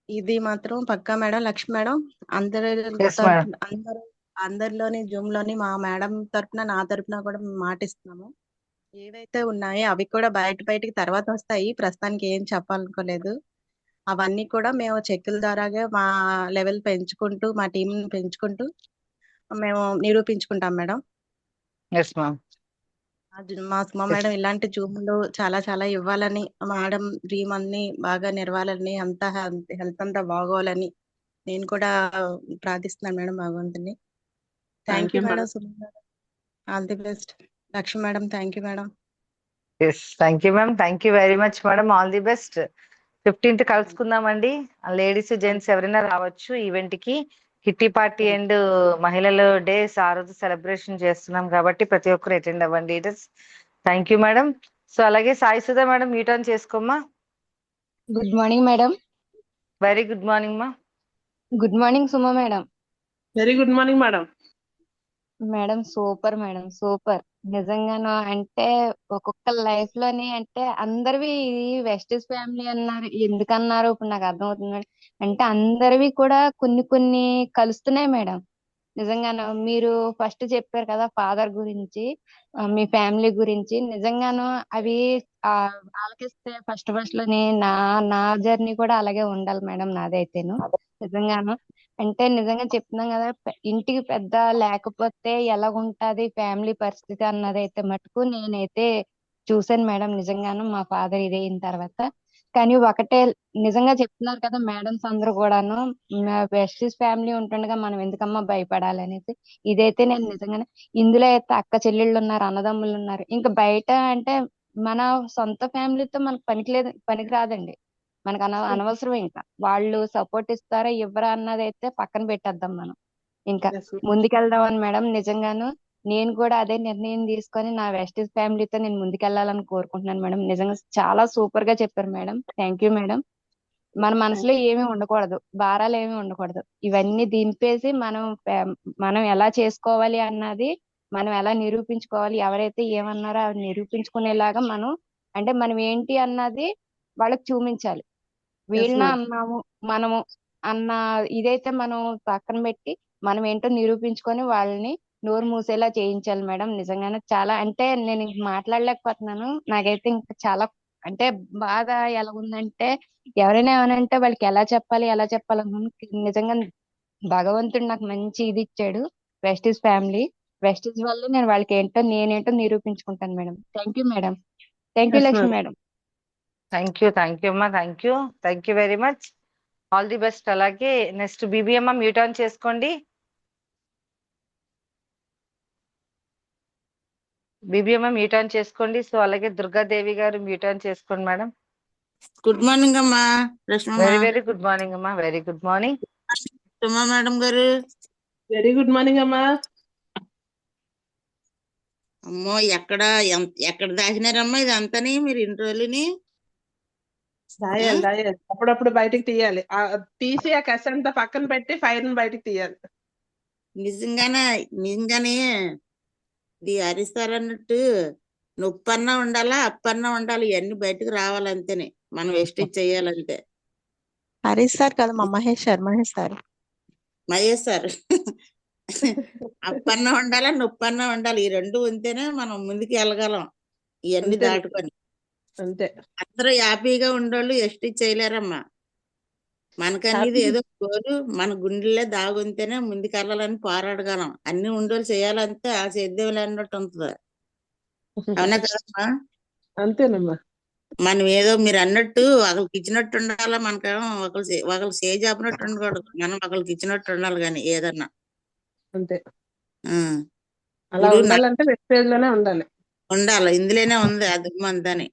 ఇది మాత్రం పక్కా మేడం. లక్ష్మి మేడం అందరి ఎస్ మేడం. అందరిలోని జూమ్ లోని మా మేడం తరపున, నా తరపున కూడా మేము మాటిస్తున్నాము. ఏవైతే ఉన్నాయో అవి కూడా బయటికి తర్వాత వస్తాయి. ప్రస్తుతానికి ఏం చెప్పాలనుకోలేదు. అవన్నీ కూడా మేము చెక్కుల ద్వారాగా మా లెవెల్ పెంచుకుంటూ, మా టీం పెంచుకుంటూ మేము నిరూపించుకుంటాం మేడం. Yes ma'am. మా సుమా మేడం ఇలాంటి జూములు చాలా చాలా ఇవ్వాలని, మేడం డ్రీమ్ అన్ని బాగా నెరవాలని, అంతా హెల్త్ అంతా బాగోవాలని నేను కూడా ప్రార్థిస్తున్నాను మేడం భగవంతుని. Thank you madam. Suma madam all the best. Lakshmi madam thank you madam. Yes, thank you ma'am, thank you very much madam. All the best. 15th కలుసుకుందామండి. లేడీస్ జెంట్స్ ఎవరైనా రావచ్చు ఈవెంట్ కి. కిట్టి పార్టీ అండ్ మహిళల days ఆ రోజు celebration చేస్తున్నాం కాబట్టి ప్రతి ఒక్కరు అటెండ్ అవ్వండి. Thank you madam. సో అలాగే సాయి సుధా మేడం యూటర్న్ చేసుకోమ్మా. Good morning madam. Very good morning మా. Good morning Suma madam. Very good morning madam. Madam super madam, super. నిజంగాను అంటే ఒక్కొక్క లైఫ్ లోని అంటే అందరివి వెస్టేజ్ ఫ్యామిలీ అన్నారు, ఎందుకన్నారు ఇప్పుడు నాకు అర్థమవుతుంది మేడం. అంటే అందరివి కూడా కొన్ని కొన్ని కలుస్తున్నాయి మేడం. నిజంగాను మీరు ఫస్ట్ చెప్పారు కదా ఫాదర్ గురించి, మీ ఫ్యామిలీ గురించి. నిజంగాను అవి ఆ ఆలకిస్తే ఫస్ట్ లోని నా జర్నీ కూడా అలాగే ఉండాలి మేడం, నాదైతేను. నిజంగాను అంటే నిజంగా చెప్తున్నాం కదా, ఇంటికి పెద్ద లేకపోతే ఎలాగుంటది ఫ్యామిలీ పరిస్థితి అన్నదైతే మటుకు నేనైతే చూసాను మేడం. నిజంగాను మా ఫాదర్ ఇదైన తర్వాత. కానీ ఒకటే నిజంగా చెప్తున్నారు కదా మేడమ్స్ అందరూ కూడాను, వెస్టీస్ ఫ్యామిలీ ఉంటుండగా మనం ఎందుకమ్మా భయపడాలి అనేసి. ఇదైతే నేను నిజంగానే, ఇందులో అయితే అక్క చెల్లెళ్ళు ఉన్నారు, అన్నదమ్ములు ఉన్నారు. ఇంకా బయట అంటే మన సొంత ఫ్యామిలీతో మనకు పనికి రాదండి. మనకు అనవసరం. ఇంకా వాళ్ళు సపోర్ట్ ఇస్తారా ఇవ్వరా అన్నది అయితే పక్కన పెట్టేద్దాం మనం. ఇంకా ముందుకెళ్దామని మేడం. నిజంగాను నేను కూడా అదే నిర్ణయం తీసుకొని నా వెస్టీస్ ఫ్యామిలీతో నేను ముందుకెళ్లాలని కోరుకుంటున్నాను మేడం. నిజంగా చాలా సూపర్ గా చెప్పారు మేడం. Thank you madam. మన మనసులో ఏమీ ఉండకూడదు, భారాలు ఏమీ ఉండకూడదు. ఇవన్నీ దింపేసి మనం ఎలా చేసుకోవాలి అన్నది, మనం ఎలా నిరూపించుకోవాలి, ఎవరైతే ఏమన్నారో అవి నిరూపించుకునేలాగా అంటే మనం ఏంటి అన్నది వాళ్ళకి చూపించాలి. ఎస్ వీళ్ళ మేడం. అన్నాము మనము అన్న ఇదైతే మనం పక్కన పెట్టి మనం ఏంటో నిరూపించుకొని వాళ్ళని నోరు మూసేలా చేయించాలి మేడం. నిజంగానే చాలా అంటే నేను ఇంక మాట్లాడలేకపోతున్నాను. నాకైతే ఇంకా చాలా అంటే బాధ ఎలా ఉందంటే, ఎవరైనా ఏమనంటే వాళ్ళకి ఎలా చెప్పాలనుకున్నాను. నిజంగా భగవంతుడు నాకు మంచి ఇది ఇచ్చాడు. వెస్టీస్ ఫ్యామిలీ, వెస్టీస్ వల్ల నేను వాళ్ళకి నేనేంటో నిరూపించుకుంటాను madam. Thank you madam. Thank you yes Lakshmi madam. Madam. Thank you అమ్మా. Thank you very much. All the best. అలాగే నెక్స్ట్ బీబీ అమ్మ మ్యూట్ ఆన్ చేసుకోండి. బీబీ అమ్మ మ్యూట్ ఆన్ చేసుకోండి. సో అలాగే దుర్గాదేవి గారు మ్యూట్ ఆన్ చేసుకోండి మేడం. గుడ్ మార్నింగ్ అమ్మా లక్ష్మమ్మ. వెరీ గుడ్ మార్నింగ్ అమ్మా. Very good morning. Suma madam గారు. వెరీ గుడ్ మార్నింగ్ అమ్మా. అమ్మో ఎక్కడ దాచినారమ్మా ఇది అంతని మీరు ఇన్ని రోజులని? దాయాలి. అప్పుడప్పుడు బయటికి తీయాలి. తీసి ఆ కసి అంతా పక్కన పెట్టి ఫైర్ బయటికి తీయాలి. నిజంగానే ఇది అరిస్తారన్నట్టు నొప్పన్నా ఉండాలా, అప్పన్నా ఉండాలి, ఇవన్నీ బయటకు రావాలంతేనే మనం వేస్టేజ్ చెయ్యాలంతే. హరీష్ సార్ కదా, మా మహేష్ సార్. మహేష్ సార్ అప్పన్నా ఉండాలా, నొప్పన్నా ఉండాలి, ఈ రెండు ఉంటేనే మనం ముందుకు వెళ్ళగలం. ఇవన్నీ అంతే. దాటుకొని అంతే. అందరూ హ్యాపీగా ఉండోళ్ళు వేస్టేజ్ చేయలేరమ్మా. మనకనేది ఏదో గోలు మన గుండెల్లో దాగుంటేనే ముందుకెళ్ళాలని పోరాడగలం. అన్ని ఉండోళ్ళు చేయాలంటే ఆ చేద్దేవులు అన్నట్టు ఉంటుంది. అవునా కదమ్మా? అంతేనమ్మా. మనం ఏదో మీరు అన్నట్టు ఒకరికి ఇచ్చినట్టు ఉండాలా, మనకేమో ఒకరు చేజాపినట్టు ఉండకూడదు, మనం ఒకరికి ఇచ్చినట్టు ఉండాలి. కానీ ఏదన్నా అంతే. ఆ, అలా ఇప్పుడు ఉండాలంటే వెస్టేజ్ లోనే ఉండాలి. ఉండాలి, ఇందులోనే ఉంది అది అందని.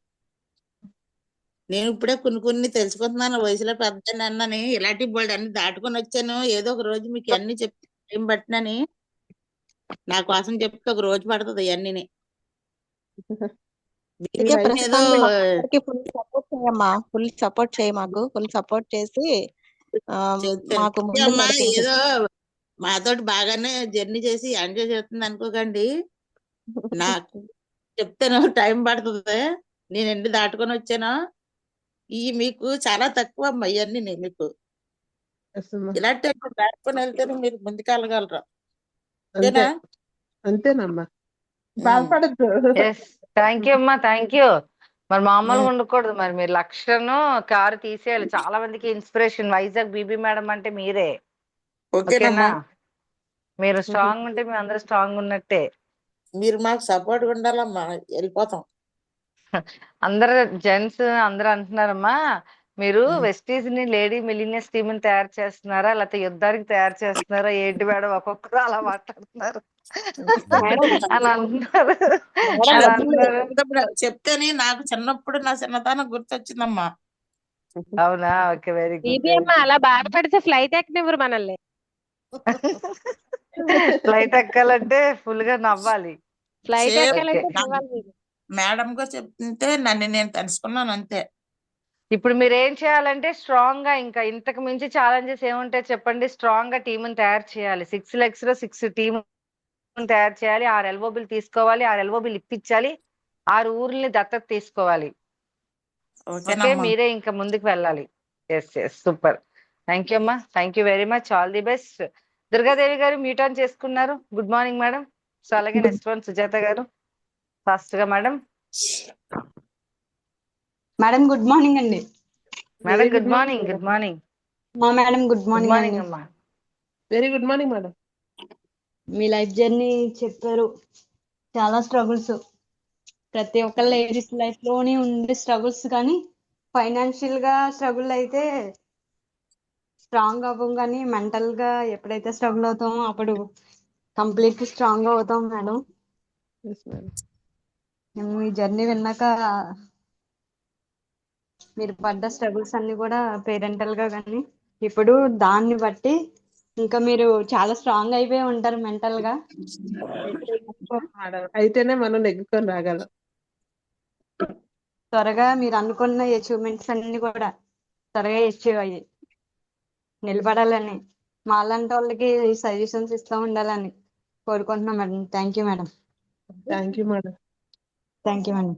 నేను ఇప్పుడే కొన్ని తెలుసుకుంటున్నాను. వయసులో పెద్ద అన్నని ఇలాంటి బోల్డ్ అన్ని దాటుకొని వచ్చాను. ఏదో ఒక రోజు మీకు అన్ని చెప్తే టైం పట్టినని నా కోసం చెప్తే ఒక రోజు పడుతుంది ఇవన్నీ. ఏదో ఫుల్ సపోర్ట్ చేయమ్మా, ఫుల్ సపోర్ట్ చేయి, మాకు ఫుల్ సపోర్ట్ చేసి మాకు ముందు అమ్మా నడిపించు. ఏదో మాతోటి బాగానే జర్నీ చేసి ఎంజాయ్ చేస్తుంది అనుకోకండి. నాకు చెప్తాను టైం పడుతుంది. నేను ఎన్ని దాటుకొని వచ్చానో ఇవి మీకు చాలా తక్కువ అమ్మా. ఇవన్నీ మీకు ఇలాంటి దాటుకొని వెళ్తేనే మీరు ముందుకెళ్ళగలరు. అంతే. అంతేనమ్మా. బాధపడద్దు. థ్యాంక్ యూ అమ్మా. Thank you. మరి మామూలుగా ఉండకూడదు. మరి మీరు లక్షను కారు తీసేయాలి. చాలా మందికి ఇన్స్పిరేషన్ వైజాగ్ బీబీ మేడం అంటే మీరే. ఓకేనా? మీరు స్ట్రాంగ్ ఉంటే మేము అందరూ స్ట్రాంగ్ ఉన్నట్టే. మీరు మాకు సపోర్ట్ ఉండాలమ్మా, వెళ్ళిపోతాం. అందరు జెంట్స్ అందరూ అంటున్నారమ్మా, మీరు వెస్టీజ్ ని లేడీ మిలీనియస్ టీమ్ ని తయారు చేస్తున్నారా, లేకపోతే యుద్ధానికి తయారు చేస్తున్నారా ఏంటి మేడం? ఒక్కొక్కరు అలా మాట్లాడుతున్నారు. అలా అంటున్నారు. అలా అంటున్నారు. చెప్తేనే నాకు చిన్నప్పుడు నా చిన్నతనం గుర్తొచ్చిందమ్మా. అవునా? ఓకే. Very good. బీబీ అమ్మ అలా బాధపడితే ఫ్లైట్ ఎక్కనివ్వరు మనల్ని. ఫ్లైట్ ఎక్కాలంటే ఫుల్ గా నవ్వాలి. ఫ్లైట్ ఎక్కాలంటే నవ్వాలి మీరు. మేడం గా చెప్తుంటే నన్ను నేను తెలుసుకున్నాను అంతే. ఇప్పుడు మీరు ఏం చేయాలంటే స్ట్రాంగ్ గా, ఇంకా ఇంతకు మించి ఛాలెంజెస్ ఏముంటాయి చెప్పండి? స్ట్రాంగ్ గా టీమ్ తయారు చేయాలి. 6 legs లో 6 టీమ్ తయారు చేయాలి. 6 ఎల్ఓబిలు తీసుకోవాలి. 6 ఎల్ఓబిలు ఇప్పించాలి. 6 ఊర్లని దత్తత తీసుకోవాలి. ఓకే, మీరే ఇంకా ముందుకు వెళ్ళాలి. Yes super. థ్యాంక్ యూ అమ్మా. Thank you very much. All the best. Durgadevi గారు మ్యూట్ ఆన్ చేసుకున్నారు. Good morning madam. సో అలాగే నెక్స్ట్ వన్ సుజాత గారు ఫాస్ట్ గా. మేడం గుడ్ మార్నింగ్ అండి. Madam good morning. Good morning మా madam good good morning morning అండి. అమ్మా. Very good morning madam. మీ లైఫ్ జర్నీ చెప్పారు. చాలా స్ట్రగుల్స్, ప్రతి ఒక్క లేడీస్ లైఫ్ లోని ఉండే స్ట్రగుల్స్, కానీ ఫైనాన్షియల్ గా స్ట్రగుల్ అయితే స్ట్రాంగ్ అవ్వం, కానీ మెంటల్ గా ఎప్పుడైతే స్ట్రగుల్ అవుతామో అప్పుడు కంప్లీట్ స్ట్రాంగ్ అవుతాం మేడం. మీ జర్నీ విన్నాక మీరు పడ్డ స్ట్రగుల్స్ అన్ని కూడా పేరెంటల్ గా కానీ ఇప్పుడు దాన్ని బట్టి ఇంకా మీరు చాలా స్ట్రాంగ్ అయిపోయి ఉంటారు మెంటల్ గా. అయితేనే మనం నెగ్గుకొని రాగలం. త్వరగా మీరు అనుకున్న అచీవ్మెంట్స్ అన్ని కూడా త్వరగా అచీవ్ అయ్యి నిలబడాలని, మాలాంటి వాళ్ళకి సజెషన్స్ ఇస్తూ ఉండాలని కోరుకుంటున్నాం madam. Thank you madam. Thank you madam. Thank you madam.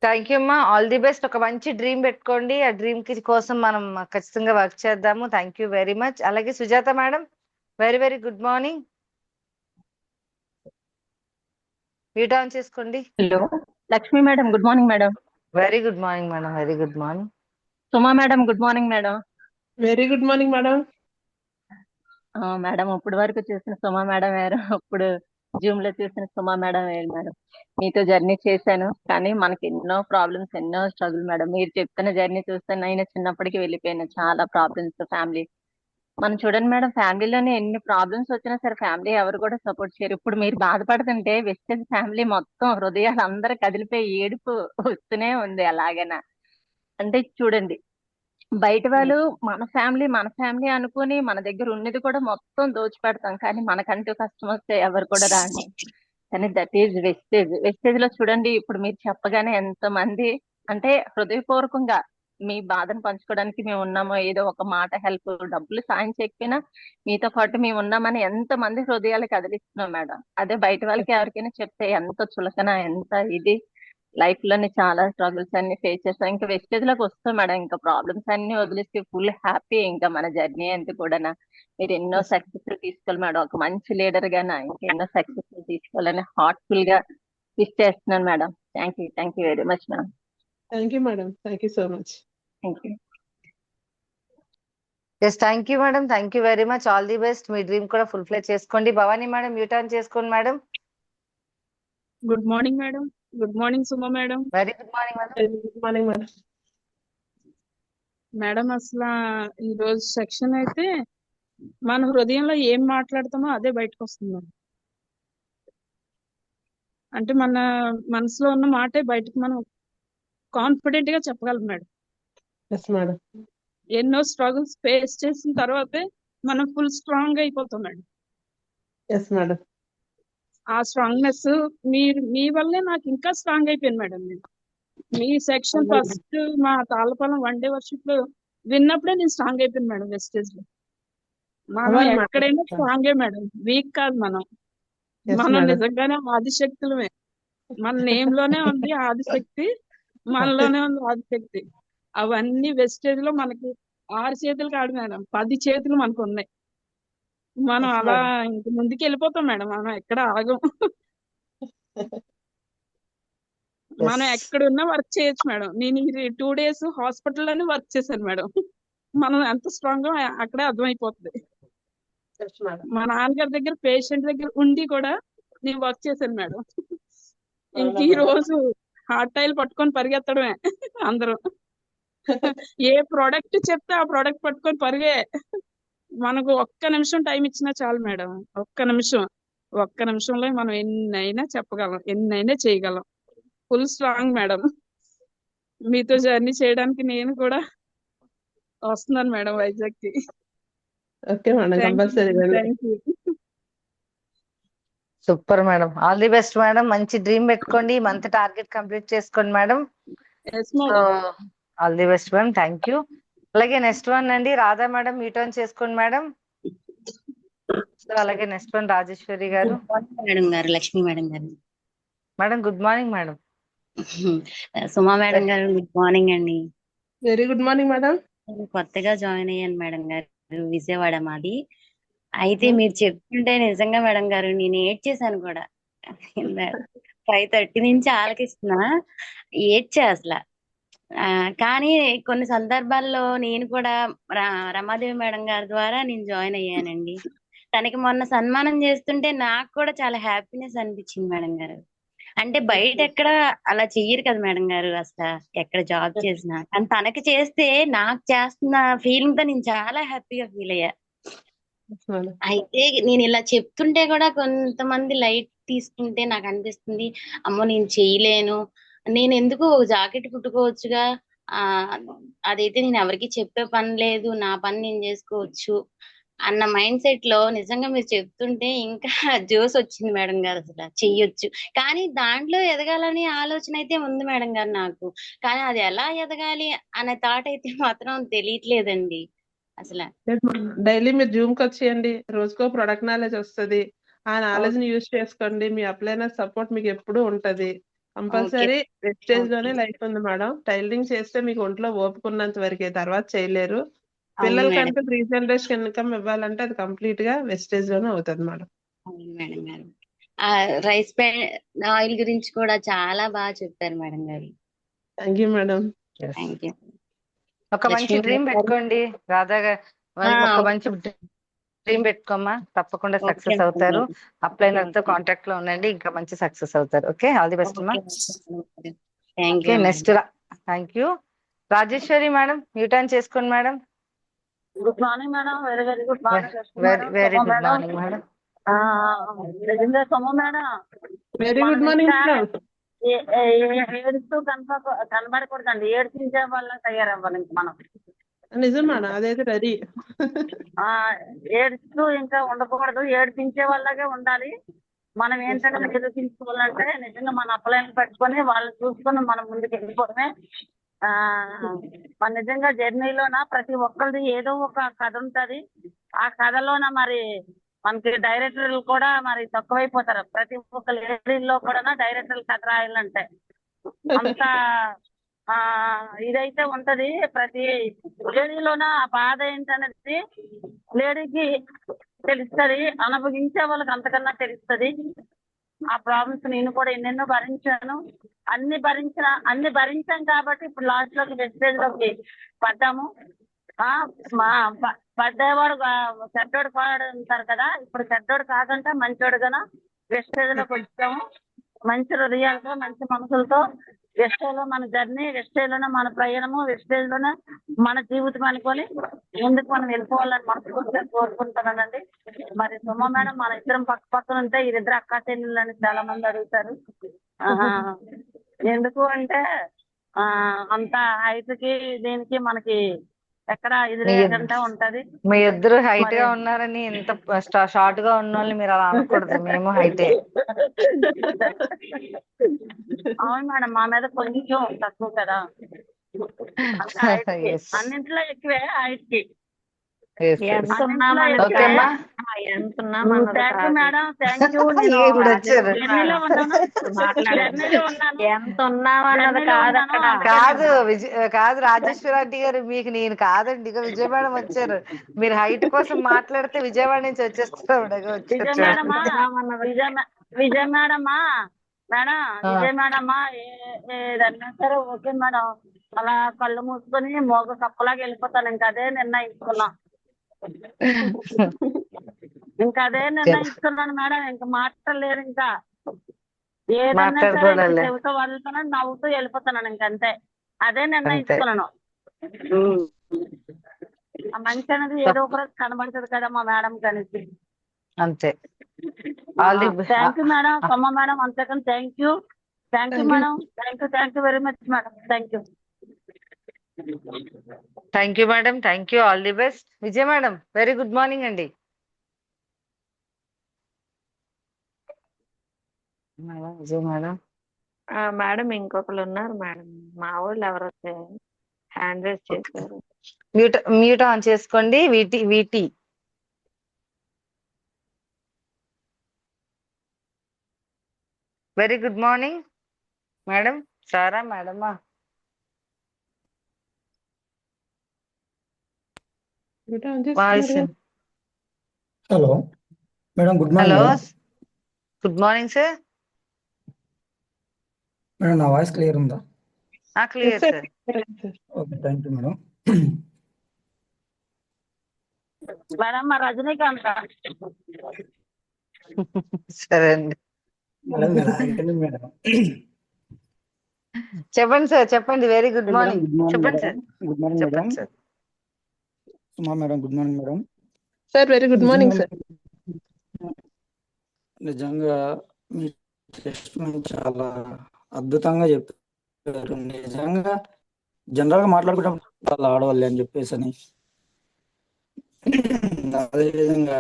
Thank you అమ్మా. All the best. ఒక మంచి డ్రీమ్ పెట్టుకోండి. ఆ డ్రీమ్ కి కోసం మనం ఖచ్చితంగా వర్క్ చేద్దాము. Thank you very much. అలాగే Sujatha madam, very very good morning. Mute on చేసుకోండి. Hello Lakshmi madam, good morning madam. Very good morning madam. Very good morning. Suma madam, good morning madam. Very good morning madam. Madam, ఇప్పుడు వరకు చూసిన సుమా madam వేరు, ఇప్పుడు Zoom లో చూసిన సుమా madam వేరు madam. మీతో జర్నీ చేశాను, కానీ మనకి ఎన్నో ప్రాబ్లమ్స్, ఎన్నో స్ట్రగుల్ మేడం. మీరు చెప్తున్న జర్నీ చూస్తే నేను చిన్నప్పటికి వెళ్ళిపోయాను. చాలా ప్రాబ్లమ్స్ ఫ్యామిలీ. మనం చూడండి మేడం, ఫ్యామిలీలోనే ఎన్ని ప్రాబ్లమ్స్ వచ్చినా సరే ఫ్యామిలీ ఎవరు కూడా సపోర్ట్ చేయరు. ఇప్పుడు మీరు బాధపడుతుంటే వెస్టేజ్ ఫ్యామిలీ మొత్తం హృదయాలు అందరూ కదిలిపోయి ఏడుపు వస్తూనే ఉంది అలాగేనా. అంటే చూడండి, బయట వాళ్ళు మన ఫ్యామిలీ అనుకుని మన దగ్గర ఉన్నది కూడా మొత్తం దోచిపెడతాం, కానీ మనకంటూ కష్టం వస్తే ఎవరు కూడా రాని. కానీ దట్ ఈజ్ వెస్టేజ్. వెస్టేజ్ లో చూడండి, ఇప్పుడు మీరు చెప్పగానే ఎంత మంది అంటే హృదయపూర్వకంగా మీ బాధను పంచుకోవడానికి మేము ఉన్నామో, ఏదో ఒక మాట హెల్ప్, డబ్బులు సాయం చేయకపోయినా మీతో పాటు మేము ఉన్నామని ఎంత మంది హృదయాలు కదిలిస్తున్నాం మేడం. అదే బయట వాళ్ళకి ఎవరికైనా చెప్తే ఎంత చులకన, ఎంత ఇది. లైఫ్ లోని చాలా స్ట్రగుల్స్ అన్ని ఫేస్ చేస్తాం. ఇంకా వెస్టేజ్ లోకి వస్తాం మేడం, ఇంకా ప్రాబ్లమ్స్ అన్ని వదిలేసి ఫుల్ హ్యాపీ ఇంకా మన జర్నీ అంతా కూడా. మీరు ఎన్నో సక్సెస్ తీసుకోవాలి మేడం, ఒక మంచి లీడర్ గానా ఇంకా ఎన్నో సక్సెస్ తీసుకోవాలని హార్ట్ఫుల్ గా విష్ చేస్తున్నాను madam. Thank you very much madam. Thank you madam. Thank you so much. Thank you. Yes, thank you madam. Thank you very much. All the best. మీ dream కూడా full fledge చేసుకోండి. Bhavani madam, mute on చేసుకోండి madam. Good morning madam. Good morning Suma madam. Very good morning madam. Good morning madam. Madam అసలు ఈ రోజు section అయితే మన హృదయంలో ఏం మాట్లాడతామో అదే బయటకు వస్తుంది మేడం. అంటే మన మనసులో ఉన్న మాటే బయటకు మనం కాన్ఫిడెంట్ గా చెప్పగలం మేడం. Yes madam. ఎన్నో స్ట్రగుల్స్ ఫేస్ చేసిన తర్వాతే మనం ఫుల్ స్ట్రాంగ్ అయిపోతాం మేడం. Yes madam. ఆ స్ట్రాంగ్నెస్ మీ వల్లే నాకు ఇంకా స్ట్రాంగ్ అయిపోయాను మేడం. నేను మీ సెక్షన్ ఫస్ట్ మా తాళ్ళపాలెం వన్ డే వర్షిప్ లో విన్నప్పుడే నేను స్ట్రాంగ్ అయిపోయాను మేడం. వెస్టేజ్ లో మనం ఎక్కడైనా స్ట్రాంగే మేడం, వీక్ కాదు మనం. మనం నిజంగానే ఆదిశక్తులమే. మన నేమ్ లోనే ఉంది ఆదిశక్తి, మనలోనే ఉంది ఆదిశక్తి. అవన్నీ వెస్టేజ్ లో మనకి 6 చేతులు కాదు మేడం, 10 చేతులు మనకు ఉన్నాయి. మనం అలా ఇంక ముందుకు వెళ్ళిపోతాం మేడం, మనం ఎక్కడ ఆగం. మనం ఎక్కడున్నా వర్క్ చేయొచ్చు మేడం. నేను ఈ 2 days హాస్పిటల్లోనే వర్క్ చేశాను మేడం. మనం ఎంత స్ట్రాంగ్ అక్కడే అర్థమైపోతుంది. మా నాన్నగారి దగ్గర పేషెంట్ దగ్గర ఉండి కూడా నేను వర్క్ చేశాను మేడం. ఇంక ఈ రోజు హార్ట్ ఆయిల్ పట్టుకొని పరిగెత్తడమే అందరూ. ఏ ప్రోడక్ట్ చెప్తే ఆ ప్రోడక్ట్ పట్టుకొని పరిగే. మనకు ఒక్క నిమిషం టైం ఇచ్చినా చాలు మేడం. ఒక్క నిమిషంలో మనం ఎన్నైనా చెప్పగలం, ఎన్నైనా చేయగలం. Full strong madam. మీతో జర్నీ చేయడానికి నేను కూడా వస్తున్నాను మేడం వైజాగ్ కి. Okay madam, compulsory. Thank you. Super madam. All the best madam. మంచి డ్రీమ్ పెట్టుకోండి. మంత్ టార్గెట్ కంప్లీట్ చేసుకోండి madam. All the best madam. Thank you. అలాగే నెక్స్ట్ వన్ అండి రాధా మేడం, మ్యూట్ ఆన్ చేసుకోండి మేడం. సో అలాగే నెక్స్ట్ వన్ రాజేశ్వరి గారు. Madam గారు, Lakshmi madam గారు. Madam good morning madam. Suma madam గారు, గుడ్ మార్నింగ్ అండి. Very good morning madam. నేను కొత్తగా జాయిన్ అయ్యాను మేడం గారు, విజయవాడ మాది. అయితే మీరు చెప్తుంటే నిజంగా మేడం గారు నేను ఏడ్చేసాను కూడా. 5:30 నుంచి ఆలకిస్తున్నా, ఏడ్చా అసలు. కానీ కొన్ని సందర్భాల్లో నేను కూడా రమాదేవి మేడం గారి ద్వారా నేను జాయిన్ అయ్యానండి. తనకి మొన్న సన్మానం చేస్తుంటే నాకు కూడా చాలా హ్యాపీనెస్ అనిపించింది మేడం గారు. అంటే బయట ఎక్కడ అలా చెయ్యరు కదా మేడం గారు, అసలు ఎక్కడ జాబ్ చేసినా. కానీ తనకి చేస్తే నాకు చేస్తున్న ఫీలింగ్ తో నేను చాలా హ్యాపీగా ఫీల్ అయ్యా. అయితే నేను ఇలా చెప్తుంటే కూడా కొంతమంది లైట్ తీసుకుంటే నాకు అనిపిస్తుంది, అమ్మో నేను చేయలేను, నేను ఎందుకు జాకెట్ కుట్టుకోవచ్చుగా, అదైతే నేను ఎవరికి చెప్పే పని లేదు, నా పని నేను చేసుకోవచ్చు అన్న మైండ్ సెట్ లో నిజంగా మీరు చెప్తుంటే ఇంకా జోస్ వచ్చింది మేడం గారు. అసలు చెయ్యొచ్చు, కానీ దాంట్లో ఎదగాలని ఆలోచన అయితే ఉంది మేడం గారు నాకు. కానీ అది ఎలా ఎదగాలి అనే థాట్ అయితే మాత్రం తెలియట్లేదండి అసలు. డైలీ మీరు జూమ్ కి వచ్చేయండి, రోజుకో ప్రొడక్ట్ నాలెడ్జ్ వస్తుంది. ఆ నాలెడ్జ్ ని యూజ్ చేసుకోండి. మీ అప్లైనర్ సపోర్ట్ మీకు ఎప్పుడు ఉంటది. ఓకే కంపల్సరీ వెస్టేజ్ లోనే ఓకే లైఫ్ ఉంది మేడం. టైలరింగ్ చేస్తే మీకు ఒంట్లో ఓపిక ఉన్నంత వరకే, తర్వాత చేయలేరు. అవును పిల్లలకంటే మేడం. 3 జనరేషన్ ఇన్కమ్ ఇవ్వాలంటే అది కంప్లీట్ గా వెస్టేజ్ లోనే అవుతుంది మేడం. అవును మేడం గారు. ఆ రైస్ ఆయిల్ గురించి కూడా చాలా బాగా చెప్పారు మేడం గారు. Thank you madam. Yes. Thank you. ఒక మంచి లక్ష్మీ డ్రీమ్ గారు. పెట్టుకోండి రాధా గారు. ఆ, ఒక మంచి డ్రీమ్ పెట్టుకోమ్మా, తప్పకుండా ఓకే సక్సెస్ మేడం అవుతారు. గారు. అప్లైనర్ తో కాంటాక్ట్ లో ఉండండి, ఇంకా మంచి సక్సెస్ అవుతారు. ఓకే, ఆల్ ది బెస్ట్ అమ్మా. Okay thank okay, you madam. Next thank you. Rajeshwari madam, U turn చేసుకోండి madam. Good morning madam. Very very good morning Lakshmi very madam. Very Soma good madam. Morning madam. నిజంగా Soma madam, very మనం good morning ఇంకా madam. ఏడుస్తూ కనబడకూడదండి, ఏడ్చించే వాళ్ళ తయారవ్వాలి ఇంక మనం. నిజం మేడం, అదైతే రెడీ. ఆ ఏడుస్తూ ఇంకా ఉండకూడదు, ఏడిపించే వాళ్ళగే ఉండాలి. మనం ఏంటంటే నిరూపించుకోవాలంటే నిజంగా మన అప్లైన్ పెట్టుకొని వాళ్ళు చూసుకొని మనం ముందుకు వెళ్ళిపోవడమే. ఆ మన నిజంగా జర్నీలోన ప్రతి ఒక్కరిది ఏదో ఒక కథ ఉంటది. ఆ కథలోన మరి మనకి డైరెక్టర్లు కూడా మరి తక్కువైపోతారు. ప్రతి ఒక్క లేడీలో కూడా డైరెక్టర్లు కథ రాయాలంటే అంత ఆ ఇదైతే ఉంటది. ప్రతి లేడీలోన ఆ బాధ ఏంటనేది లేడీకి తెలుస్తుంది, అనుభవించే వాళ్ళకి అంతకన్నా తెలుస్తుంది. ఆ ప్రాబ్లమ్స్ నేను కూడా ఎన్నెన్నో భరించాను. అన్ని భరించాం కాబట్టి ఇప్పుడు లాస్ట్ లోకి వెస్టేజ్ లోకి పడ్డాము. పడ్డేవాడు చెడ్డోడు కాడు అంటారు కదా, ఇప్పుడు చెడ్డోడు కాదంటే మంచోడు కదా వెస్టేజ్ లోకి వచ్చాము. మంచి హృదయాలతో మంచి మనసులతో వెస్టేజ్ లో మన జర్నీ, వెస్టేజ్ లోనే మన ప్రయాణము, వెస్టేజ్ లోనే మన జీవితం అనుకొని ముందుకు మనం వెళ్ళిపోవాలని మనస్ఫూర్తిగా కోరుకుంటున్నానండి. మరి సుమ మేడం మన ఇద్దరం పక్క పక్కన ఉంటే వీరిద్దరు అక్కా చెల్లెళ్ళని చాలా మంది అడుగుతారు. ఎందుకు అంటే అంత హైట్ కి దీనికి మనకి ఎక్కడ ఇది లేకుండా ఉంటది. మీ ఇద్దరు హైట్ మరి గా ఉన్నారని, ఇంత షార్ట్ గా ఉన్న వాళ్ళని మీరు అలా అనకూడదు. మేము హైటే. అవును మేడం, మా మీద కొంచెం తక్కువ కదా. Yes. అన్నింటిలో ఎక్కువే హైట్ కి. Yes, yes. ఓకే అమ్మా. Thank you madam, thank you. నేను ఇప్పుడు వచ్చారు. జర్నీలో ఉన్నాను, జర్నీలో ఉన్నాను. ఎంత ఉన్నామన్నది కాదు అక్కడ. కాదు రాజేశ్వరి ఆంటీ గారు, మీకు నేను కాదండి, ఇక విజయ మేడం వచ్చారు. మీరు హైట్ కోసం మాట్లాడితే విజయవాడ నుంచి వచ్చేస్తారు. విజయ మేడమా, విజయ మేడమా మేడం, విజయ మేడమా ఏదన్నా సరే ఓకే మేడం. అలా కళ్ళు మూసుకొని మోగ కప్పలాగా వెళ్ళిపోతాను. ఇంకా అదే నిర్ణయించుకున్నా, ఇంకా అదే నిర్ణయించుకున్నాను మేడం. ఇంకా మాట్లాడలేరు, ఇంకా ఏదన్నా సరే చెబుతూ వదులుతున్నా, నవ్వుతూ వెళ్ళిపోతున్నాను. ఇంకంతే, అదే నిర్ణయించుకున్నాను. ఆ మంచి అనేది ఏదో ఒక రోజు కనబడుతుంది కదా మా మేడం కనిసి. అంతే. Thank you madam, Soma madam. అంతకని thank you madam. Thank you very much madam. Thank you. Thank you madam, thank you, all the best. Vijaya madam, very good morning అండి. విజయ మేడం. మేడం ఇంకొకరు ఉన్నారు మేడం, మా వాళ్ళు ఎవరు హ్యాండ్ రైజ్ చేశారు. Mute on చేసుకోండి. వీటి వెరీ గుడ్ మార్నింగ్ మేడం. సారా మేడమా? Hello madam, good morning. Hello, good morning sir. Madam నా వాయిస్ క్లియర్ ఉందా? Clear sir. Okay, thank you madam. Madam మా రజనీకాంత్. సరే అండి మేడం. చెప్పండి సార్, చెప్పండి. Very good morning. చెప్పండి sir. Good morning madam. Sir. Suma madam, good morning madam. Sir very good morning sir. నిజంగా మీ టెస్ట్ చాలా అద్భుతంగా చెప్పారు. నిజంగా జనరల్ గా మాట్లాడుకుంటాం ఆడవాళ్ళే అని చెప్పేసి అని అవుతుంది. అదేవిధంగా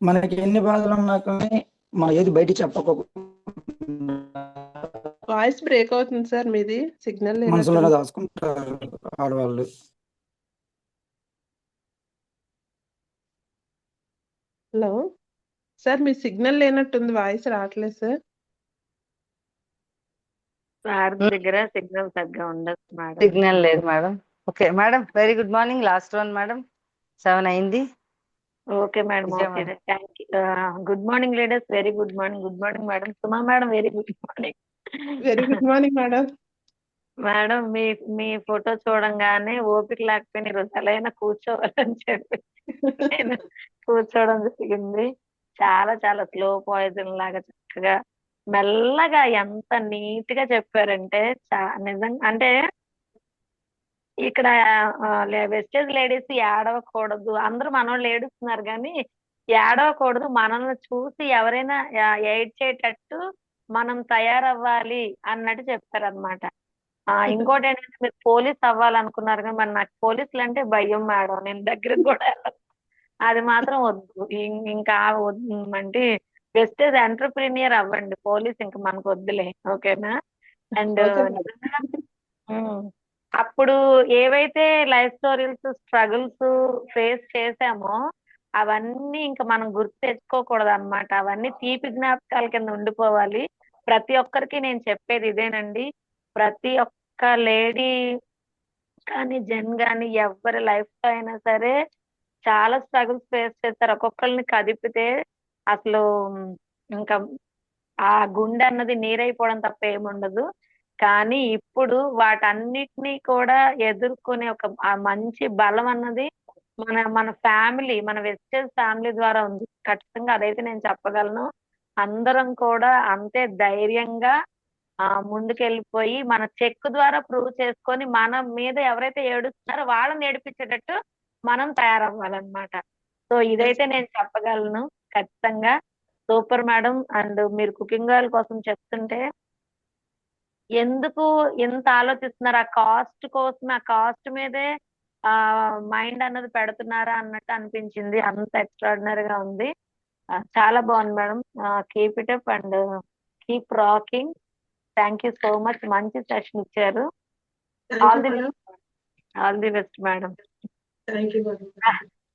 మనకి ఎన్ని బాధలు ఉన్నా కానీ మనం ఏది బయట చెప్పకుండా వాయిస్ బ్రేక్ అవుతుంది సార్, మీది సిగ్నల్ మనసులోనే లేనట్టుంది. దాచుకుంటారు ఆడవాళ్ళు. హలో సార్, మీ సిగ్నల్ లేనట్టుంది, వాయిస్ రావట్లేదు సార్. సార్ దగ్గర సిగ్నల్ తగ్గ ఉండదు మేడం. సిగ్నల్ లేదు madam. Okay madam, very good morning. Last one madam, 7 అయింది. Okay madam, Vijaya okay madam. Thank you. Good morning ladies, very good morning. Good morning madam. Suma madam, very good morning. Very good morning madam. Madam, me photo చూడంగానే ఓపిక లేకపోయినా ఈరోజు ఎలా అయినా కూర్చోవాలని చెప్పి నేను కూర్చోవడం జరిగింది. చాలా చాలా స్లో పాయిజన్ లాగా చక్కగా మెల్లగా ఎంత నీట్ గా చెప్పారంటే నిజంగా అంటే ఇక్కడ వెస్టేజ్ లేడీస్ ఏడవకూడదు, అందరూ మనోళ్ళు ఏడుస్తున్నారు కానీ ఏడవకూడదు, మనల్ని చూసి ఎవరైనా ఏడ్చేటట్టు మనం తయారవ్వాలి అన్నట్టు చెప్పారనమాట. ఇంకోటి ఏంటంటే మీరు పోలీస్ అవ్వాలనుకున్నారు కానీ మరి నాకు పోలీసులు అంటే భయం మేడం, నేను దగ్గరికి కూడా వెళ్ళను. అది మాత్రం వద్దు. ఇంకా వద్దు అంటే వెస్టేజ్ ఎంటర్ప్రీనియర్ అవ్వండి, పోలీస్ ఇంకా మనకు వద్దులే. ఓకేనా? And okay madam. అప్పుడు ఏవైతే లైఫ్ స్టోరీస్ స్ట్రగుల్స్ ఫేస్ చేసామో అవన్నీ ఇంకా మనం గుర్తు తెచ్చుకోకూడదు అనమాట. అవన్నీ తీపి జ్ఞాపకాల కింద ఉండిపోవాలి. ప్రతి ఒక్కరికి నేను చెప్పేది ఇదేనండి. ప్రతి ఒక్క లేడీ కానీ జెన్ కానీ ఎవరి లైఫ్ లో అయినా సరే చాలా స్ట్రగుల్స్ ఫేస్ చేస్తారు. ఒక్కొక్కరిని కదిపితే అసలు ఇంకా ఆ గుండె అన్నది నీరైపోవడం తప్ప ఏముండదు. కానీ ఇప్పుడు వాటన్నిటినీ కూడా ఎదుర్కొనే ఒక మంచి బలం అన్నది మన ఫ్యామిలీ, మన వెస్టేజ్ ఫ్యామిలీ ద్వారా ఉంది. ఖచ్చితంగా అదైతే నేను చెప్పగలను. అందరం కూడా అంతే ధైర్యంగా ముందుకెళ్ళిపోయి మన చెక్ ద్వారా ప్రూవ్ చేసుకొని మన మీద ఎవరైతే ఏడుస్తున్నారో వాళ్ళని ఏడిపించేటట్టు మనం తయారవ్వాలన్నమాట. సో ఇదైతే నేను చెప్పగలను ఖచ్చితంగా. Super madam. అండ్ మీరు కుకింగ్ ఆయిల్ కోసం చెప్తుంటే ఎందుకు ఎంత ఆలోచిస్తున్నారు, ఆ కాస్ట్ కోసం, ఆ కాస్ట్ మీదే మైండ్ అన్నది పెడుతున్నారా అన్నట్టు అనిపించింది. అంత ఎక్స్ట్రాడినరీగా ఉంది. చాలా బాగుంది madam. Keep it up and keep rocking. Thank you so much. మంచి సెషన్ ఇచ్చారు. All the best, all the best madam.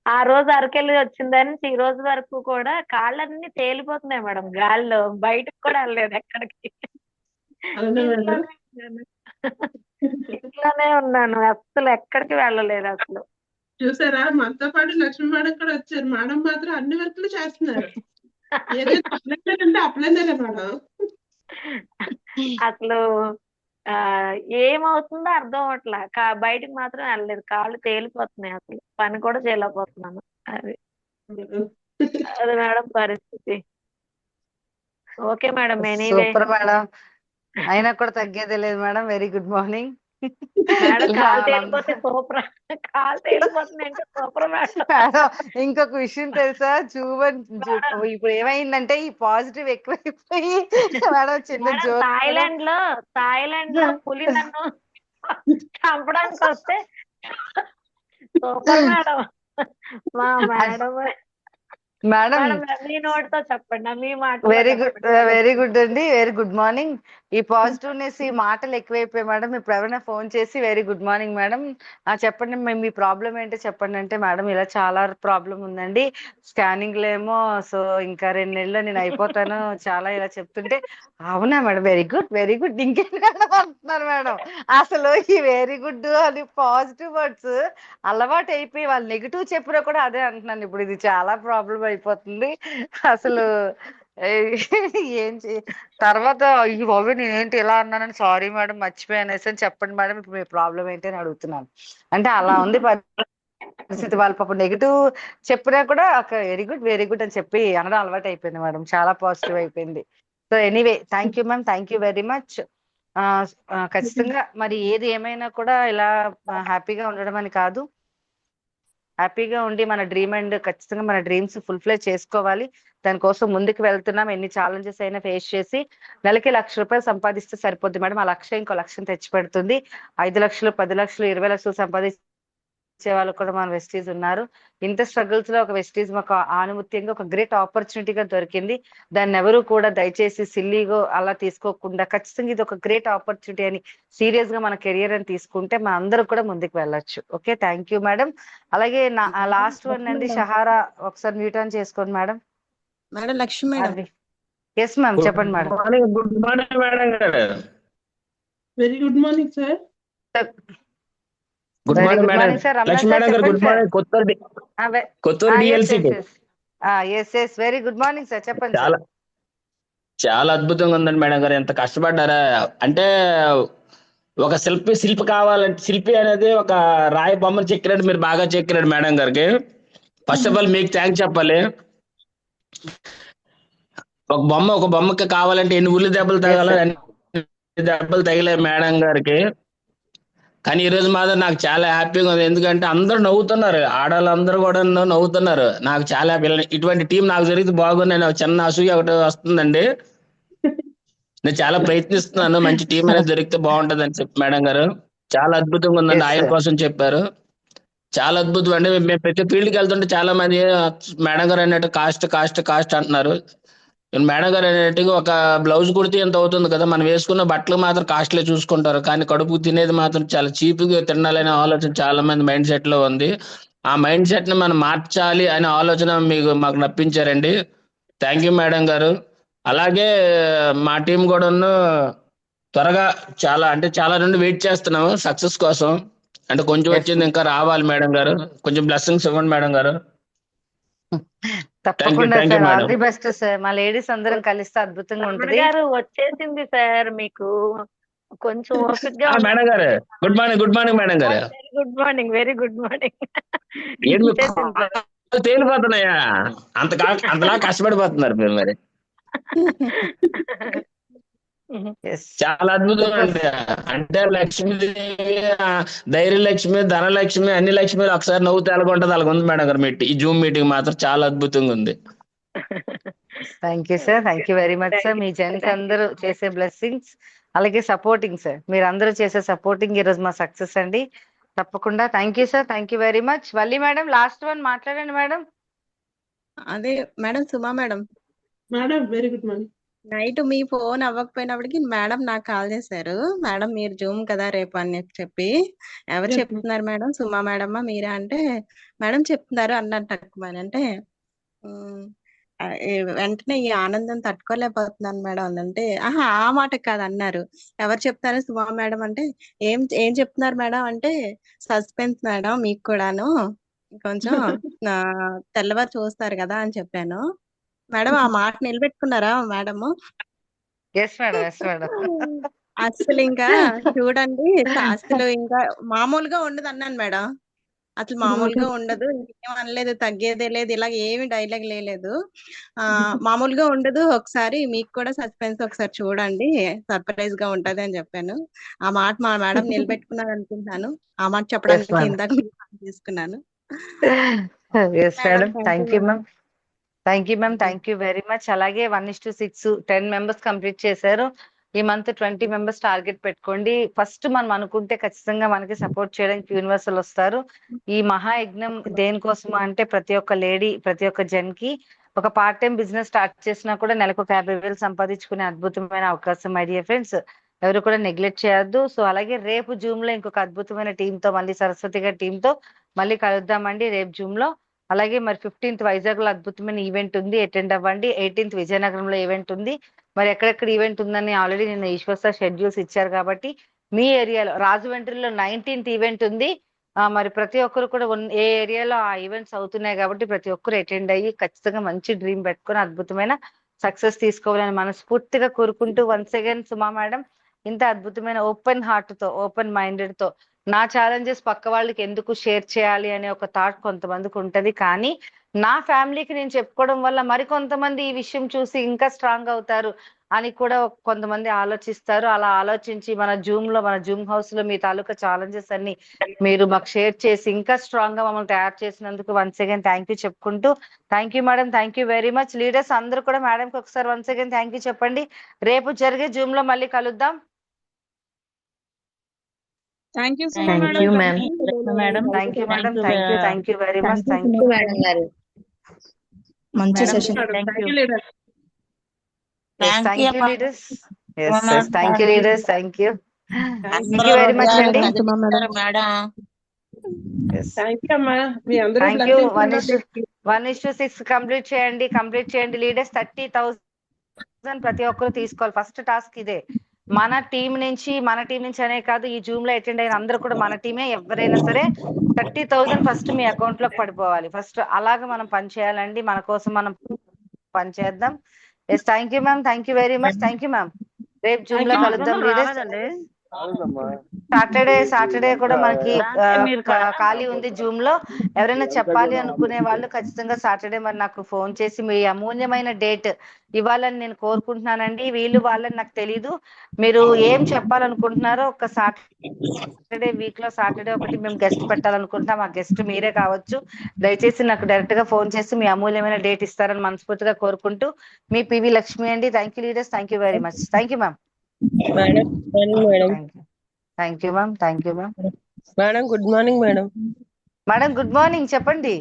ఆ రోజు అరకెళ్ళి వచ్చిందని ఈ రోజు వరకు కూడా కాళ్ళన్నీ తేలిపోతున్నాయి మేడం గాల్లో, బయటకు కూడా వెళ్ళలేదు ఎక్కడికి. ఇంట్లోనే ఉన్నాను, అస్సలు ఎక్కడికి వెళ్ళలేదు అసలు. చూసారా, మనతో పాటు లక్ష్మీ మేడం కూడా వచ్చారు. మేడం మాత్రం అన్ని వర్క్లు చేస్తున్నారు. ఏదైనా అప్లైందే మేడం. అసలు ఏమవుతుందో అర్థం అవట్లా. బయటికి మాత్రం వెళ్ళలేదు, కాళ్ళు తేలిపోతున్నాయి, అసలు పని కూడా చేయలేకపోతున్నాను. అది అది మేడం పరిస్థితి. Okay madam. Anyway super madam, అయినా కూడా తగ్గేదే లేదు madam. Very good morning madam. కాలు తేలిపోతే సూపర్, కాలు తేలిపోతున్నాయి అంటే సూపర్ మేడం. ఇంకొక విషయం తెలుసా, ఇప్పుడు ఏమైందంటే ఈ పాజిటివ్ ఎక్కువైపోయి మేడం చిన్న జోక్. థాయిలాండ్ లో పులి నన్ను చంపడానికి వస్తే సూపర్ మేడం. మా మేడం మేడం మీ నోటితో చెప్పండి, మీ మాట. వెరీ గుడ్, వెరీ గుడ్ అండి. Very good morning. ఈ పాజిటివ్నెస్, ఈ మాటలు ఎక్కువైపోయాయి మేడం. ఇప్పుడు ఎవరైనా ఫోన్ చేసి వెరీ గుడ్ మార్నింగ్ మేడం చెప్పండి, మీ ప్రాబ్లం ఏంటో చెప్పండి అంటే, మేడం ఇలా చాలా ప్రాబ్లం ఉందండి, స్కానింగ్ లో ఏమో సో ఇంకా 2 నెలల్లో నేను అయిపోతాను చాలా ఇలా చెప్తుంటే, అవునా madam, very good very good ఇంకేం మేడం అంటున్నారు మేడం. అసలు ఈ వెరీ గుడ్ అని పాజిటివ్ వర్డ్స్ అలవాటు అయిపోయి వాళ్ళు నెగిటివ్ చెప్పినా కూడా అదే అంటున్నాను. ఇప్పుడు ఇది చాలా ప్రాబ్లం అయిపోతుంది అసలు. ఏం తర్వాత ఈ బాబు నేనేంటి ఇలా అన్నానని, సారీ మేడం మర్చిపోయాను అని చెప్పండి మేడం, ఇప్పుడు మీ ప్రాబ్లం ఏంటి అని అడుగుతున్నాను. అంటే అలా ఉంది పరిస్థితి. వాళ్ళ పాప నెగిటివ్ చెప్పినా కూడా ఒక వెరీ గుడ్ అని చెప్పి అనడం అలవాటు అయిపోయింది మేడం. చాలా పాజిటివ్ అయిపోయింది. So anyway thank you ma'am, thank you very much. ఖచ్చితంగా మరి ఏది ఏమైనా కూడా ఇలా హ్యాపీగా ఉండడం అని కాదు, హ్యాపీగా ఉండి మన డ్రీమ్ అండ్ ఖచ్చితంగా మన డ్రీమ్స్ ఫుల్ఫిల్ చేసుకోవాలి. దానికోసం ముందుకు వెళ్తున్నాం. ఎన్ని ఛాలెంజెస్ అయినా ఫేస్ చేసి నెలకి 1,00,000 రూపాయలు సంపాదిస్తే సరిపోద్ది మేడం. ఆ లక్ష్యం ఇంకో లక్ష్యం తెచ్చి పెడుతుంది. 5 లక్షలు, 10 లక్షలు, 20 లక్షలు సంపాదిస్తే ఇచ్చే వాళ్ళు కూడా మన వెస్టీజ్ ఉన్నారు. ఇంత స్ట్రగుల్స్ లో ఒక వెస్టీజ్ మాకు ఆనుమత్యంగా ఒక గ్రేట్ ఆపర్చునిటీగా దొరికింది. దాన్ని ఎవరు కూడా దయచేసి సిల్లీగో అలా తీసుకోకుండా ఖచ్చితంగా ఇది ఒక గ్రేట్ ఆపర్చునిటీ అని సీరియస్ గా మన కెరియర్ అని తీసుకుంటే మన అందరూ కూడా ముందుకు వెళ్ళొచ్చు. Okay, thank you madam. అలాగే నా లాస్ట్ వన్ అండి షహారా, ఒకసారి మ్యూట్ ఆన్ చేసుకోండి madam. Madam Lakshmi madam. Yes ma'am, చెప్పండి మేడం. గుడ్ మార్నింగ్ మేడం గారు. Very good morning sir. Good very morning good madam. Morning sir. Ramana Lakshmi sir madam గారు చెప్పండి good sir. Morning. Kotturu DLC. Yes very good morning sir, చెప్పండి sir. చాలా చాలా అద్భుతంగా ఉందండి madam గారు. ఎంత కష్టపడ్డారా అంటే ఒక శిల్పి కావాలంటే శిల్పి అనేది ఒక రాయి బొమ్మను చెక్కినట్టు మీరు బాగా చెక్కినాడు మేడం గారికి. ఫస్ట్ ఆఫ్ ఆల్ మీకు థ్యాంక్స్ చెప్పాలి. ఒక బొమ్మకి కావాలంటే ఎన్ని ఉల్లి దెబ్బలు తగల దెబ్బలు తగిలాయి మేడం గారికి. కానీ ఈ రోజు మాత్రం నాకు చాలా హ్యాపీగా ఉంది. ఎందుకంటే అందరూ నవ్వుతున్నారు, ఆడవాళ్ళందరూ కూడా నవ్వుతున్నారు. నాకు చాలా ఇటువంటి టీం నాకు జరిగితే బాగుంది. నేను చిన్న అసూయ ఒకటి వస్తుందండి. నేను చాలా ప్రయత్నిస్తున్నాను మంచి టీం అనేది దొరికితే బాగుంటది అని చెప్పి మేడం గారు చాలా అద్భుతంగా ఉందండి. ఆయన కోసం చెప్పారు, చాలా అద్భుతం అండి. మేము ప్రతి ఫీల్డ్కి వెళ్తుంటే చాలా మంది మేడం గారు అన్నట్టు కాస్ట్ అంటున్నారు. మేడం గారు అనేటివి ఒక బ్లౌజ్ కుడితే ఎంత అవుతుంది కదా, మనం వేసుకున్న బట్టలు మాత్రం కాస్ట్లీ చూసుకుంటారు, కానీ కడుపు తినేది మాత్రం చాలా చీప్గా తినాలనే ఆలోచన చాలా మంది మైండ్ సెట్ లో ఉంది. ఆ మైండ్ సెట్ ని మనం మార్చాలి అనే ఆలోచన మాకు నప్పించారండి. థ్యాంక్ యూ మేడం గారు. అలాగే మా టీం కూడా త్వరగా చాలా నుండి వెయిట్ చేస్తున్నాము సక్సెస్ కోసం. అంటే కొంచెం వచ్చింది, ఇంకా రావాలి మేడం గారు. కొంచెం బ్లెస్సింగ్స్ ఇవ్వండి మేడం గారు. తప్పకుండా sir, all the best sir. మా లేడీస్ అందరం కలిస్తే అద్భుతంగా ఉంటుంది. గారు వచ్చేసింది సార్, మీకు కొంచెం ఓపికగా మేడం గారు గుడ్ మార్నింగ్ మేడం గారు. Very good morning. తేలిపోతున్నాయా? అంతలా కష్టపడిపోతున్నారు మీరు మరి. చాలా అద్భుతం అండి. అంటే లక్ష్మీదేవి, ధైర్యలక్ష్మి, ధనలక్ష్మి, అన్ని లక్ష్మిలు ఒకసారి నవ్వుతే ఎలాగుంటది అలాగ ఉంది మేడం గారు. ఈ జూమ్ మీటింగ్ మాత్రం చాలా అద్భుతంగా ఉంది. Thank you sir, thank you very much sir. Me gents అందరూ చేసే బ్లెస్సింగ్స్, అలాగే సపోర్టింగ్ సార్, మీరు అందరూ చేసే సపోర్టింగ్ ఈరోజు మా సక్సెస్ అండి. తప్పకుండా thank you sir, thank you very much. Valli madam last one మాట్లాడండి మేడం. అదే madam, Suma madam. Madam very good morning. Night మీ ఫోన్ అవ్వకపోయినప్పటికి మేడం నాకు కాల్ చేశారు. మేడం మీరు జూమ్ కదా రేపు అని చెప్పి, ఎవరు చెప్తున్నారు మేడం, సుమా మేడమ్మా మీరా అంటే, మేడం చెప్తున్నారు అన్నారు తక్కువ అంటే, వెంటనే ఈ ఆనందం తట్టుకోలేకపోతున్నాను మేడం అంటే, ఆహా ఆ మాట కాదు అన్నారు. ఎవరు చెప్తారు సుమా మేడం అంటే, ఏం చెప్తున్నారు మేడం అంటే, సస్పెన్స్ మేడం మీకు కూడాను, కొంచెం తెల్లవారు చూస్తారు కదా అని చెప్పాను. మేడం ఆ మాట నిలబెట్టుకున్నారా మేడం? అసలు ఇంకా చూడండి, అసలు ఇంకా మామూలుగా ఉండదు అన్నాను మేడం. అసలు మామూలుగా ఉండదు, ఇంకేం అనలేదు, తగ్గేదే లేదు, ఇలా ఏమి డైలాగ్ లేదు, మామూలుగా ఉండదు, ఒకసారి మీకు కూడా సస్పెన్స్ ఒకసారి చూడండి, సర్ప్రైజ్ గా ఉంటది అని చెప్పాను. ఆ మాట మా మేడం నిలబెట్టుకున్నారు అనుకుంటున్నాను. ఆ మాట చెప్పడానికి ఇందాక తీసుకున్నాను. Thank you ma'am, thank you very much. అలాగే 1:6 10 మెంబర్స్ కంప్లీట్ చేశారు. ఈ మంత్ 20 మెంబర్స్ టార్గెట్ పెట్టుకోండి. ఫస్ట్ మనం అనుకుంటే ఖచ్చితంగా మనకి సపోర్ట్ చేయడానికి యూనివర్సల్ వస్తారు. ఈ మహాయజ్ఞం దేనికోసం అంటే ప్రతి ఒక్క లేడీ, ప్రతి ఒక్క జన్ కి ఒక పార్ట్ టైం బిజినెస్ స్టార్ట్ చేసినా కూడా నెలకు 50,000 సంపాదించుకునే అద్భుతమైన అవకాశం. మై డియర్ ఫ్రెండ్స్, ఎవరు కూడా నెగ్లెక్ట్ చేయొద్దు. సో అలాగే రేపు జూమ్ లో ఇంకొక అద్భుతమైన టీంతో, మళ్ళీ సరస్వతి గారి టీంతో మళ్ళీ కలుద్దామండి రేపు జూమ్ లో. అలాగే మరి 15th వైజాగ్ లో అద్భుతమైన ఈవెంట్ ఉంది, అటెండ్ అవ్వండి. 18th విజయనగరంలో ఈవెంట్ ఉంది. మరి ఎక్కడెక్కడ ఈవెంట్ ఉందని ఆల్రెడీ నిన్న ఈశ్వర్ సార్ షెడ్యూల్స్ ఇచ్చారు కాబట్టి మీ ఏరియాలో రాజమండ్రిలో 19th ఈవెంట్ ఉంది. మరి ప్రతి ఒక్కరు కూడా ఏ ఏరియాలో ఆ ఈవెంట్స్ అవుతున్నాయి కాబట్టి ప్రతి ఒక్కరు అటెండ్ అయ్యి ఖచ్చితంగా మంచి డ్రీమ్ పెట్టుకుని అద్భుతమైన సక్సెస్ తీసుకోవాలని మనస్ఫూర్తిగా కోరుకుంటూ, వన్స్ అగైన్ సుమా మేడం ఇంత అద్భుతమైన ఓపెన్ హార్ట్ తో, ఓపెన్ మైండెడ్ తో నా ఛాలెంజెస్ పక్క వాళ్ళకి ఎందుకు షేర్ చేయాలి అనే ఒక థాట్ కొంతమందికి ఉంటది, కానీ నా ఫ్యామిలీకి నేను చెప్పుకోవడం వల్ల మరికొంతమంది ఈ విషయం చూసి ఇంకా స్ట్రాంగ్ అవుతారు అని కూడా కొంతమంది ఆలోచిస్తారు. అలా ఆలోచించి మన జూమ్ హౌస్ లో మీ తాలూకా ఛాలెంజెస్ అన్ని మీరు మాకు షేర్ చేసి ఇంకా స్ట్రాంగ్ గా మమ్మల్ని తయారు చేసినందుకు వన్స్ అగైన్ థ్యాంక్ యూ చెప్పుకుంటూ, thank you madam, thank you very much. Leaders అందరూ కూడా మేడం కి ఒకసారి వన్స్ అగైన్ థ్యాంక్ యూ చెప్పండి. రేపు జరిగే జూమ్ లో మళ్ళీ కలుద్దాం. Thank you Suma thank madam. You you ma'am. Madam. Thank you madam. Thank you thank you very much. Thank you thank you madam గారు. మంచి madam session. Madam thank thank you you leader. Thank you leaders. Thank you madam. Leaders. Thank you. Thank అందరూ you very much అండి. వచ్చారు madam. Thank you అమ్మా, మీ అందరూ thank you. Blessings 1:6 complete చేయండి leaders. 30,000 ప్రతి ఒక్కరు తీసుకోవాలి. ఫస్ట్ టాస్క్ ఇదే. మన టీం నుంచి అనే కాదు, ఈ జూమ్ లో అటెండ్ అయిన అందరూ కూడా మన టీమే. ఎవరైనా సరే 30,000 ఫస్ట్ మీ అకౌంట్ లోకి పడిపోవాలి. ఫస్ట్ అలాగ మనం పని చేయాలండి. మన కోసం మనం పని చేద్దాం. Yes thank you ma'am. Thank you very much. Thank you ma'am. రేపు జూమ్ లో కలుద్దాం లీడర్స్. సాటర్డే కూడా మనకి ఖాళీ ఉంది జూమ్ లో. ఎవరైనా చెప్పాలి అనుకునే వాళ్ళు ఖచ్చితంగా సాటర్డే మరి నాకు ఫోన్ చేసి మీ అమూల్యమైన డేట్ ఇవ్వాలని నేను కోరుకుంటున్నానండి. వీళ్ళు వాళ్ళని నాకు తెలీదు. మీరు ఏం చెప్పాలనుకుంటున్నారో ఒక సాటర్డే వీక్ లో సాటర్డే ఒకటి మేము గెస్ట్ పెట్టాలనుకుంటున్నాం. ఆ గెస్ట్ మీరే కావచ్చు. దయచేసి నాకు డైరెక్ట్ గా ఫోన్ చేసి మీ అమూల్యమైన డేట్ ఇస్తారని మనస్ఫూర్తిగా కోరుకుంటూ మీ పివి లక్ష్మి అండి. Thank you leaders. Thank you very much. Thank you ma'am. Thank you ma'am. Thank you ma'am. Madam good morning madam. Madam good morning. చెప్పండి.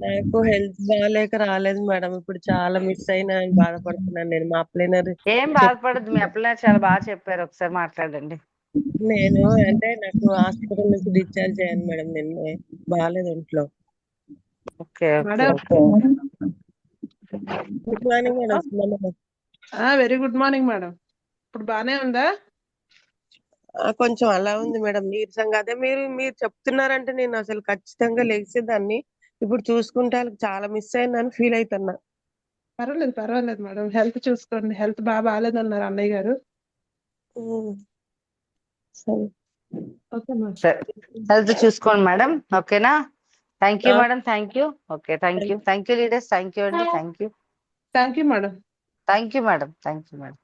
నాకు హెల్త్ బాగాలేక రాలేదు మేడం. ఇప్పుడు చాలా మిస్ అయినా బాధపడుతున్నాను నేను. మా అప్లైనర్ ఏం బాధపడదు. మీ అప్లైనర్ చాలా బాగా చెప్పారు. ఒకసారి మాట్లాడండి. నేను అంటే నాకు హాస్పిటల్ నుంచి డిశ్చార్జ్ అయ్యాను మేడం. నిన్నే బాగాలేదు ఇంట్లో. Okay. Good morning madam. Very good morning madam. ఇప్పుడు బానే ఉందా? కొంచెం అలా ఉంది మేడం, నీరసంగా. అదే మీరు చెప్తున్నారంటే నేను అసలు ఖచ్చితంగా లేచేదాన్ని. ఇప్పుడు చూసుకుంటే చాలా మిస్ అయిందని ఫీల్ అవుతున్నా. పర్వాలేదు మేడం. హెల్త్ చూసుకోండి. హెల్త్ బాగాలేదన్నారు అన్నయ్య గారు. హెల్త్ చూసుకోండి మేడం. ఓకేనా? Thank you madam. Thank you. Okay. Thank you leaders. Thank you అండి. Thank you. Thank you madam. Thank you madam. Thank you madam.